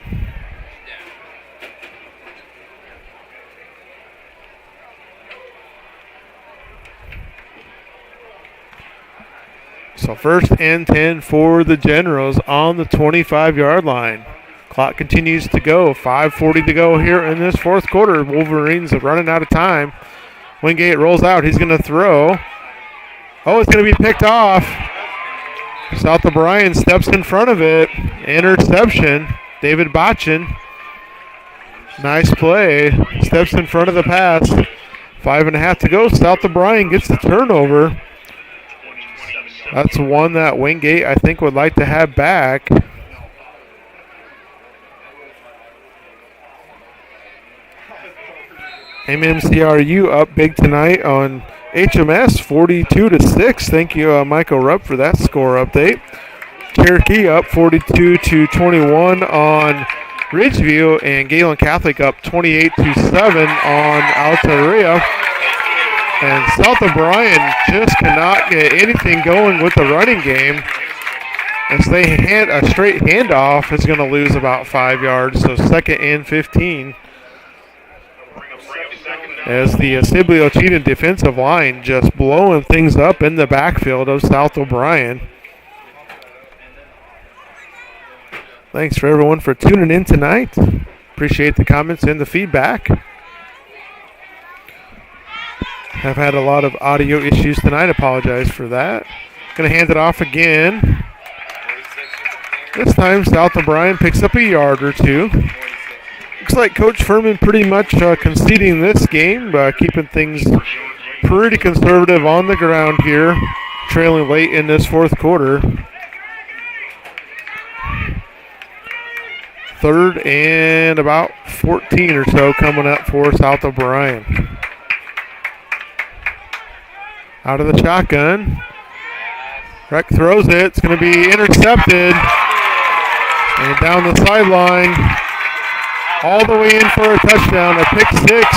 So first and 10 for the Generals on the 25-yard line. Clock continues to go. 5:40 to go here in this fourth quarter. Wolverines are running out of time. Wingate rolls out. He's going to throw. Oh, it's going to be picked off. South O'Brien steps in front of it. Interception. David Botchin. Nice play. Steps in front of the pass. 5.5 to go. South O'Brien gets the turnover. That's one that Wingate, I think, would like to have back. MMCRU up big tonight on HMS, 42-6. Thank you, Michael Rupp, for that score update. Cherokee up 42-21 on Ridgeview, and Galen Catholic up 28-7 on Altaria. And South O'Brien just cannot get anything going with the running game. As they hand a straight handoff is going to lose about 5 yards, so second and 15. As the Sibley Ocheyedan defensive line just blowing things up in the backfield of South O'Brien. Thanks for everyone for tuning in tonight. Appreciate the comments and the feedback. Have had a lot of audio issues tonight. Apologize for that. Going to hand it off again. This time South O'Brien picks up a yard or two. Looks like Coach Furman pretty much conceding this game, keeping things pretty conservative on the ground here, trailing late in this fourth quarter. Third and about 14 or so coming up for South O'Brien. Out of the shotgun. Reck throws it. It's going to be intercepted. And down the sideline. All the way in for a touchdown. A pick six.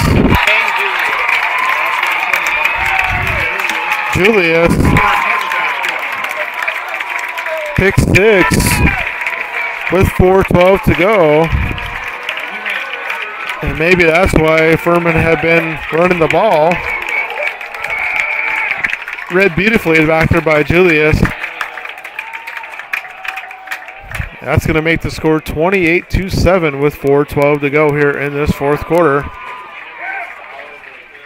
Julius. Pick six. With 4:12 to go. And maybe that's why Furman had been running the ball. Read beautifully back there by Julius. That's going to make the score 28-7 with 4:12 to go here in this fourth quarter.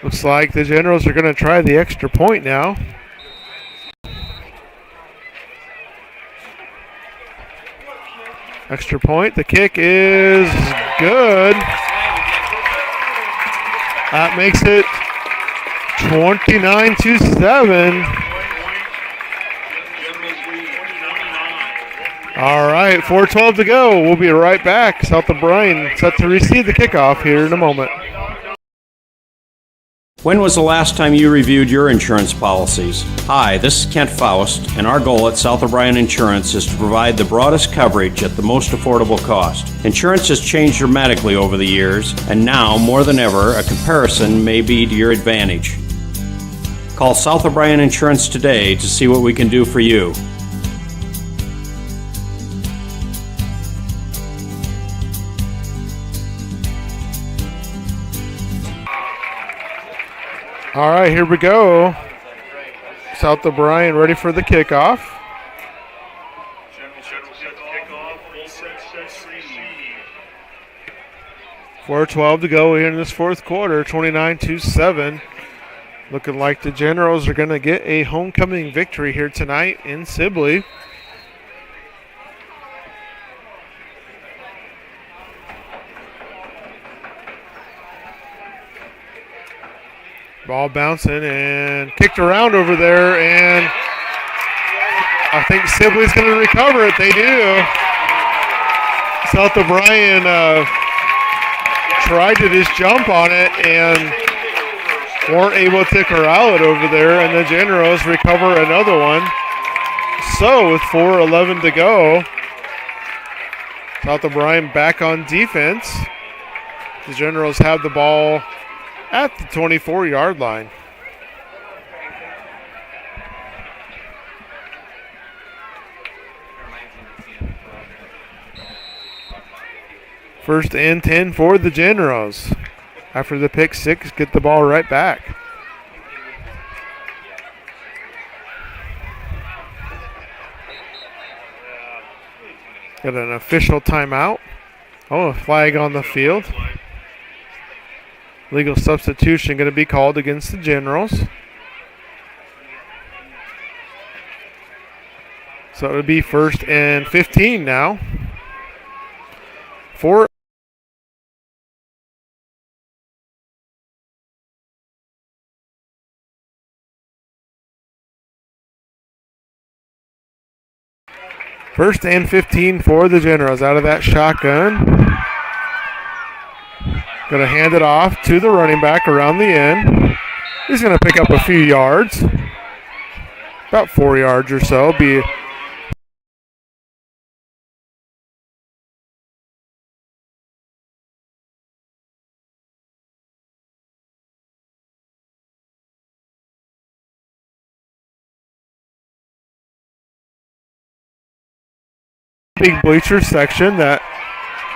Looks like the Generals are going to try the extra point now. Extra point. The kick is good. That makes it 29-7. All right, 4:12 to go. We'll be right back. South O'Brien set to receive the kickoff here in a moment. When was the last time you reviewed your insurance policies? Hi, this is Kent Faust, and our goal at South O'Brien Insurance is to provide the broadest coverage at the most affordable cost. Insurance has changed dramatically over the years, and now, more than ever, a comparison may be to your advantage. Call South O'Brien Insurance today to see what we can do for you. All right, here we go. South O'Brien ready for the kickoff. 4:12 to go here in this fourth quarter, 29-7. Looking like the Generals are going to get a homecoming victory here tonight in Sibley. Ball bouncing and kicked around over there, and I think Sibley's going to recover it. They do. South O'Brien tried to just jump on it and weren't able to corral it over there, and the Generals recover another one. So with 4:11 to go, South O'Brien back on defense. The Generals have the ball at the 24-yard line. First and 10 for the Generals. After the pick six, get the ball right back. Got an official timeout. Oh, a flag on the field. Legal substitution going to be called against the Generals. So it would be first and 15 now. First and 15 for the Generals out of that shotgun. Going to hand it off to the running back around the end. He's going to pick up a few yards. About 4 yards or so. Be big bleacher section that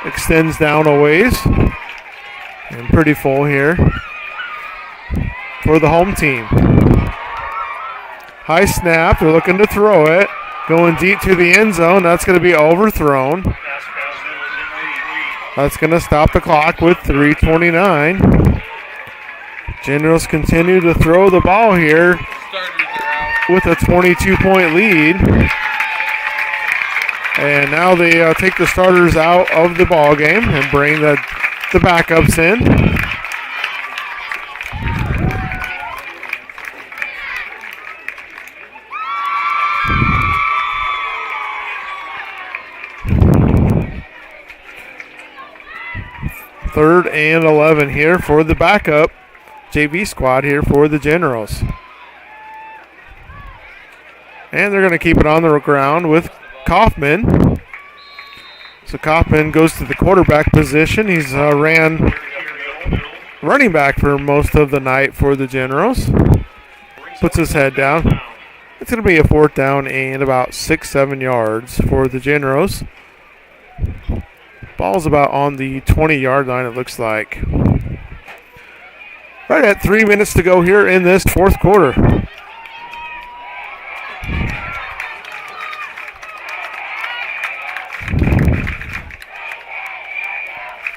extends down a ways. And pretty full here for the home team. High snap. They're looking to throw it. Going deep to the end zone. That's going to be overthrown. That's going to stop the clock with 3:29. Generals continue to throw the ball here with a 22-point lead. And now they take the starters out of the ball game and bring the backups in. Third and 11 here for the backup JV squad here for the Generals. And they're going to keep it on the ground with Kaufman. So Kaufman goes to the quarterback position. He's ran running back for most of the night for the Generals. Puts his head down. It's going to be a fourth down and about 6-7 yards for the Generals. Ball's about on the 20-yard line, it looks like. Right at 3 minutes to go here in this fourth quarter.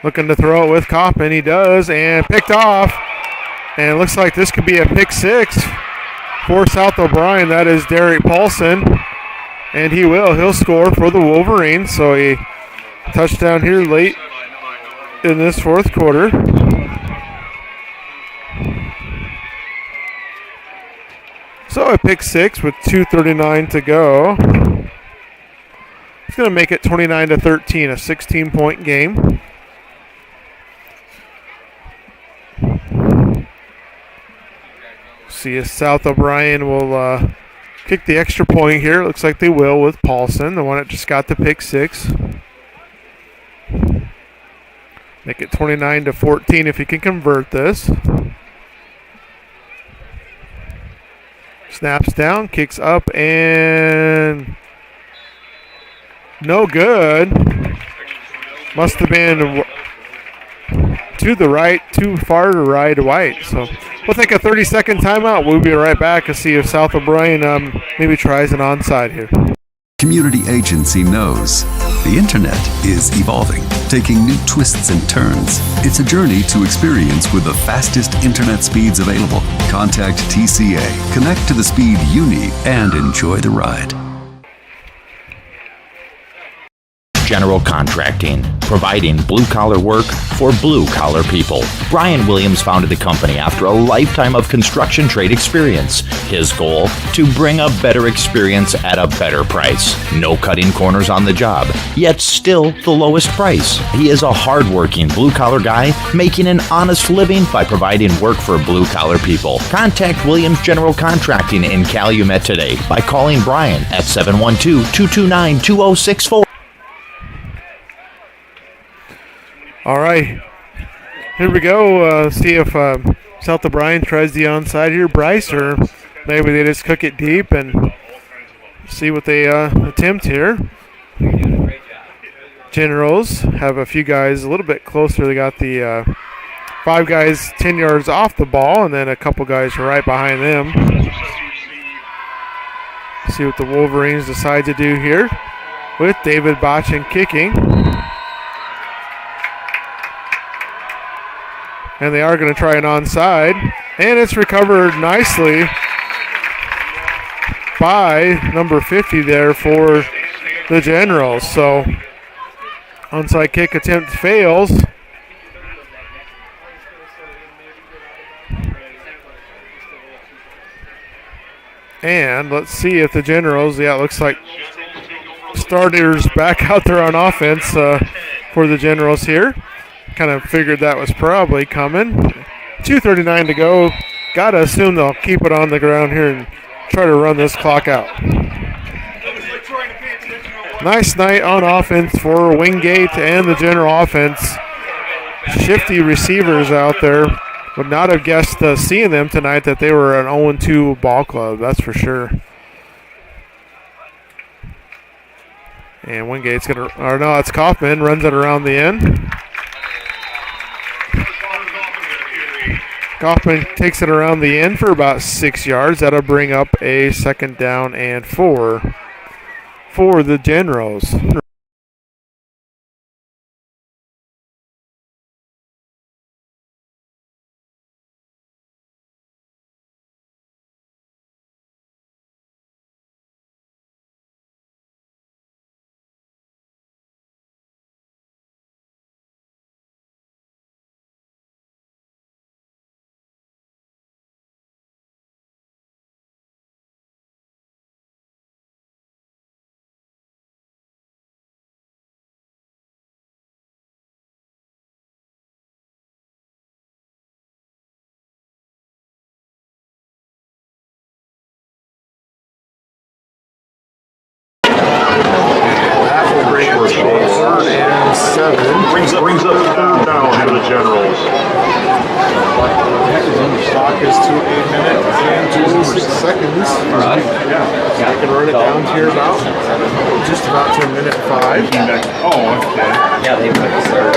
Looking to throw it with Kaufman. He does, and picked off. And it looks like this could be a pick six for South O'Brien. That is Derek Paulson. And he will. He'll score for the Wolverines. So a touchdown here late in this fourth quarter. So a pick six with 2:39 to go. It's going to make it 29-13, a 16-point game. See if South O'Brien will kick the extra point here. Looks like they will with Paulson, the one that just got the pick six. Make it 29-14 if he can convert this. Snaps down, kicks up, and no good. Must have been to the right, too far to right white. So we'll take a 30-second timeout. We'll be right back to see if South O'Brien maybe tries an onside here. Community Agency knows the internet is evolving, taking new twists and turns. It's a journey to experience with the fastest internet speeds available. Contact TCA, connect to the speed you need, and enjoy the ride. General Contracting, providing blue-collar work for blue-collar people. Brian Williams founded the company after a lifetime of construction trade experience. His goal, to bring a better experience at a better price. No cutting corners on the job, yet still the lowest price. He is a hard-working blue-collar guy making an honest living by providing work for blue-collar people. Contact Williams General Contracting in Calumet today by calling Brian at 712-229-2064. All right, here we go. See if South O'Brien tries the onside here, Bryce, or maybe they just cook it deep and see what they attempt here. Generals have a few guys a little bit closer. They got the 5 guys 10 yards off the ball, and then a couple guys right behind them. See what the Wolverines decide to do here with David Botchin kicking. And they are going to try an onside. And it's recovered nicely by number 50 there for the Generals. So onside kick attempt fails. And let's see if the Generals, it looks like starters back out there on offense for the Generals here. Kind of figured that was probably coming. 2:39 to go. Got to assume they'll keep it on the ground here and try to run this clock out. Nice night on offense for Wingate and the General offense. Shifty receivers out there. Would not have guessed seeing them tonight that they were an 0-2 ball club, that's for sure. And Wingate's going to, or no, it's Kaufman, runs it around the end. Kaufman takes it around the end for about 6 yards. That'll bring up a 2nd down and 4 for the Generals. Brings up 3rd down to the Generals. Clock is to 8 minutes and 26 seconds. All right. Yeah. I can run it down to here about just about to minute 5. Oh, okay. Yeah, they put the third.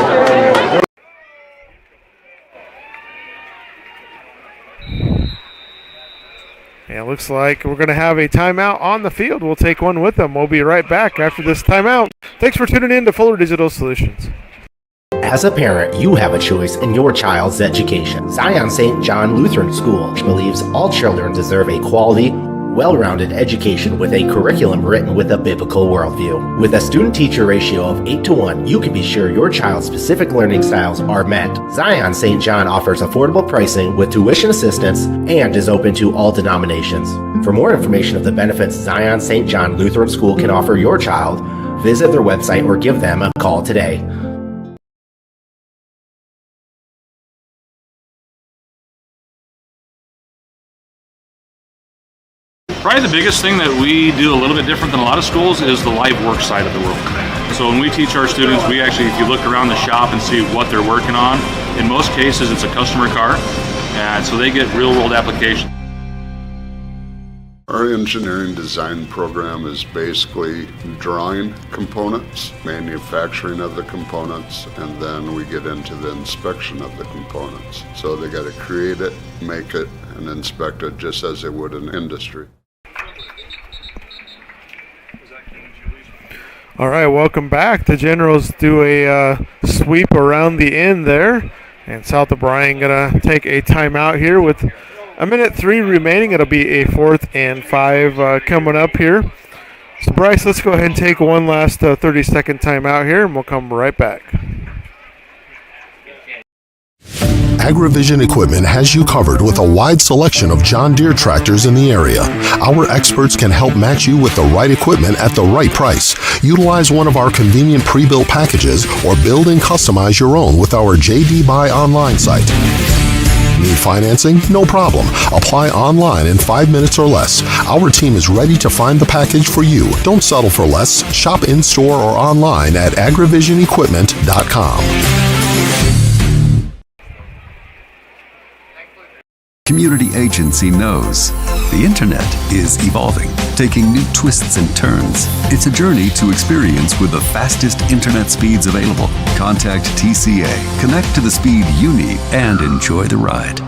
And it looks like we're going to have a timeout on the field. We'll take one with them. We'll be right back after this timeout. Thanks for tuning in to Fuller Digital Solutions. As a parent, you have a choice in your child's education. Zion St. John Lutheran School believes all children deserve a quality, well-rounded education with a curriculum written with a biblical worldview. With a student-teacher ratio of 8-to-1, you can be sure your child's specific learning styles are met. Zion St. John offers affordable pricing with tuition assistance and is open to all denominations. For more information of the benefits Zion St. John Lutheran School can offer your child, Visit their website or give them a call today. Probably the biggest thing that we do a little bit different than a lot of schools is the live work side of the world. So when we teach our students, we actually, if you look around the shop and see what they're working on, in most cases it's a customer car, and so they get real world application. Our engineering design program is basically drawing components, manufacturing of the components, and then we get into the inspection of the components. So they got to create it, make it, and inspect it just as they would in industry. All right, welcome back. The Generals do a sweep around the end there, and South O'Brien gonna take a timeout here with a minute 3 remaining. It'll be a 4th and 5 coming up here. So Bryce, let's go ahead and take one last 30-second timeout here, and we'll come right back. AgriVision Equipment has you covered with a wide selection of John Deere tractors in the area. Our experts can help match you with the right equipment at the right price. Utilize one of our convenient pre-built packages or build and customize your own with our JD Buy online site. Need financing? No problem. Apply online in 5 minutes or less. Our team is ready to find the package for you. Don't settle for less. Shop in-store or online at agrivisionequipment.com. Community Agency knows the internet is evolving, taking new twists and turns. It's a journey to experience with the fastest internet speeds available. Contact TCA, connect to the speed you need, and enjoy the ride.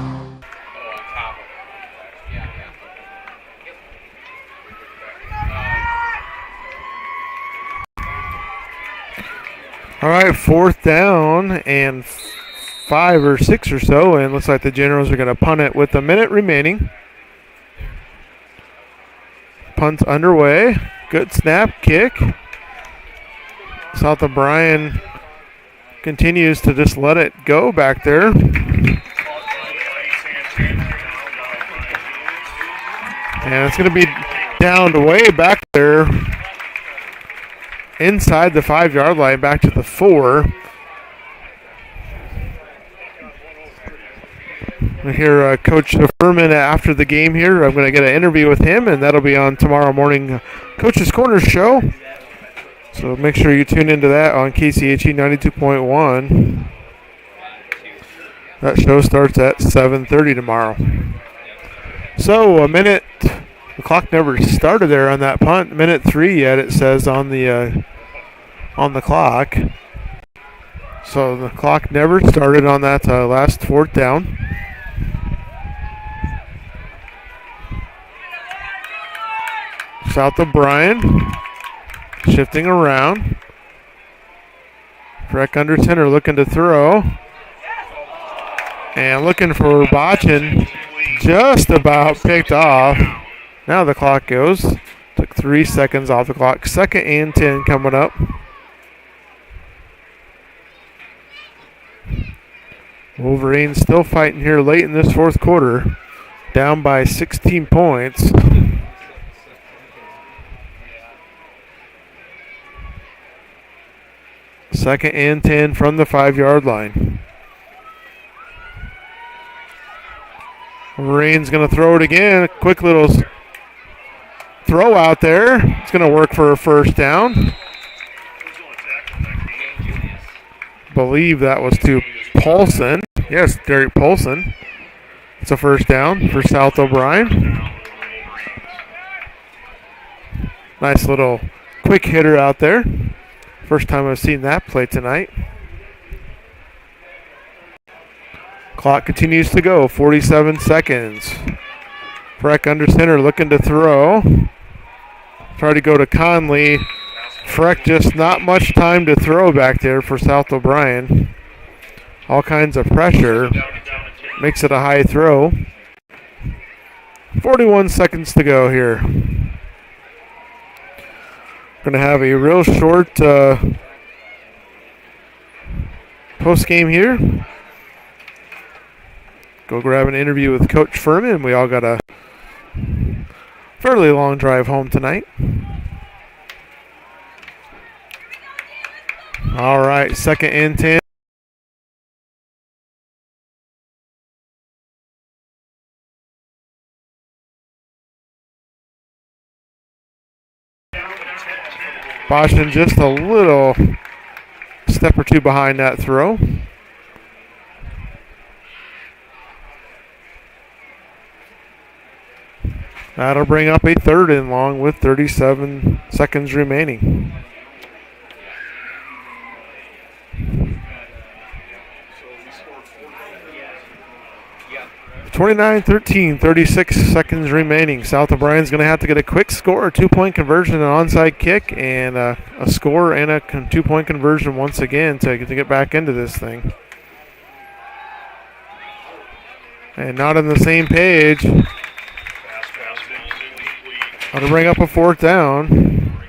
All right, 4th down and 5 or 6 or so, and looks like the Generals are going to punt it with a minute remaining. Punt's underway. Good snap, kick. South O'Brien continues to just let it go back there. And it's going to be downed way back there inside the 5-yard line, back to the 4. We hear Coach Furman after the game here. I'm going to get an interview with him, and that'll be on tomorrow morning Coach's Corner show. So make sure you tune into that on KCHE 92.1. That show starts at 7:30 tomorrow. So a minute. The clock never started there on that punt. Minute 3 yet, it says on the clock. So the clock never started on that last 4th down. South O'Brien shifting around. Freck under center looking to throw. And looking for Botchin. Just about picked off. Now the clock goes. Took 3 seconds off the clock. 2nd and 10 coming up. Wolverines still fighting here late in this 4th quarter. Down by 16 points. Second and 10 from the 5-yard line. Wolverines going to throw it again. A quick little throw out there. It's going to work for a 1st down. Believe that was to Paulson. Yes, Derek Paulson. It's a 1st down for South O'Brien. Nice little quick hitter out there. First time I've seen that play tonight. Clock continues to go, 47 seconds. Freck under center looking to throw. Try to go to Conley. Freck just not much time to throw back there for South O'Brien. All kinds of pressure. Makes it a high throw. 41 seconds to go here. Going to have a real short post game here. Go grab an interview with Coach Furman. We all got a fairly long drive home tonight. All right, 2nd and 10. Boston just a little step or two behind that throw. That'll bring up a 3rd and long with 37 seconds remaining. (29-13), 36 seconds remaining. South O'Brien's going to have to get a quick score, a 2-point conversion, an onside kick, and a score and a 2-point conversion once again to get back into this thing. And not on the same page. How to bring up a 4th down.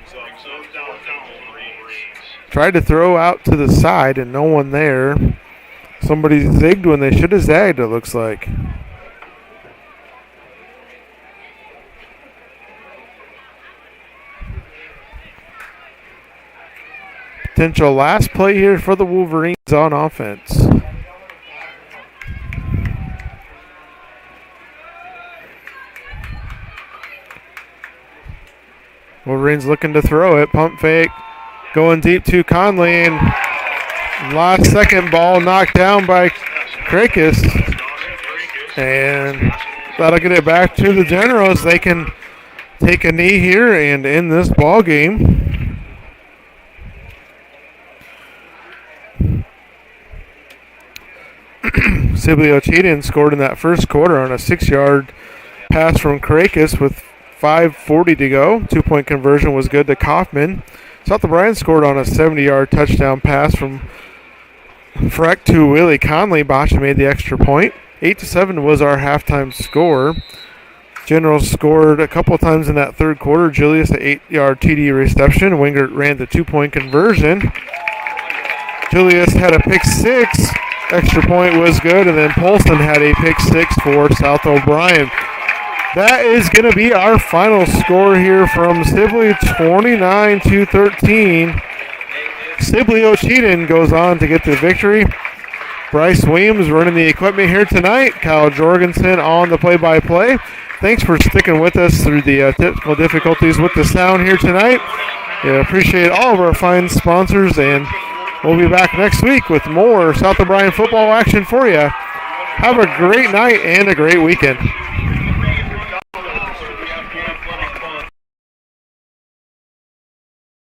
Tried to throw out to the side and no one there. Somebody zigged when they should have zagged, it looks like. Potential last play here for the Wolverines on offense. Wolverines looking to throw it. Pump fake. Going deep to Conley. And last second ball knocked down by Krakis. And that'll get it back to the Generals. They can take a knee here and end this ball game. Sibley Ocheyedan scored in that first quarter on a 6-yard pass from Krakis with 5:40 to go. 2-point conversion was good to Kaufman. South O'Brien scored on a 70-yard touchdown pass from Freck to Willie Conley. Boston made the extra point. 8-7 was our halftime score. Generals scored a couple of times in that third quarter. Julius, an 8-yard TD reception. Wingert ran the 2-point conversion. Julius had a pick 6. Extra point was good, and then Polson had a pick 6 for South O'Brien. That is going to be our final score here from Sibley, 29-13. Sibley Ocheyedan goes on to get the victory. Bryce Williams running the equipment here tonight. Kyle Jorgensen on the play-by-play. Thanks for sticking with us through the technical difficulties with the sound here tonight. Yeah, appreciate all of our fine sponsors, and we'll be back next week with more South O'Brien football action for you. Have a great night and a great weekend.